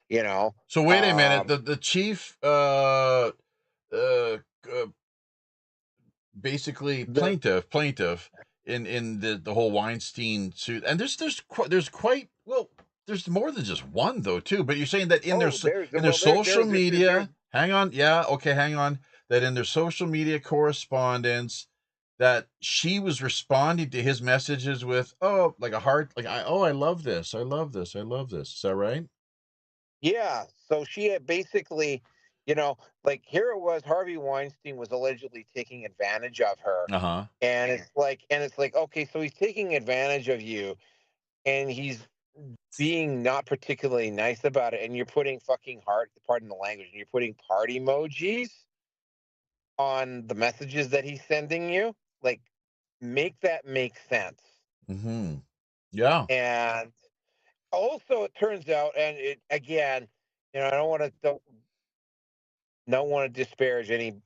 You know. So wait a minute. The chief, basically plaintiff in the whole Weinstein suit, and there's quite well. There's more than just one though too. But you're saying that in their social media. Hang on, yeah, okay, hang on. That in their social media correspondence, that she was responding to his messages with like a heart, like I love this, I love this, I love this. Is that right? Yeah. So she had basically, like here it was, Harvey Weinstein was allegedly taking advantage of her. Uh-huh. And it's like, okay, so he's taking advantage of you and he's being not particularly nice about it. And you're putting fucking pardon the language, and you're putting heart emojis on the messages that he's sending you. Like, make that make sense. Mm-hmm. Yeah. And also it turns out, and it again, I don't want to disparage any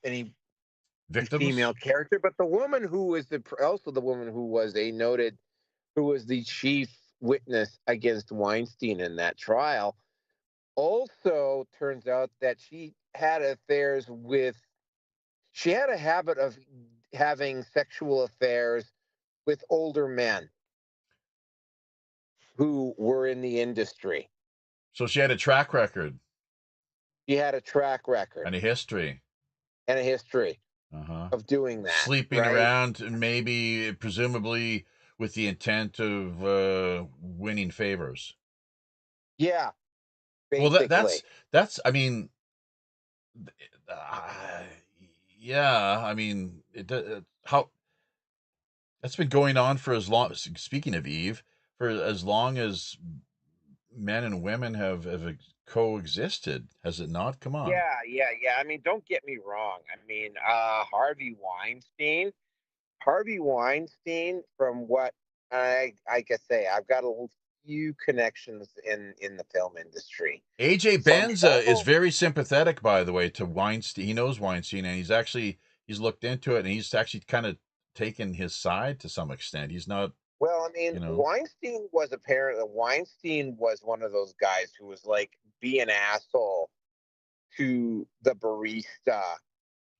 Victims. female character, but the woman who is also the woman who was the chief witness against Weinstein in that trial, also turns out that she had a habit of having sexual affairs with older men who were in the industry. So she had a track record. She had a track record and a history of doing that, sleeping right? around, and maybe presumably with the intent of winning favors. Yeah, basically. Well, that's I mean, yeah, I mean, how that's been going on for as long. Speaking of Eve, for as long as men and women have coexisted, has it not? Come on. Yeah. I mean, don't get me wrong. I mean, Harvey Weinstein, from what I can say, I've got a few connections in the film industry. AJ Benza is very sympathetic, by the way, to Weinstein. He knows Weinstein, and he's looked into it, and he's actually kind of taken his side to some extent. He's not. Well, I mean, Weinstein was one of those guys who was like, be an asshole to the barista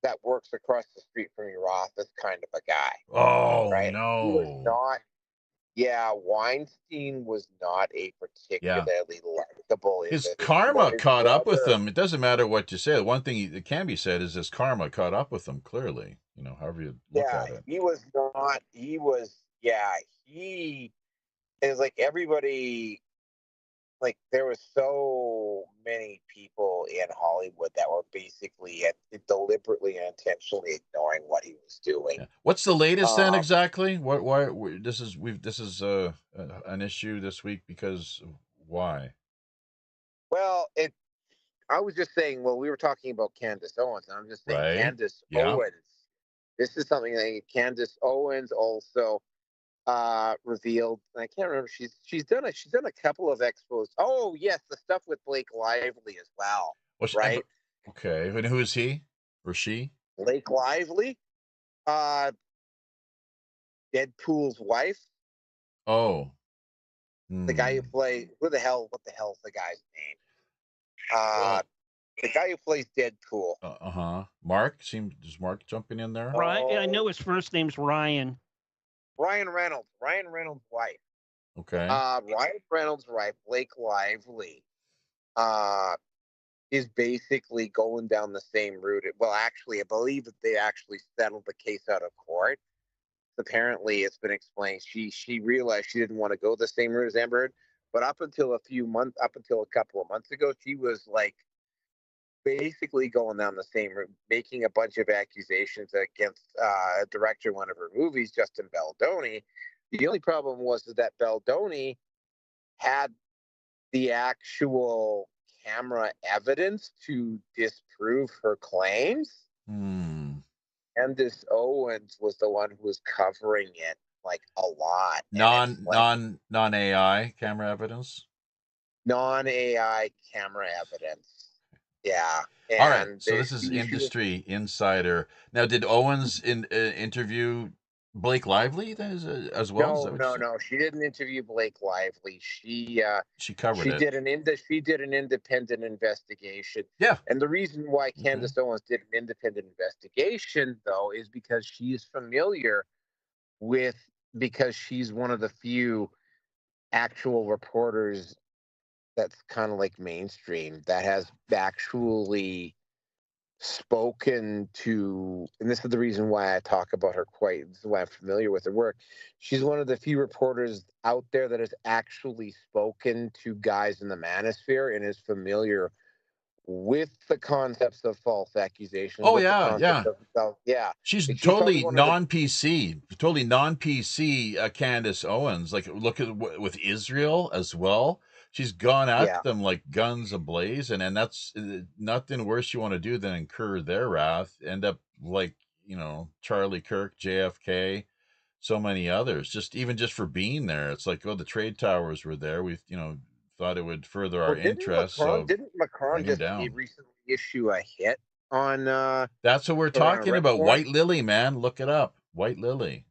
that works across the street from your office, kind of a guy. Oh, right? no. He was not. Yeah, Weinstein was not a particularly likable. His karma caught up with him. It doesn't matter what you say. The one thing that can be said is his karma caught up with him, clearly. However you look at it. He was not. He was. Yeah, he is like everybody. Like there were so many people in Hollywood that were basically deliberately and intentionally ignoring what he was doing. Yeah. What's the latest then Um, exactly? Why this is an issue this week because why? well, I was just saying, well, we were talking about Candace Owens, and I'm just saying Right? Candace Yeah. Owens. This is something that Candace Owens also revealed. And I can't remember. She's done a couple of expos. Oh yes, the stuff with Blake Lively as well, Well, right? okay. And who is he or she? Blake Lively, uh, Deadpool's wife, Oh. the guy who Hmm. plays what the hell's the guy's name? Well, The guy who plays Deadpool. uh-huh. Does Mark jumping in there? Ryan, I Oh, know his first name's Ryan. Ryan Reynolds. Ryan Reynolds' wife. Okay. Ryan Reynolds' wife, Blake Lively, uh, is basically going down the same route. Well, actually, I believe that they actually settled the case out of court. Apparently, it's been explained she realized she didn't want to go the same route as Amber Heard, but up until a couple of months ago, she was like basically going down the same route, making a bunch of accusations against a director of one of her movies, Justin Baldoni. The only problem was that Baldoni had the actual camera evidence to disprove her claims. Hmm. Candace Owens was the one who was covering it like a lot, and it's like Non AI camera evidence. non-AI camera evidence. Yeah, All right. and So this is she was industry insider. Now, did Owens interview Blake Lively as well? Is that what you said? no. She didn't interview Blake Lively. She covered She it. did an independent investigation. Yeah. And the reason why Okay. Candace Owens did an independent investigation, though, is because she is familiar with, because she's one of the few actual reporters that's kind of like mainstream that has actually spoken to, and this is the reason why I talk about her quite, this is why I'm familiar with her work. She's one of the few reporters out there that has actually spoken to guys in the manosphere and is familiar with the concepts of false accusations, Oh with the yeah, concepts yeah. of She's like she's probably totally one of the non-PC, totally non-PC. Candace Owens, like look at with Israel as well. She's gone at yeah. them like guns ablaze, and that's nothing worse you want to do than incur their wrath. End up like Charlie Kirk, JFK, so many others. Just for being there, it's like the trade towers were there. We thought it would further our Well, interest, so Didn't Macron bring them just down. recently issue a hit on That's what we're or an talking arrest about. warrant? White Lily, man, look it up. White Lily.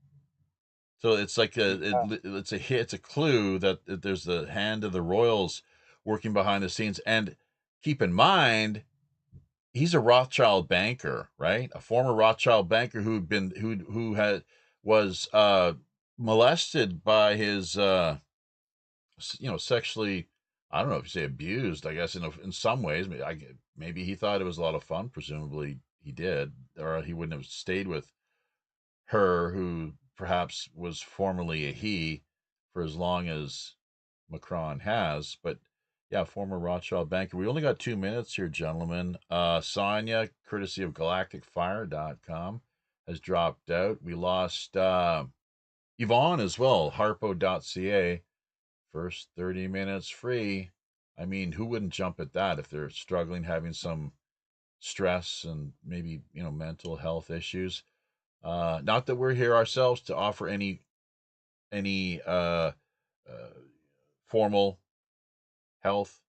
So it's like Yeah. it's a clue that there's the hand of the royals working behind the scenes. And keep in mind, he's a Rothschild banker, right? A former Rothschild banker who was molested by his sexually, I don't know if you say abused, I guess in some ways. Maybe he thought it was a lot of fun. Presumably he did, or he wouldn't have stayed with her, who perhaps was formerly a he, for as long as Macron has. But yeah, former Rothschild banker. We only got 2 minutes here, gentlemen. Sonia, courtesy of galacticfire.com, has dropped out. We lost Yvonne as well, harpo.ca. First 30 minutes free. I mean, who wouldn't jump at that if they're struggling, having some stress and maybe, mental health issues? Not that we're here ourselves to offer any formal health,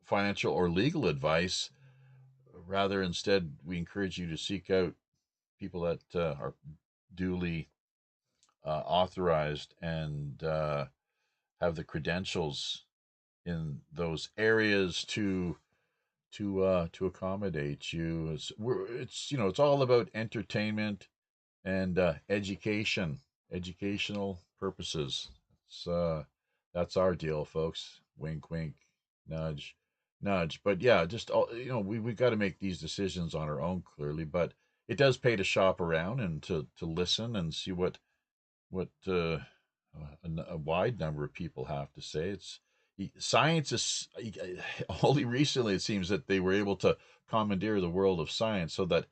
financial, or legal advice. Rather, instead, we encourage you to seek out people that are duly authorized and have the credentials in those areas to accommodate you. It's all about entertainment and educational purposes. It's that's our deal, folks. Wink, wink, nudge, nudge. But yeah, just all we got to make these decisions on our own, clearly. But it does pay to shop around and to listen and see what a wide number of people have to say. science is only recently it seems that they were able to commandeer the world of science, so that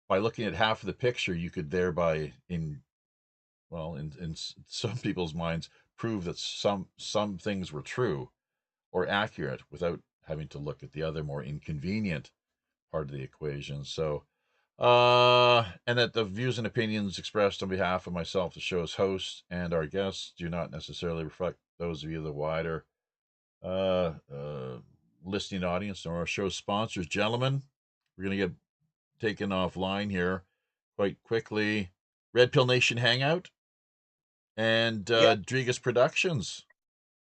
by looking at half of the picture, you could thereby, in some people's minds, prove that some things were true or accurate without having to look at the other more inconvenient part of the equation. So, and that the views and opinions expressed on behalf of myself, the show's host, and our guests do not necessarily reflect those of you, the wider uh, uh, listening audience, or our show's sponsors. Gentlemen, we're going to get taken offline here quite quickly. Red Pill Nation Hangout and Yep. Drigas Productions.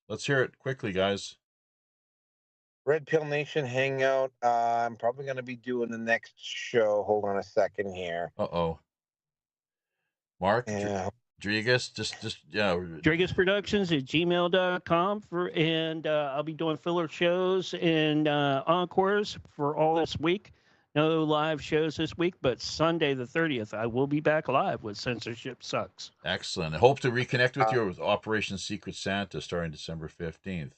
Let's hear it quickly, guys. Red Pill Nation Hangout. I'm probably going to be doing the next show. Hold on a second here. Uh-oh. Mark, Yeah. Drigas, just yeah. Dragus Productions at gmail.com and I'll be doing filler shows and encores for all this week. No live shows this week, but Sunday the 30th, I will be back live with Censorship Sucks. Excellent. I hope to reconnect with you with Operation Secret Santa starting December 15th.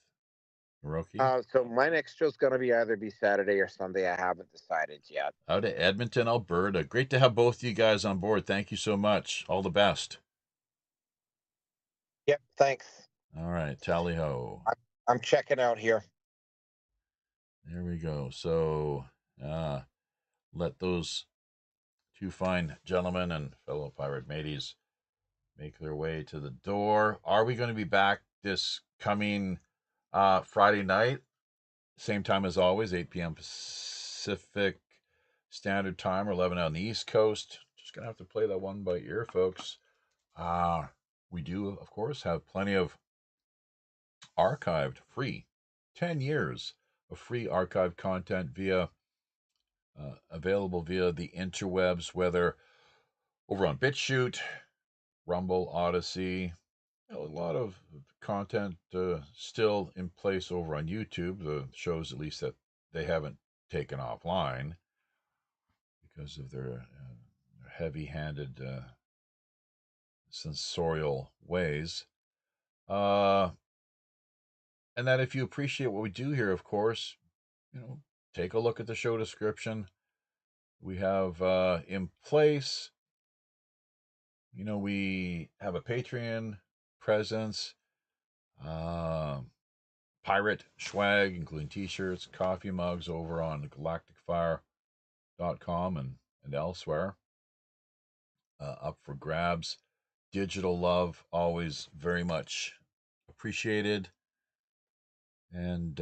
Hiroki? So my next show's going to be either be Saturday or Sunday. I haven't decided yet. Out of Edmonton, Alberta. Great to have both of you guys on board. Thank you so much. All the best. Yep. Thanks. All right. Tally ho. I'm checking out here. There we go. So let those two fine gentlemen and fellow pirate mateys make their way to the door. Are we going to be back this coming Friday night? Same time as always, 8 p.m. Pacific Standard Time, or 11 on the East Coast. Just going to have to play that one by ear, folks. We do, of course, have plenty of archived, free, 10 years of free archived content available via the interwebs, whether over on BitChute, Rumble, Odyssey. A lot of content still in place over on YouTube. The shows, at least, that they haven't taken offline because of their heavy-handed censorial ways. And that if you appreciate what we do here, of course, take a look at the show description. We have in place, we have a Patreon presence, pirate swag, including t-shirts, coffee mugs over on galacticfire.com and elsewhere, up for grabs. Digital love, always very much appreciated. And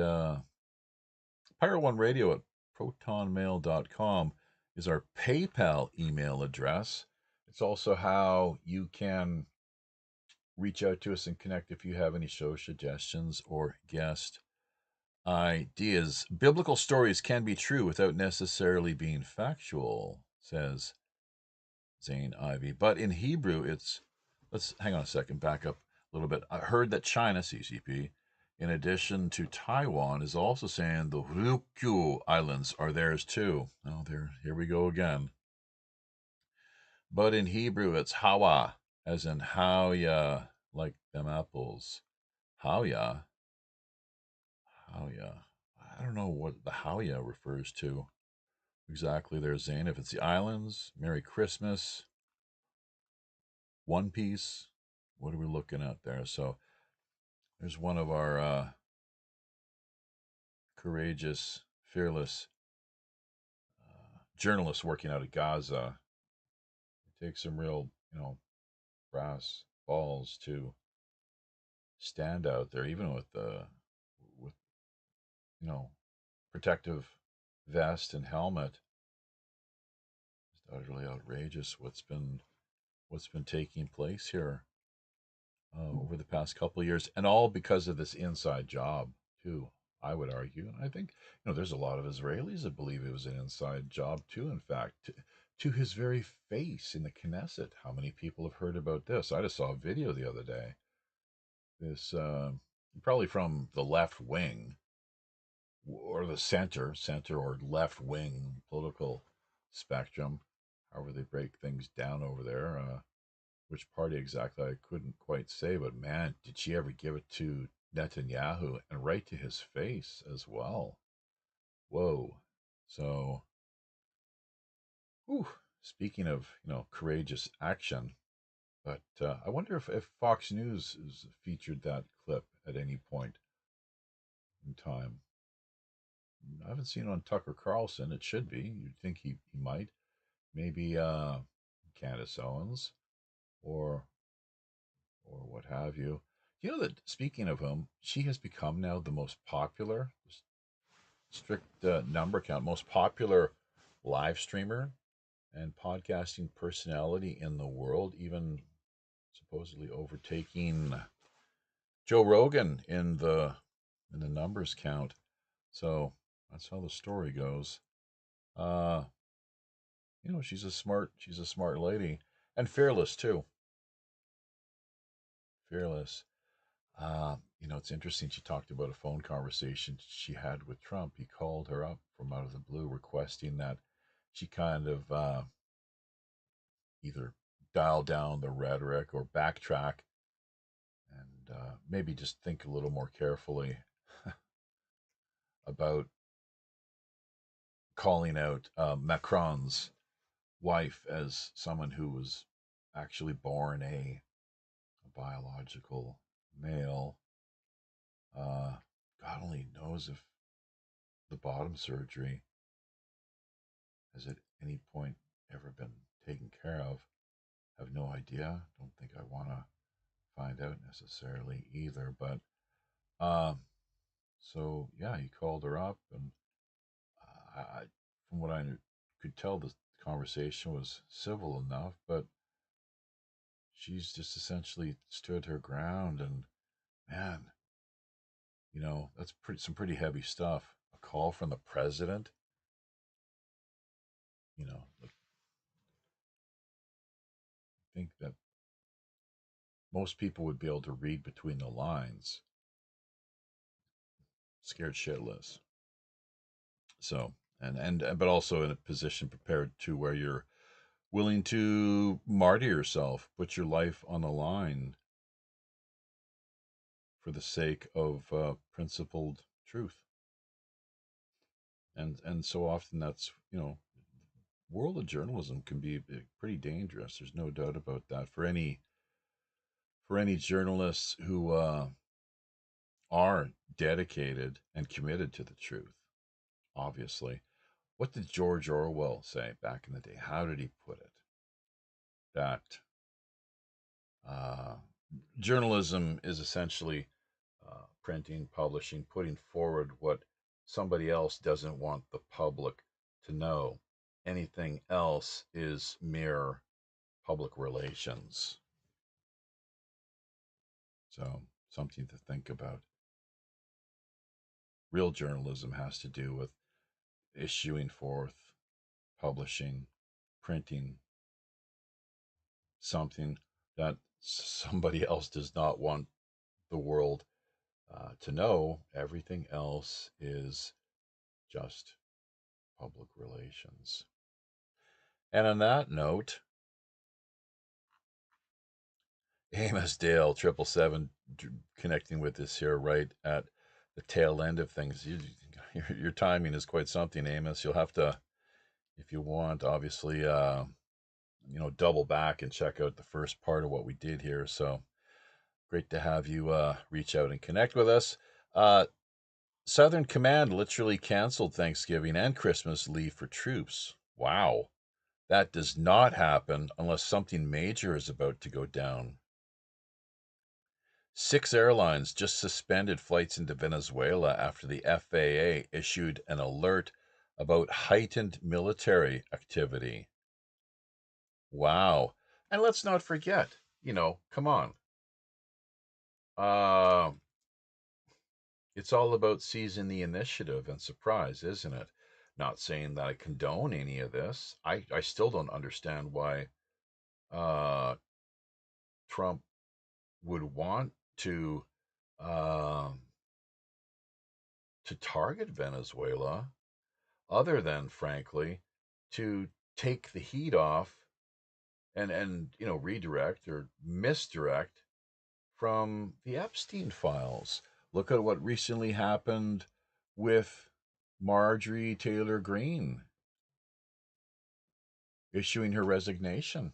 Pirate One Radio at protonmail.com is our PayPal email address. It's also how you can reach out to us and connect if you have any show suggestions or guest ideas. Biblical stories can be true without necessarily being factual, says Zane Ivy. But in Hebrew, let's hang on a second, back up a little bit. I heard that China, CCP, in addition to Taiwan, is also saying the Ryukyu Islands are theirs too. Oh, here we go again. But in Hebrew, it's Hawa, as in Howya, like them apples. Howya. Howya. I don't know what the Howya refers to exactly there, Zane. If it's the islands, Merry Christmas, One Piece, what are we looking at there? So there's one of our courageous, fearless journalists working out of Gaza. It takes some real, brass balls to stand out there, even with protective vest and helmet. It's utterly outrageous what's been taking place here over the past couple of years, and all because of this inside job too. I would argue, and I think there's a lot of Israelis that believe it was an inside job too. In fact, to his very face in the Knesset. How many people have heard about this? I just saw a video the other day. This probably from the left wing or the center or left wing political spectrum, however they break things down over there. Which party exactly I couldn't quite say, but man, did she ever give it to Netanyahu, and right to his face as well. Whoa. So, whew, speaking of, courageous action, but I wonder if Fox News has featured that clip at any point in time. I haven't seen it on Tucker Carlson. It should be. You'd think he might. Maybe Candace Owens or what have you. You know that, speaking of whom, she has become now the most popular, strict number count, most popular live streamer and podcasting personality in the world, even supposedly overtaking Joe Rogan in the numbers count. So that's how the story goes. Uh, she's a smart lady, and fearless too. Fearless. It's interesting. She talked about a phone conversation she had with Trump. He called her up from out of the blue, requesting that she kind of either dial down the rhetoric or backtrack and maybe just think a little more carefully about calling out Macron's wife as someone who was actually born a biological male. God only knows if the bottom surgery has at any point ever been taken care of. I have no idea. Don't think I want to find out necessarily either. But so yeah, he called her up, and from what I could tell, the conversation was civil enough, but she's just essentially stood her ground. And man, that's some pretty heavy stuff. A call from the president, like, I think that most people would be able to read between the lines. Scared shitless. So, but also in a position prepared to where you're willing to martyr yourself, put your life on the line for the sake of principled truth. And so often that's, world of journalism can be pretty dangerous. There's no doubt about that. For any journalists who are dedicated and committed to the truth, obviously. What did George Orwell say back in the day? How did he put it? That uh, journalism is essentially printing, publishing, putting forward what somebody else doesn't want the public to know. Anything else is mere public relations. So, something to think about. Real journalism has to do with issuing forth, publishing, printing something that somebody else does not want the world to know. Everything else is just public relations. And on that note, Amos Dale 777 connecting with us here right at the tail end of things. Your timing is quite something, Amos. You'll have to, if you want, obviously, double back and check out the first part of what we did here. So great to have you reach out and connect with us. Southern Command literally canceled Thanksgiving and Christmas leave for troops. Wow. That does not happen unless something major is about to go down. 6 airlines just suspended flights into Venezuela after the FAA issued an alert about heightened military activity. Wow. And let's not forget, come on. It's all about seizing the initiative and surprise, isn't it? Not saying that I condone any of this. I still don't understand why Trump would want uh, to target Venezuela, other than, frankly, to take the heat off and redirect or misdirect from the Epstein files. Look at what recently happened with Marjorie Taylor Greene issuing her resignation.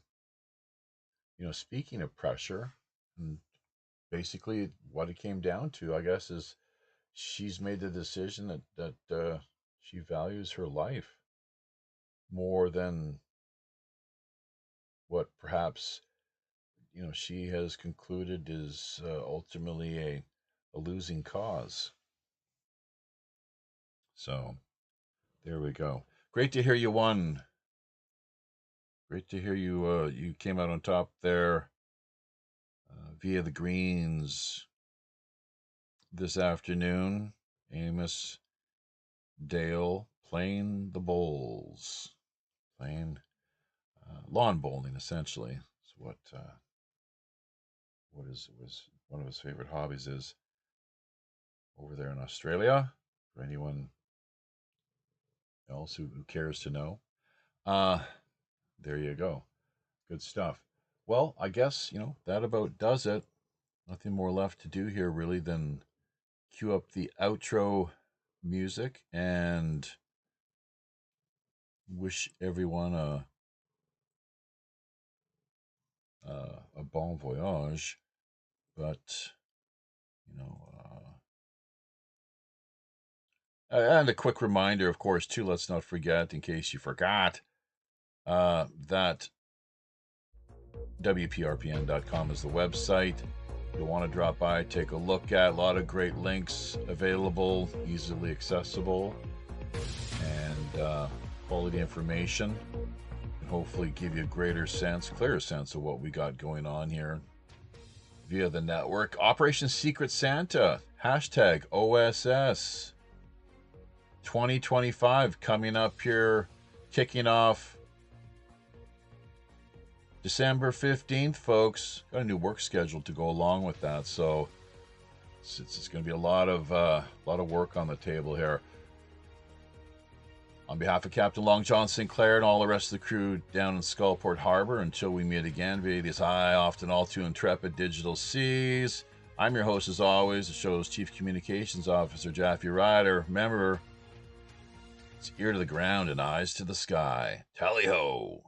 You know, speaking of pressure, and basically what it came down to, I guess, is she's made the decision that she values her life more than what perhaps, you know, she has concluded is ultimately a losing cause. So there we go. Great to hear you won. Great to hear you you came out on top there via the Greens this afternoon. Amos Dale playing the bowls, playing lawn bowling essentially. Is what was one of his favorite hobbies is over there in Australia. For anyone else who cares to know, there you go. Good stuff. Well, I guess, you know, that about does it. Nothing more left to do here really than cue up the outro music and wish everyone a bon voyage. But, you know, and a quick reminder, of course, too, let's not forget, in case you forgot, that WPRPN.com is the website. You'll want to drop by, take a look at. A lot of great links available, easily accessible, and quality information. And hopefully give you a greater sense, clearer sense of what we got going on here via the network. Operation Secret Santa, hashtag OSS 2025 coming up here, kicking off December 15th, folks. Got a new work schedule to go along with that, so it's going to be a lot of work on the table here. On behalf of Captain Long John Sinclair and all the rest of the crew down in Skullport Harbor, until we meet again via these high, often all too intrepid digital seas, I'm your host as always, the show's Chief Communications Officer, Jaffe Ryder. Remember, it's ear to the ground and eyes to the sky. Tally-ho!